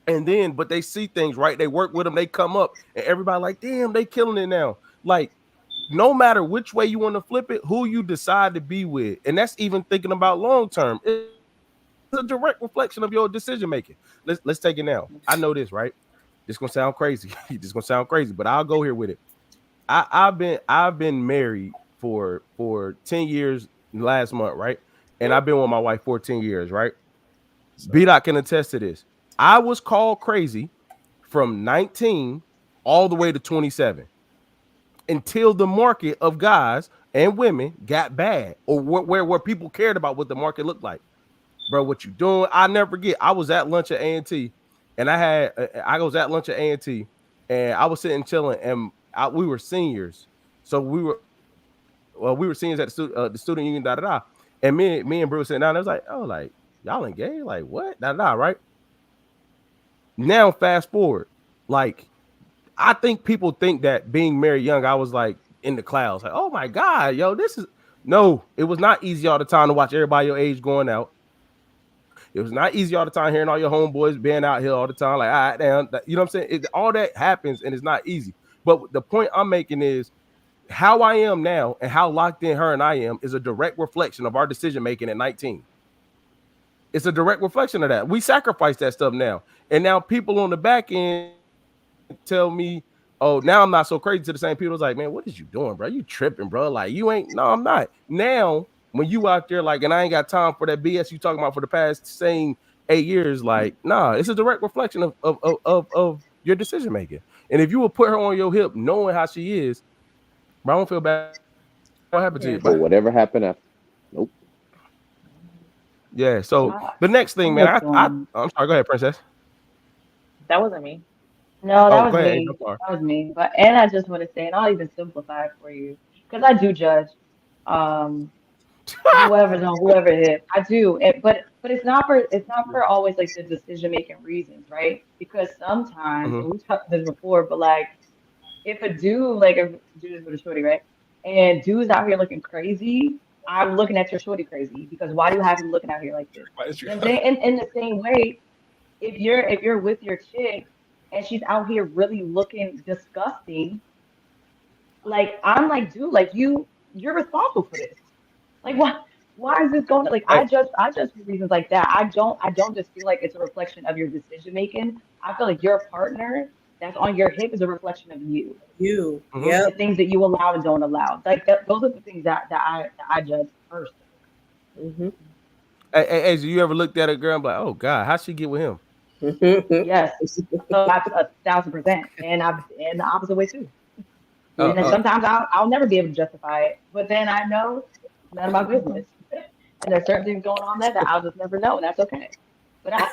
and then but they see things right. They work with them. They come up, and everybody like, damn, they killing it now. Like, no matter which way you want to flip it, who you decide to be with, and that's even thinking about long term. It's a direct reflection of your decision making. Let's take it now. I know this, right? This gonna sound crazy. But I'll go here with it. I've been married for 10 years last month, right? And I've been with my wife 14 years, right? bdot can attest to this. I was called crazy from 19 all the way to 27 until the market of guys and women got bad, or where people cared about what the market looked like. Bro, what you doing? I never forget. I was at lunch at A&T, and I was at lunch at A&T, and I was sitting chilling, and we were seniors, so we were seniors at the student union, and me and Bruce sitting down. I was like, oh, like y'all engaged? Like what? Right? Now fast forward, like I think people think that being married young, I was like in the clouds, like oh my god, yo, this is no. It was not easy all the time to watch everybody your age going out. It was not easy all the time hearing all your homeboys being out here all the time. Like, all right, damn, you know what I'm saying? All that happens and it's not easy. But the point I'm making is how I am now and how locked in her and I am is a direct reflection of our decision making at 19. It's a direct reflection of that. We sacrifice that stuff now. And now people on the back end tell me, oh, now I'm not so crazy to the same people. It's like, man, what is you doing, bro? You tripping, bro? Like, you ain't. No, I'm not. Now, when you out there, like, and I ain't got time for that BS you talking about for the past same 8 years. Like, nah, it's a direct reflection of your decision making. And if you would put her on your hip, knowing how she is, bro, I don't feel bad. What happened to you, But bro? whatever happened after, nope. Yeah. So I, the next thing, I'm man, with I'm sorry. Go ahead, Princess. That wasn't me. No, that Oh, was go ahead. I'm me. sorry. That was me. But and I just want to say, and I'll even simplify it for you, because I do judge um whoever it is. I do. But it's not for always like the decision making reasons, right? Because sometimes, Mhm. and we've talked about this before, but like if a dude, like if a dude is with a shorty, right? And dude's out here looking crazy, I'm looking at your shorty crazy because why do you have him looking out here like this? Why is you? You know what I'm saying? In the same way, if you're with your chick and she's out here really looking disgusting, like I'm like, dude, like you're responsible for this. Like what? Why is this going? Like Hey, I judge for reasons like that. I don't just feel like it's a reflection of your decision making. I feel like your partner that's on your hip is a reflection of you You. mhm. and the Yep. things that you allow and don't allow. Like those are the things that I judge first. Hmm. Hey, so you ever looked at a girl and be like, oh God, how'd she get with him? Yes, so that's 1,000%, and the opposite way too. Uh, And then uh, sometimes I'll never be able to justify it, but then I know it's none of my business. And there's certain things going on there that I'll just never know, and that's okay. But I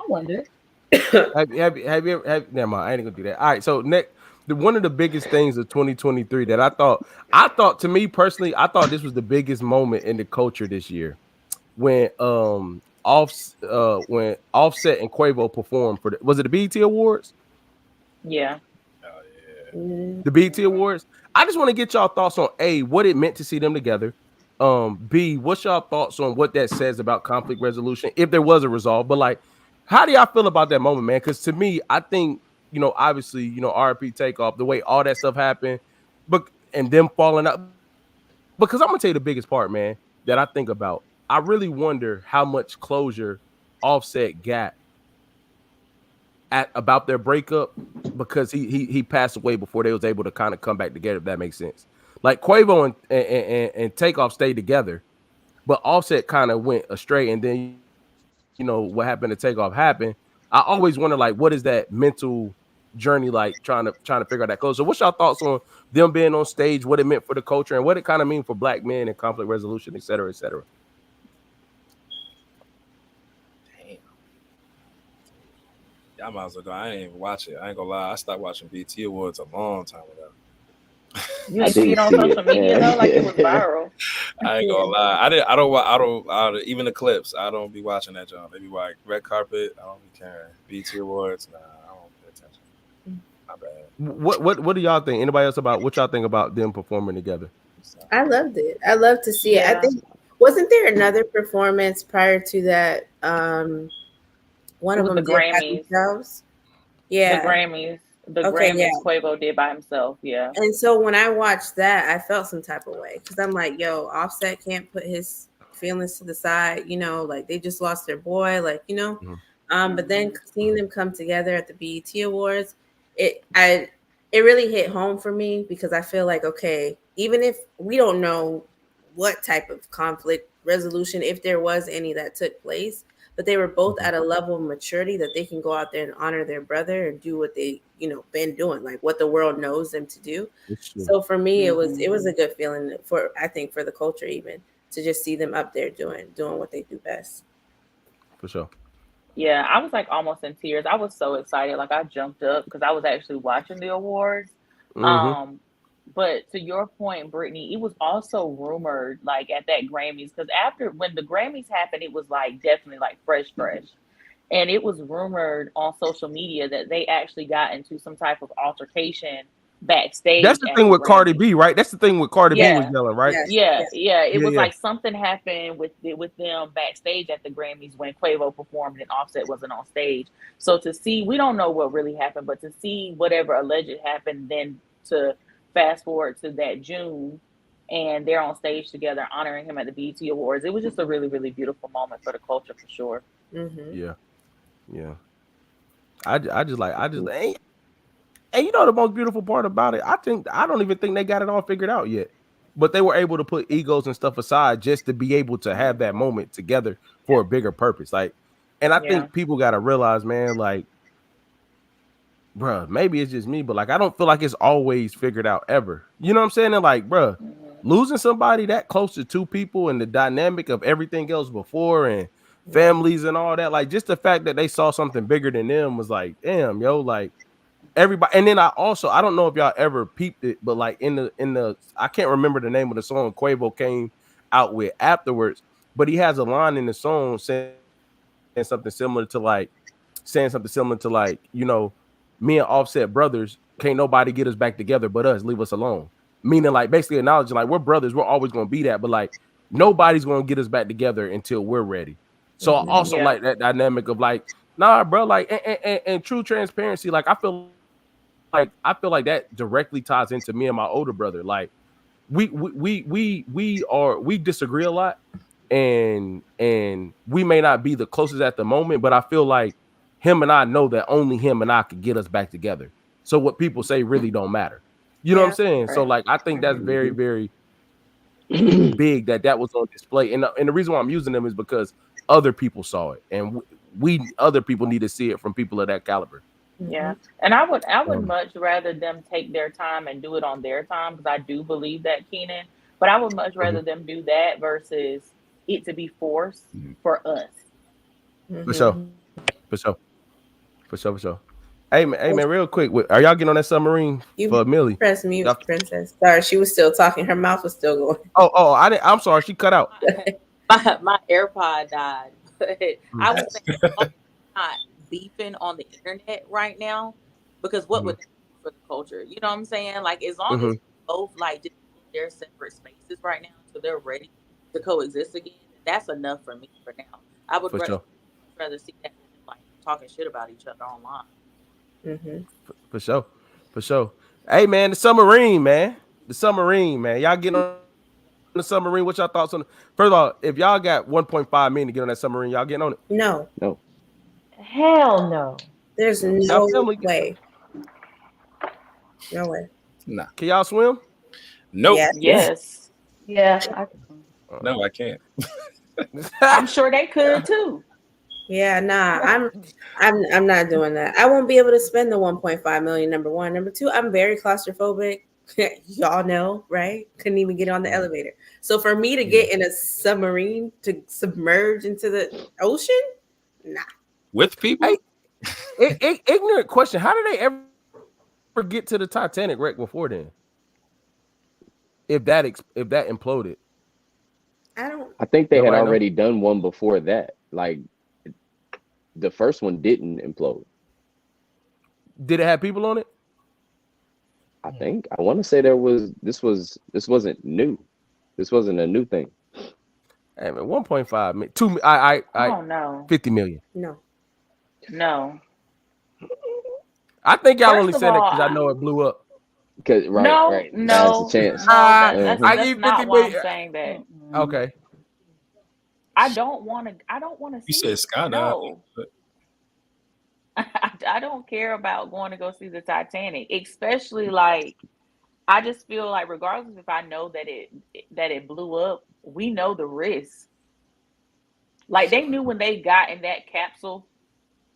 wonder. never mind, I ain't gonna do that. All right, so next, one of the biggest things of 2023 that I thought to me personally, I thought this was the biggest moment in the culture this year when when Offset and Quavo performed for was it the BET Awards? Yeah. Oh yeah. The BET Awards. I just want to get y'all thoughts on A, what it meant to see them together. B, what's y'all thoughts on what that says about conflict resolution, if there was a resolve? But like, how do y'all feel about that moment, man? Because to me, I think, obviously, RP Takeoff, the way all that stuff happened, but and them falling out. Because I'm gonna tell you the biggest part, man, that I think about. I really wonder how much closure Offset got about their breakup because he passed away before they was able to kind of come back together, if that makes sense. Like Quavo and Takeoff stayed together, but Offset kind of went astray, and then what happened to Takeoff happened. I always wonder, like, what is that mental journey like, trying to figure out that closure. So what's your thoughts on them being on stage, what it meant for the culture, and what it kind of mean for Black men and conflict resolution, et cetera, et cetera? Damn. Y'all might as well go. I ain't even watch it. I ain't gonna lie. I stopped watching BT Awards a long time ago. You I ain't see didn't it on see social media though, like it was it. viral. I ain't gonna lie. I don't even the clips. I don't be watching that job. Maybe like red carpet. I don't be caring. BT Awards. Nah, I don't pay attention. My bad. What do y'all think? Anybody else about what y'all think about them performing together? I loved it. I love to see it. I Yeah. think wasn't there another performance prior to that? One It of was them the did by Grammys. themselves. The Yeah. Grammys. The Okay. Yeah. Grammys Quavo did by himself. Yeah. And so when I watched that, I felt some type of way because I'm like, yo, Offset can't put his feelings to the side, like they just lost their boy, like, But then seeing them come together at the BET Awards, it really hit home for me because I feel like, okay, even if we don't know what type of conflict resolution, if there was any that took place, but they were both at a level of maturity that they can go out there and honor their brother and do what they, been doing, like what the world knows them to do. So for me, it was a good feeling for, I think, for the culture, even to just see them up there doing what they do best. For sure. Yeah, I was like almost in tears. I was so excited. Like I jumped up because I was actually watching the awards. Mm-hmm. Um, but to your point, Brittany, it was also rumored like at that Grammys because after when the Grammys happened, it was like definitely like fresh. And it was rumored on social media that they actually got into some type of altercation That's backstage the at thing the with Cardi Grammys. B, right? That's the thing with Cardi B was Yeah, yelling, right? Yes, yeah, yes. yeah. It Yeah, was yeah. like something happened with them backstage at the Grammys when Quavo performed and Offset wasn't on stage. So to see, we don't know what really happened, but to see whatever alleged happened, then to fast forward to that June, and they're on stage together honoring him at the BET Awards. It was just a really, really beautiful moment for the culture for sure. Mm-hmm. Yeah. Yeah. I just ain't And you know the most beautiful part about it, I don't even think they got it all figured out yet. But they were able to put egos and stuff aside just to be able to have that moment together for a bigger purpose. Like, and I think people gotta realize, man, like, bruh, maybe it's just me, but like I don't feel like it's always figured out ever. You know what I'm saying? And like, bruh, losing somebody that close to two people and the dynamic of everything else before and families and all that, like just the fact that they saw something bigger than them was like, damn, yo, like everybody. And then I don't know if y'all ever peeped it, but like in the I can't remember the name of the song Quavo came out with afterwards, but he has a line in the song saying something similar to like, you know, me and Offset brothers, can't nobody get us back together but us, leave us alone. Meaning like basically acknowledging like we're brothers, we're always gonna be that, but like nobody's gonna get us back together until we're ready. So I also like that dynamic of like, nah, bro, like and true transparency. Like I feel like that directly ties into me and my older brother. Like we disagree a lot, and we may not be the closest at the moment, but I feel like him and I know that only him and I could get us back together. So what people say really don't matter. You know what I'm saying? Right. So like I think that's very, very big that was on display. And the reason why I'm using them is because other people saw it, and we other people need to see it from people of that caliber. Yeah, and I would much rather them take their time and do it on their time, because I do believe that, Keenan. But I would much rather them do that versus it to be forced for us. For sure. Hey man, real quick, are y'all getting on that submarine for Millie? Press mute, princess. Sorry, she was still talking. Her mouth was still going. I'm sorry, she cut out. my AirPod died. But I would say not beefing on the internet right now, because what would that do for the culture? You know what I'm saying? Like as long as both like just in their separate spaces right now, so they're ready to coexist again, that's enough for me for now. I would rather see that than like talking shit about each other online. For sure. Hey man, the submarine, man. Y'all getting on the submarine? What y'all thoughts on it? First of all, if y'all got 1.5 million to get on that submarine, y'all getting on it? No. Hell no. There's no way. No way. Nah. Can y'all swim? Nope. Yes. Yeah, I can swim. No, I can't. I'm sure they could too. Yeah, nah, I'm not doing that. I won't be able to spend the 1.5 million. Number one. Number two, I'm very claustrophobic. Y'all know, right? Couldn't even get on the elevator. So for me to get in a submarine to submerge into the ocean, nah. With people? Hey, ignorant question. How did they ever get to the Titanic wreck before then? If that imploded. I think they had already done one before that. Like the first one didn't implode. Did it have people on it? I want to say this wasn't new. This wasn't a new thing. Hey man, 1.5 million. 2 I don't know. 50 million. No. I think y'all only said it because I know it blew up. Right. No, that's a chance. That's I give 50 million. I'm saying that. Okay. I don't want to see. You said skydive. No. I don't care about going to go see the Titanic, especially like I just feel like regardless if I know that it blew up, we know the risk. Like they knew when they got in that capsule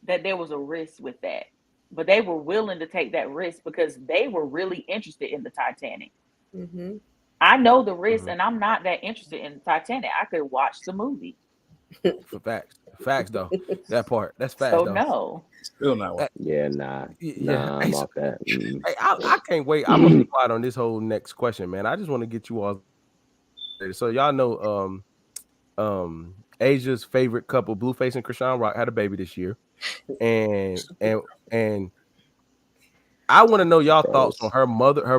that there was a risk with that, but they were willing to take that risk because they were really interested in the Titanic. I know the risk, and I'm not that interested in the Titanic. I could watch the movie. For facts though. That part. That's facts. So though. No. Still not one. Nah, I'm off that. Hey, I can't wait. I'm gonna be quiet on this whole next question, man. I just want to get you all. So y'all know, Asia's favorite couple, Blueface and Krishan Rock, had a baby this year, and I want to know y'all thoughts on her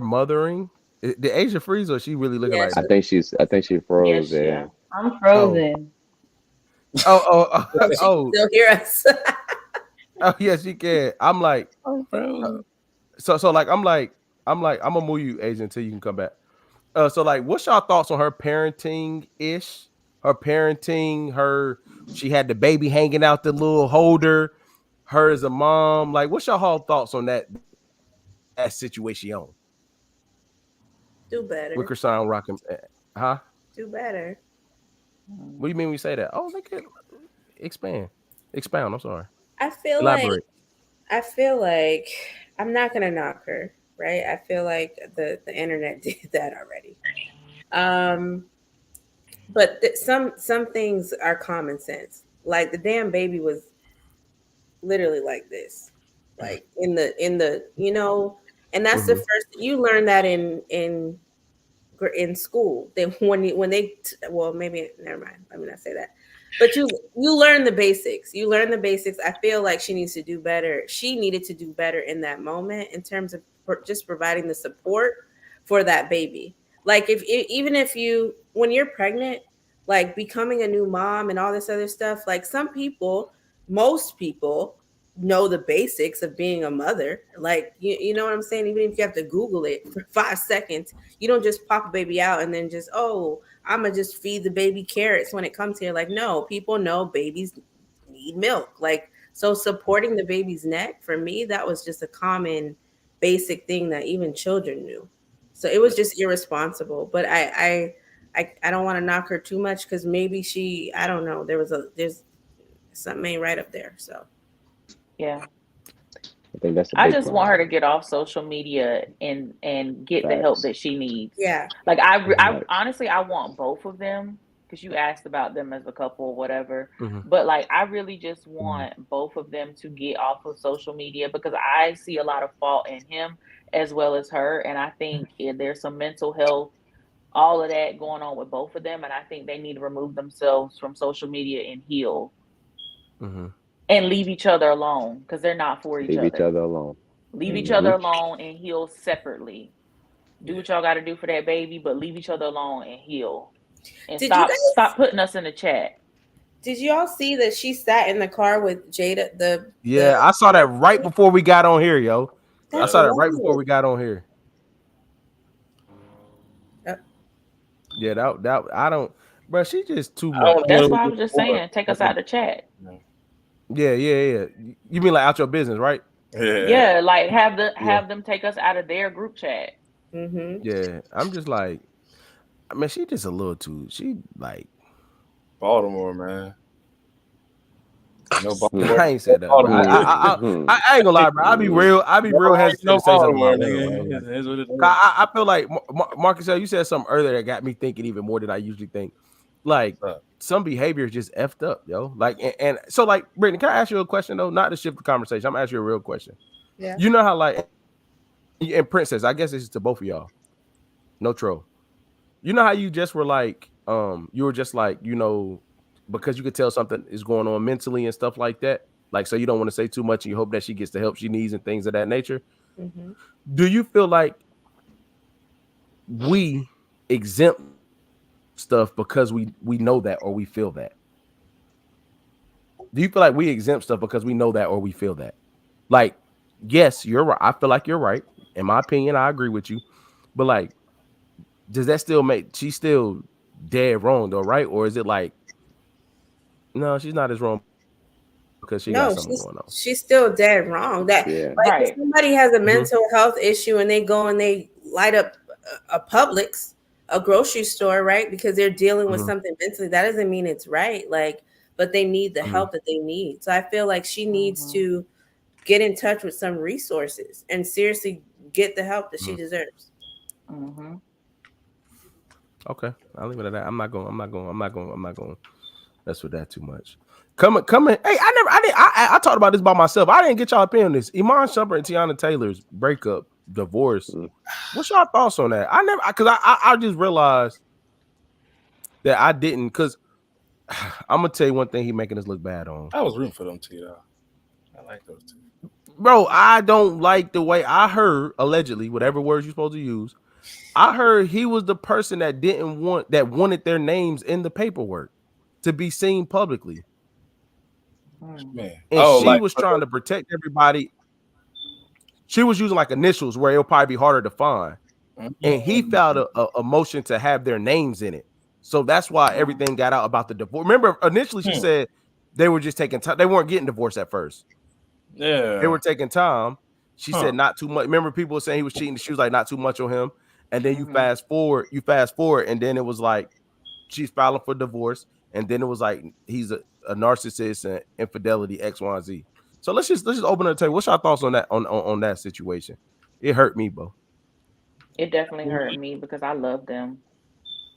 mothering. Did Asia freeze, or she really looking like that? I think she froze. Yes, yeah. I'm frozen. Oh. Still hear us. Oh yeah, she can. I'm like, so like I'm gonna move you, Asia, until you can come back. So like, what's y'all thoughts on her parenting ish? She had the baby hanging out the little holder. Her as a mom, like, what's y'all thoughts on that that situation. Do better. Wicker sound rocking, huh? Do better. What do you mean we say that? Oh, look at expound. I'm sorry. I feel Elaborate. like I'm not gonna knock her, right? I feel like the internet did that already. But some things are common sense. Like the damn baby was literally like this, like in the and that's the first you learn that in school. Then when they well, maybe never mind. Let me not say that. But you learn the basics. You learn the basics. I feel like she needs to do better. She needed to do better in that moment in terms of just providing the support for that baby. Like even if you when you're pregnant, like becoming a new mom and all this other stuff, like most people know the basics of being a mother. Like you know what I'm saying? Even if you have to Google it for 5 seconds, you don't just pop a baby out and then just, oh, I'm gonna just feed the baby carrots when it comes here. Like, no, people know babies need milk. Like, so supporting the baby's neck, for me, that was just a common basic thing that even children knew. So it was just irresponsible. But I don't want to knock her too much because maybe I don't know, there's something ain't right up there. So yeah. I think that's. I just want her to get off social media and get the help that she needs. Yeah. Like I honestly I want both of them because you asked about them as a couple or whatever. But like I really just want both of them to get off of social media because I see a lot of fault in him as well as her, and I think there's some mental health, all of that going on with both of them, and I think they need to remove themselves from social media and heal. And leave each other alone because they're not for each other. Leave each other alone. Leave each other alone and heal separately. Do what y'all got to do for that baby, but leave each other alone and heal. And stop putting us in the chat. Did y'all see that she sat in the car with Jada? I saw that right before we got on here, yo. I saw that right before we got on here. Yeah, that I don't, bro. She just too much. That's why I was just saying, take us out of the chat. Yeah. You mean like out your business, right? Yeah, like have them take us out of their group chat. Yeah, I'm just like, I mean, she just a little too. She like Baltimore, man. No Baltimore. I ain't said that. I ain't gonna lie, bro. I be real hesitant to say something about women. I feel like Marcusel, you said something earlier that got me thinking even more than I usually think. Like some behavior is just effed up, yo. Like and so like Brittany, can I ask you a question though? Not to shift the conversation. I'm gonna ask you a real question. Yeah. You know how like and Princess, I guess this is to both of y'all. No troll. You know how you just were like, you were just like, you know, because you could tell something is going on mentally and stuff like that. Like, so you don't want to say too much and you hope that she gets the help she needs and things of that nature. Do you feel like we exempt stuff because we know that or we feel that? Do you feel like we exempt stuff because we know that or we feel that? Like, yes, you're right. I feel like you're right. In my opinion, I agree with you. But like, does that still make she's still dead wrong though, right? Or is it like, no, she's not as wrong because she got something going on? She's still dead wrong. That if somebody has a mental health issue and they go and they light up a Publix, a grocery store, right? Because they're dealing with something mentally. That doesn't mean it's right. Like, but they need the help that they need. So I feel like she needs to get in touch with some resources and seriously get the help that she deserves. Okay, I'll leave it at that. I'm not going to mess with that too much. Come in. Hey, I talked about this by myself. I didn't get y'all opinion on this. Iman Shumpert and Tiana Taylor's breakup, divorce. What's y'all thoughts on that? I just realized that I didn't, because I'm gonna tell you one thing he making us look bad on. I was rooting for them too, though. I like those two. Bro, I don't like the way I heard, allegedly, whatever words you're supposed to use. I heard he was the person that wanted their names in the paperwork to be seen publicly. Man. And she was trying to protect everybody. She was using like initials where it'll probably be harder to find. And he felt a motion to have their names in it. So that's why everything got out about the divorce. Remember, initially she said they were just taking time. They weren't getting divorced at first. Yeah. They were taking time. She said not too much. Remember, people were saying he was cheating. She was like, not too much on him. And then you fast forward, and then it was like she's filing for divorce, and then it was like he's a narcissist and infidelity X, Y, and Z. So let's just open it and tell you what's your thoughts on that on that situation. It hurt me, bro. It definitely hurt me because I love them.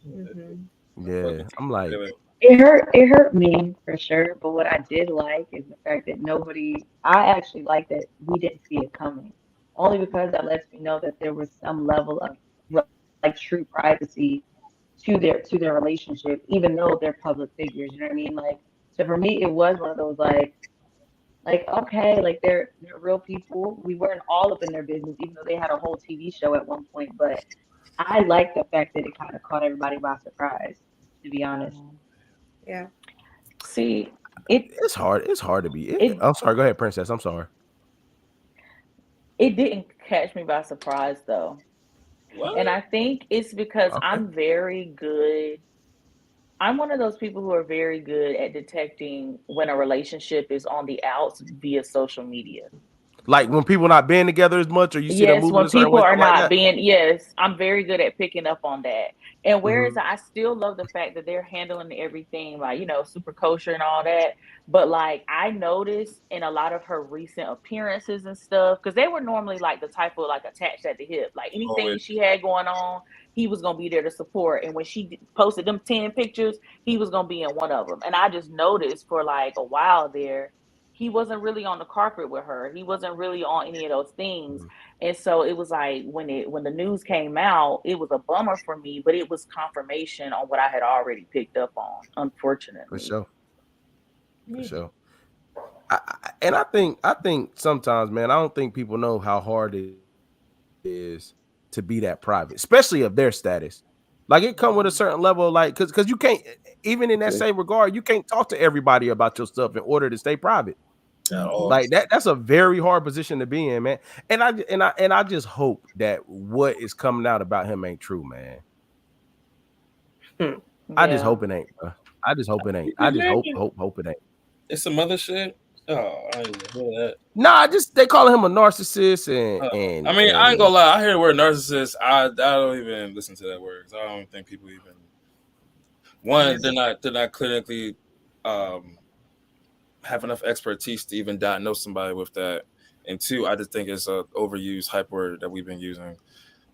Yeah, I'm like, it hurt me for sure. But what I did like is the fact that I actually like that we didn't see it coming, only because that lets me know that there was some level of like true privacy to their relationship, even though they're public figures. You know what I mean? Like, so for me, it was one of those like okay, like they're real people. We weren't all up in their business, even though they had a whole TV show at one point. But I like the fact that it kind of caught everybody by surprise, to be honest. Yeah. See, it's hard. It's hard to be. I'm sorry. Go ahead, Princess. I'm sorry. It didn't catch me by surprise though. What? And I think it's because I'm very good. I'm one of those people who are very good at detecting when a relationship is on the outs via social media. Like when people not being together as much, or you see them moving when a certain people way, are not like being, yes, I'm very good at picking up on that. And whereas I still love the fact that they're handling everything like, you know, super kosher and all that. But like I noticed in a lot of her recent appearances and stuff, because they were normally like the type of like attached at the hip, like anything she had going on, he was gonna be there to support. And when she posted them 10 pictures, he was gonna be in one of them. And I just noticed for like a while there, he wasn't really on the carpet with her. He wasn't really on any of those things. And so it was like when the news came out, it was a bummer for me, but it was confirmation on what I had already picked up on, unfortunately. For sure. I think sometimes, man, I don't think people know how hard it is to be that private, especially of their status. Like it come with a certain level of like, because you can't, even in that same regard, you can't talk to everybody about your stuff in order to stay private. Like that's a very hard position to be in, man. And I just hope that what is coming out about him ain't true, man. I just hope it ain't, bro. I just hope it ain't. I just hope it ain't. It's some other shit. Oh, I didn't hear that. Nah, they call him a narcissist, and I mean, I ain't gonna lie. I hear the word narcissist. I don't even listen to that word because I don't think people even. One, they're not clinically have enough expertise to even diagnose somebody with that, and two, I just think it's a overused hype word that we've been using.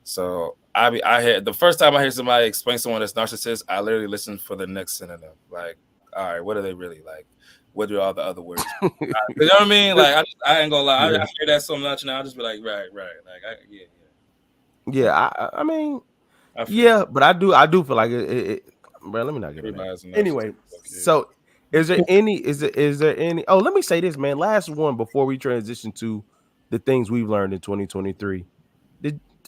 So I had the first time I hear somebody explain someone that's narcissist, I literally listen for the next synonym. Like, all right, what are they really like? What do all the other words? You know what I mean? Like, I ain't gonna lie. I hear that so much now. I'll just be like, right. Like, I mean, but I do feel like it. Bro, let me not get it. Anyway, so is there any? Oh, let me say this, man. Last one before we transition to the things we've learned in 2023.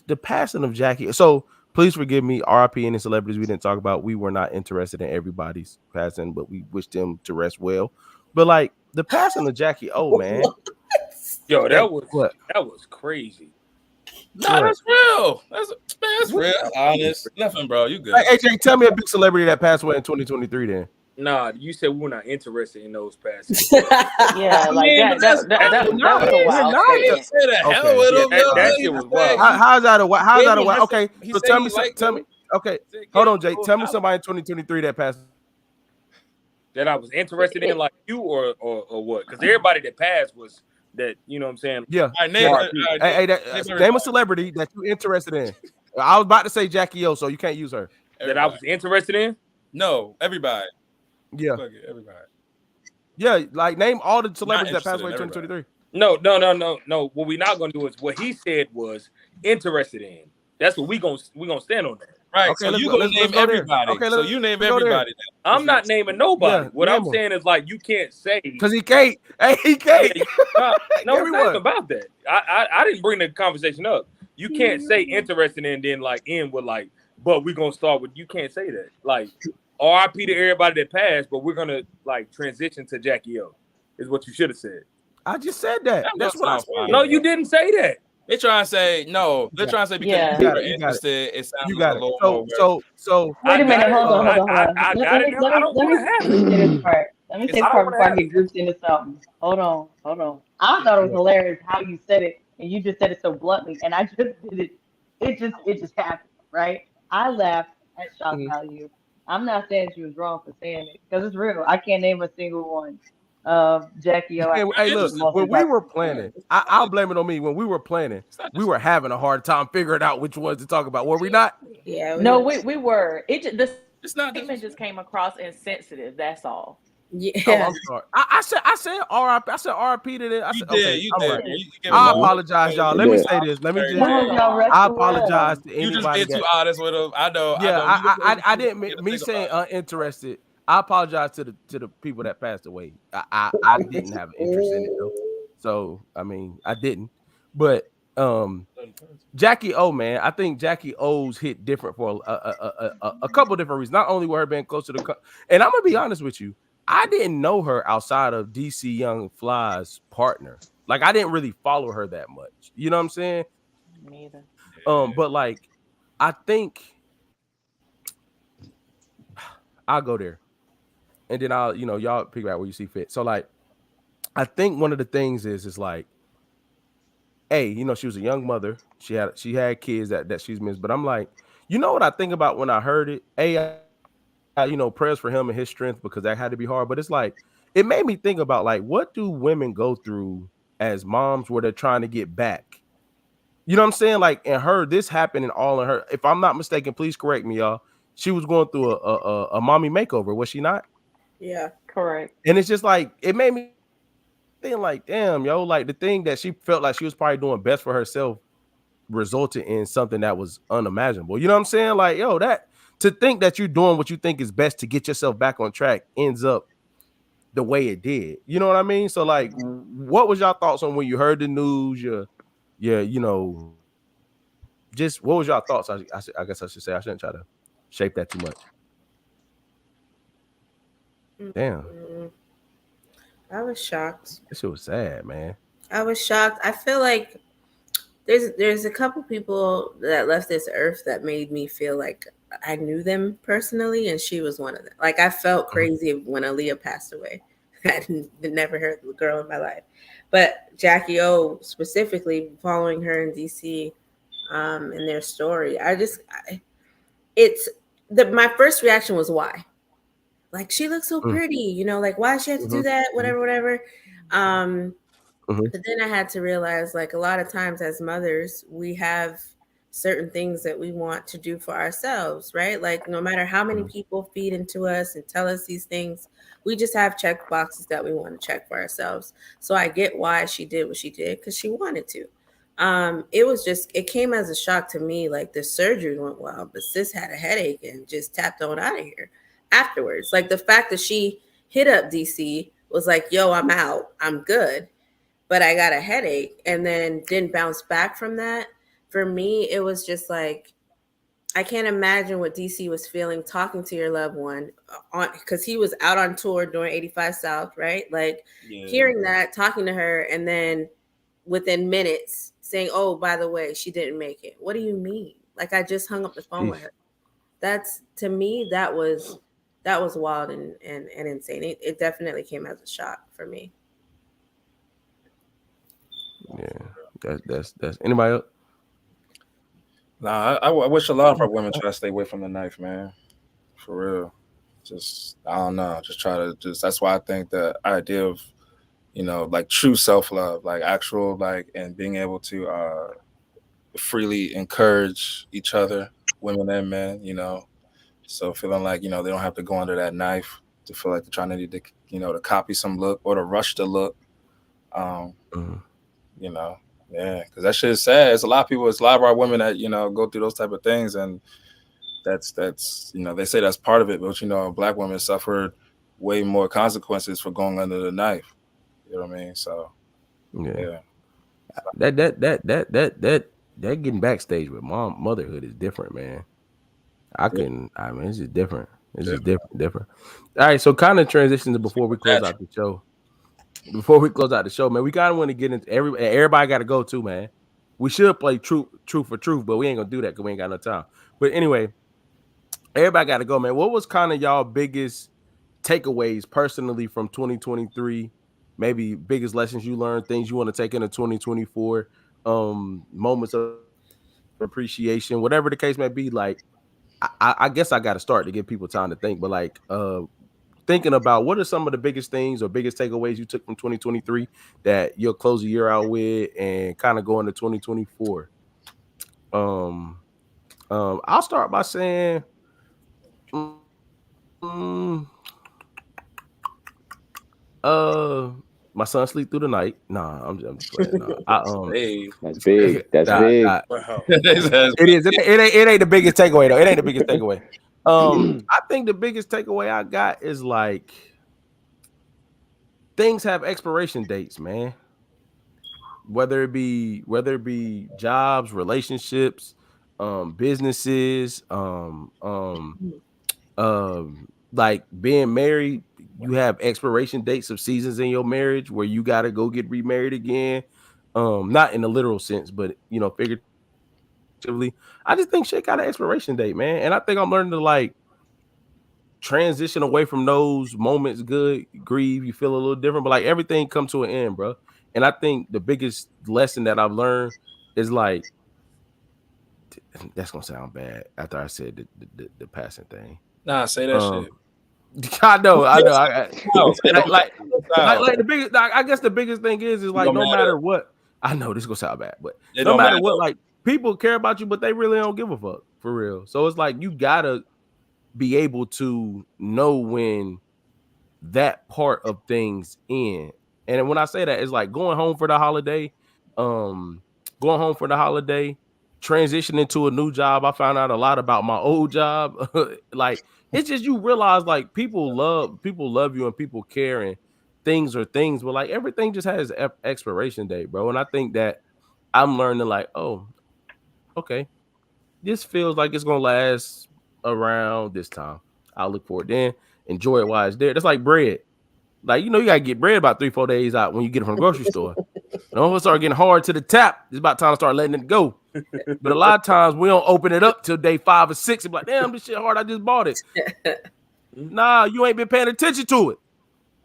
The passing of Jackie. So please forgive me, RIP any celebrities we didn't talk about. We were not interested in everybody's passing, but we wished them to rest well. But like the passing of Jackie, man. Yo, that was crazy. No, that's real. That's real. Honest. Nothing, bro. You good. Hey, AJ, tell me a big celebrity that passed away in 2023 then. Nah, you said we were not interested in those passes. Yeah, like that was a wild statement. That shit was wild. How's that a wild? Okay, so tell me. Okay, hold on, Jake. Tell me somebody in 2023 that passed. That I was interested in, like you or what? Because everybody that passed was that, you know what I'm saying? Yeah. Name a celebrity that you're interested in. I was about to say Jackie O, so you can't use her. That I was interested in? No, everybody. Yeah. Everybody. Yeah, like name all the celebrities that passed away in 2023. No. What we're not gonna do is what he said was interested in. That's what we gonna stand on that. Right. Okay, so you gonna name everybody. Okay, so you name everybody. I'm not naming nobody. What I'm saying is like you can't say because he can't. Hey, he can't. No, it's not about that. I didn't bring the conversation up. You can't say interested in then like end with like, but we're gonna start with. You can't say that. Like RIP to everybody that passed, but we're gonna like transition to Jackie O. Is what you should have said. I just said that. That's what I said. No, you didn't say that. They trying to say no. They're trying to say because you're interested. It sounds like a little more. So wait a minute. Hold on. Let me say this part. Before I get grouped into something. Hold on. I thought it was hilarious how you said it and you just said it so bluntly, and I just did it. It just happened, right? I laughed at shock value. I'm not saying she was wrong for saying it because it's real. I can't name a single one. Jackie O. Hey, look, when we were planning, I'll blame it on me. When we were planning, we were having a hard time figuring out which ones to talk about. Were we not? Yeah. No, we were. The It's not statement just came across insensitive. That's all. Yeah. Oh, I'm sorry. I said RIP. I said RIP to it. I said, okay, you I'm did. right. You gave I him a- apologize, y'all. Let me say this. Let me just. I apologize to You just anybody been too that. honest with him. I know. Yeah, I know. I didn't. Me saying uninterested. I apologize to the people that passed away. I didn't have an interest in it though. So I mean, I didn't. But Jackie O, man, I think Jackie O's hit different for a couple different reasons. Not only were her being close to the, and I'm gonna be honest with you, I didn't know her outside of DC Young Fly's partner. Like I didn't really follow her that much. You know what I'm saying? Me either. But like, I think I'll go there, and then I'll y'all figure out where you see fit. So like, I think one of the things is like, hey, she was a young mother. She had kids that she's missed. But I'm like, what I think about when I heard it? Prayers for him and his strength because that had to be hard. But it's like, it made me think about like, what do women go through as moms where they're trying to get back? You know what I'm saying? Like, and this happened all in her. If I'm not mistaken, please correct me, y'all. She was going through a mommy makeover, was she not? Yeah. Correct. And it's just like, it made me think like, damn, yo, like the thing that she felt like she was probably doing best for herself resulted in something that was unimaginable. You know what I'm saying? Like, yo, that to think that you're doing what you think is best to get yourself back on track ends up the way it did. You know what I mean? So like, what was y'all thoughts on when you heard the news? Just what was y'all thoughts? I guess I should say. I shouldn't try to shape that too much. Damn. I was shocked. This shit was sad, man. I was shocked. I feel like there's a couple people that left this earth that made me feel like I knew them personally, and she was one of them. Like I felt crazy when Aaliyah passed away. I'd never heard the girl in my life, but Jackie O specifically, following her in DC, in their story, my first reaction was why. Like she looks so pretty, like why she had to do that, whatever. But then I had to realize, like a lot of times as mothers, we have certain things that we want to do for ourselves, right? Like no matter how many people feed into us and tell us these things, we just have check boxes that we want to check for ourselves. So I get why she did what she did because she wanted to. It came as a shock to me. Like the surgery went well, but sis had a headache and just tapped on out of here afterwards. Like the fact that she hit up DC was like, yo, I'm out, I'm good, but I got a headache, and then didn't bounce back from that. For me, it was just like, I can't imagine what DC was feeling talking to your loved one because he was out on tour during 85 South, right? Like hearing that, talking to her, and then within minutes saying, oh, by the way, she didn't make it. What do you mean? Like I just hung up the phone with her. That's, to me, that was wild and insane. It definitely came as a shock for me. Yeah, that's anybody else? Nah, I wish a lot of our women try to stay away from the knife, man. For real. Just I don't know. Just try to that's why I think the idea of, like true self-love, like actual, like, and being able to freely encourage each other, women and men, so feeling like, they don't have to go under that knife to feel like they're trying to need to, to copy some look or to rush the look. Yeah, because that shit is sad. It's a lot of our women that, go through those type of things, and that's they say that's part of it, but black women suffered way more consequences for going under the knife. You know what I mean? So yeah. That getting backstage with motherhood is different, man. It's just different. It's just different. All right, so kind of transitions before we close out the show. Man, we kind of want to get into everybody got to go too, man. We should play truth for truth, but we ain't gonna do that because we ain't got no time. But anyway, everybody got to go, man. What was kind of y'all biggest takeaways personally from 2023? Maybe biggest lessons you learned, things you want to take into 2024. moments of appreciation, whatever the case may be. Like, I guess I got to start to give people time to think, but like, thinking about what are some of the biggest things or biggest takeaways you took from 2023 that you'll close the year out with and kind of go into 2024. I'll start by saying, my son sleep through the night. Nah, I'm just playing. Nah. Hey. That's big. That's big. Wow. It is. It ain't the biggest takeaway though. It ain't the biggest takeaway. I think the biggest takeaway I got is like things have expiration dates, man. Whether it be jobs, relationships, businesses, like being married, you have expiration dates of seasons in your marriage where you got to go get remarried again. Not in the literal sense, but you know, figuratively. I just think shit got an expiration date, man. And I think I'm learning to like transition away from those moments. Good, grieve, you feel a little different, but like everything comes to an end, bro. And I think the biggest lesson that I've learned is like, that's gonna sound bad after I said the passing thing. Nah, say that shit. I know. Like the biggest. Like, I guess the biggest thing is like no matter what. I know this is gonna sound bad, but no matter what, like people care about you, but they really don't give a fuck for real. So it's like you gotta be able to know when that part of things end. And when I say that, it's like going home for the holiday, transitioning to a new job. I found out a lot about my old job. Like it's just you realize like people love you and people care and things are things, but like everything just has expiration date, bro. And I think that I'm learning like, oh, okay, this feels like it's gonna last around this time. I'll look for it then, enjoy it while it's there. That's like bread. Like, you know, you gotta get bread about 3-4 days out when you get it from the grocery store. Don't it start getting hard to the tap. It's about time to start letting it go. But a lot of times we don't open it up till day 5 or 6. It's like, damn, this shit hard. I just bought it. Nah, you ain't been paying attention to it.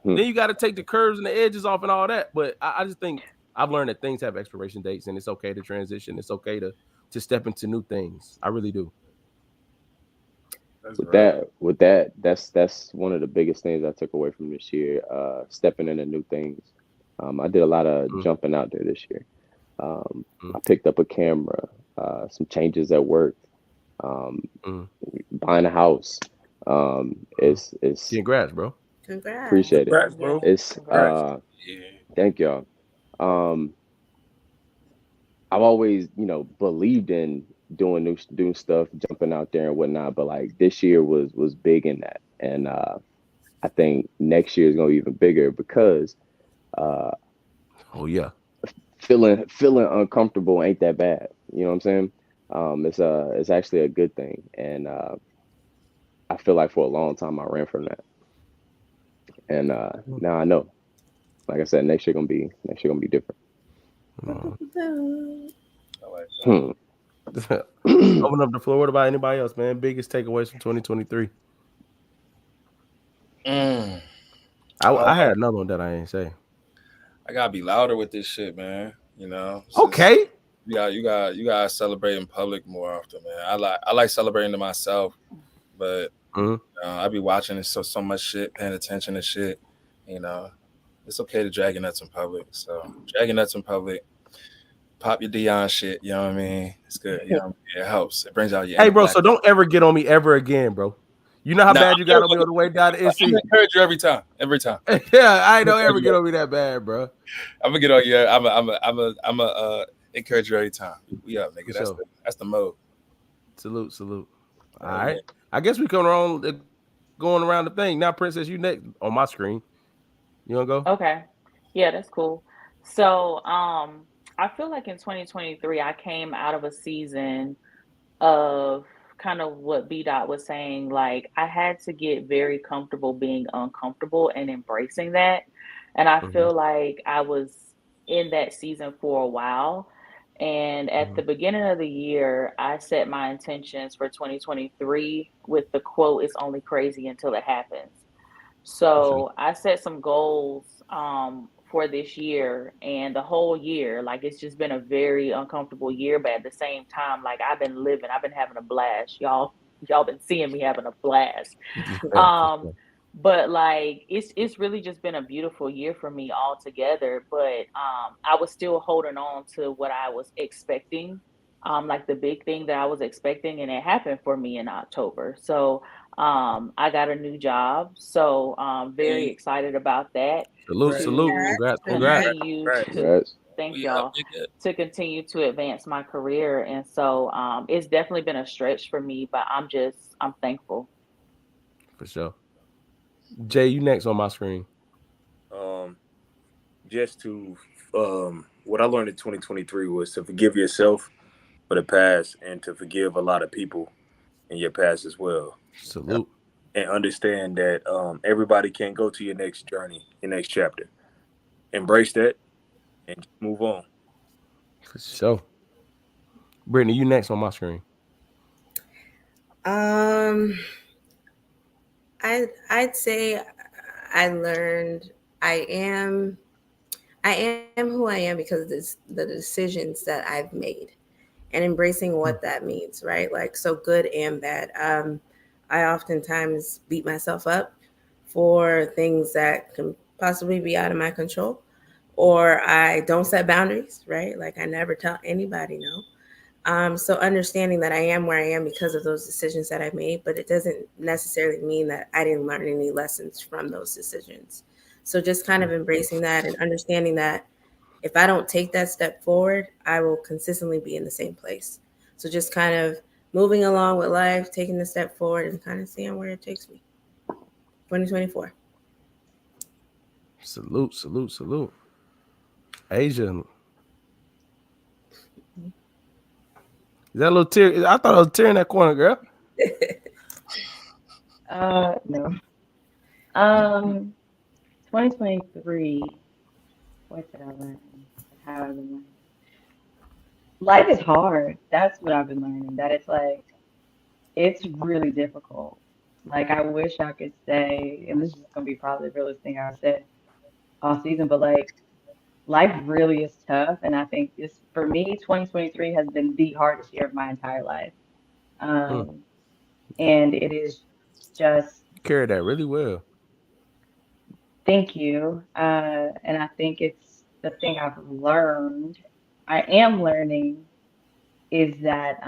Then you got to take the curves and the edges off and all that. But I just think I've learned that things have expiration dates and it's okay to transition. It's okay to step into new things. I really do. With that, that's one of the biggest things I took away from this year. Stepping into new things. I did a lot of jumping out there this year. I picked up a camera, some changes at work, buying a house. It's congrats, bro. Congrats. Appreciate it. Congrats, bro. It's thank y'all. I've always, believed in doing stuff, jumping out there and whatnot, but like this year was big in that, and I think next year is gonna be even bigger because feeling uncomfortable ain't that bad. You know what I'm saying? It's actually a good thing, and I feel like for a long time I ran from that, and now I know. Like I said, next year gonna be different. Open up the floor. What about anybody else, man? Biggest takeaways from 2023? I had another one that I ain't say. I gotta be louder with this shit, man. Okay. You gotta celebrate in public more often, man. I like celebrating to myself, but I be watching so much shit, paying attention to shit. It's okay to drag your nuts in public. So drag your nuts in public. Pop your Dion shit, you know what I mean? It's good. It helps. It brings out your. Hey, bro. So don't ever get on me ever again, bro. You know how bad you got on me on the way down to NC. I'm gonna encourage you every time. Yeah, I don't ever get on me that bad, bro. I'm gonna get on you. I'm a encourage you every time. We up, nigga. That's the mode. Salute. All right. I guess we going around the thing now. Princess, you next on my screen. You wanna go? Okay. Yeah, that's cool. So, I feel like in 2023, I came out of a season of kind of what bdot was saying. Like, I had to get very comfortable being uncomfortable and embracing that. And I feel like I was in that season for a while. And at the beginning of the year, I set my intentions for 2023 with the quote, "It's only crazy until it happens." So I set some goals for this year, and the whole year, like it's just been a very uncomfortable year, but at the same time, like I've been having a blast. Y'all been seeing me having a blast. But like it's really just been a beautiful year for me altogether. But I was still holding on to what I was expecting. Like the big thing that I was expecting, and it happened for me in October. So I got a new job. So very excited about that. Salute. To Congrats. continue to Congrats. thank y'all to continue to advance my career. And so it's definitely been a stretch for me, but I'm thankful. For sure. Jay, you next on my screen. Just to what I learned in 2023 was to forgive yourself for the past and to forgive a lot of people in your past as well. Salute. And understand that everybody can't go to your next journey, your next chapter. Embrace that and just move on. For sure. Brittany, you next on my screen. I'd say I learned I am who I am because of the decisions that I've made and embracing what that means, right? Like, so good and bad. I oftentimes beat myself up for things that can possibly be out of my control, or I don't set boundaries, right? Like I never tell anybody no. So understanding that I am where I am because of those decisions that I made, but it doesn't necessarily mean that I didn't learn any lessons from those decisions. So just kind of embracing that and understanding that if I don't take that step forward, I will consistently be in the same place. So just kind of moving along with life, taking the step forward and kind of seeing where it takes me. 2024. Salute. Asia. Is that a little tear? I thought I was a tear in that corner, girl. No. 2023. What did I learn? How I've been learning. Life is hard. That's what I've been learning. That it's like it's really difficult. Like I wish I could say, and this is gonna be probably the realest thing I've said all season, but like life really is tough. And I think this for me, 2023 has been the hardest year of my entire life. And it is just You carried that really well. thank you. And I think it's the thing I've learned, I am learning is that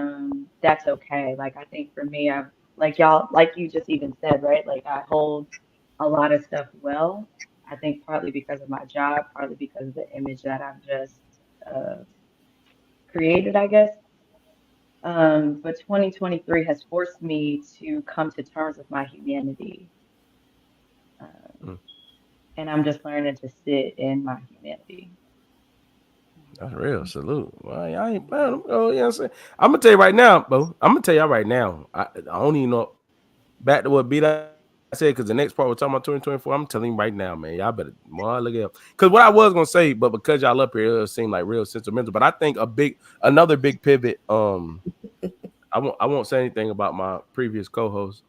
that's okay. Like I think for me, I've like y'all, like you just even said, right? Like I hold a lot of stuff well. I think partly because of my job, partly because of the image that I've just uh, created, I guess. But 2023 has forced me to come to terms with my humanity. Um, and I'm just learning to sit in my humanity. That's real. Salute. Well, I ain't man. Oh, you know what I'm saying? I'm gonna tell you right now, bro. I'm gonna tell y'all right now. I don't even know. Back to what bdot said, because the next part we're talking about 2024. I'm telling you right now, man. Y'all better look at. Because what I was gonna say, but because y'all up here, it seemed like real sentimental. But I think another big pivot. I won't say anything about my previous co-host.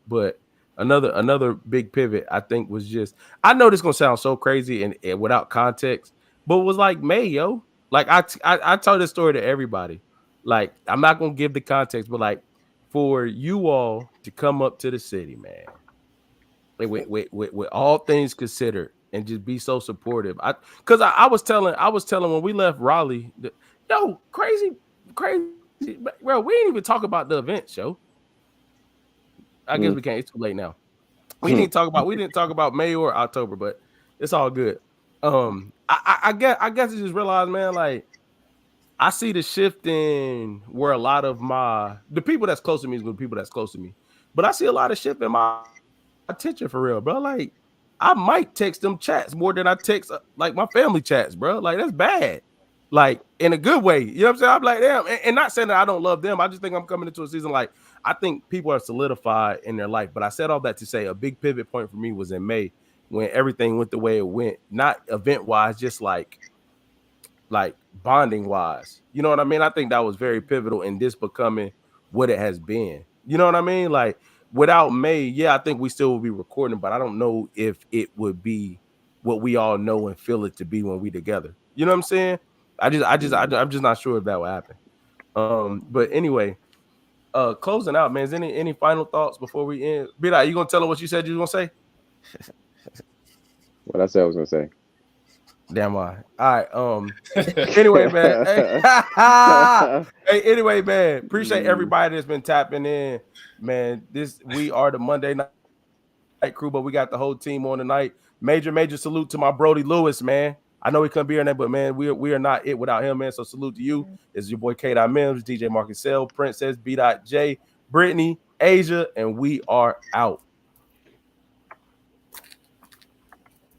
But another big pivot I think was just, I know this gonna sound so crazy and without context, but it was like May, yo. Like I told this story to everybody. Like I'm not gonna give the context, but like for you all to come up to the city, man, with all things considered, and just be so supportive. I was telling when we left Raleigh, yo, crazy, bro. We didn't even talk about the event show. I guess we can't. It's too late now. We didn't talk about May or October, but it's all good. I guess I just realized, man, like I see the shift in where a lot of the people that's close to me is with people that's close to me, but I see a lot of shift in my attention for real, bro. Like I might text them chats more than I text like my family chats, bro. Like that's bad. Like in a good way. You know what I'm saying? I'm like, damn, and not saying that I don't love them. I just think I'm coming into a season like I think people are solidified in their life. But I said all that to say a big pivot point for me was in May when everything went the way it went, not event wise, just like bonding wise. You know what I mean? I think that was very pivotal in this becoming what it has been. You know what I mean? Like without May, yeah, I think we still will be recording, but I don't know if it would be what we all know and feel it to be when we together. You know what I'm saying? I'm just not sure if that will happen. But anyway, closing out, man. Is any final thoughts before we end? bdot, you gonna tell them what you said you was gonna say? What I said I was gonna say. Damn right. All right. Anyway, man. Hey, anyway, man. Appreciate everybody that's been tapping in, man. We are the Monday night crew, but we got the whole team on tonight. Major salute to my Brody Lewis, man. I know he couldn't be here tonight, but man, we are not it without him, man. So salute to you. It's your boy K.Dot Mims, DJ Marcusel, Princess, bdot J, Brittany, Asia, and we are out.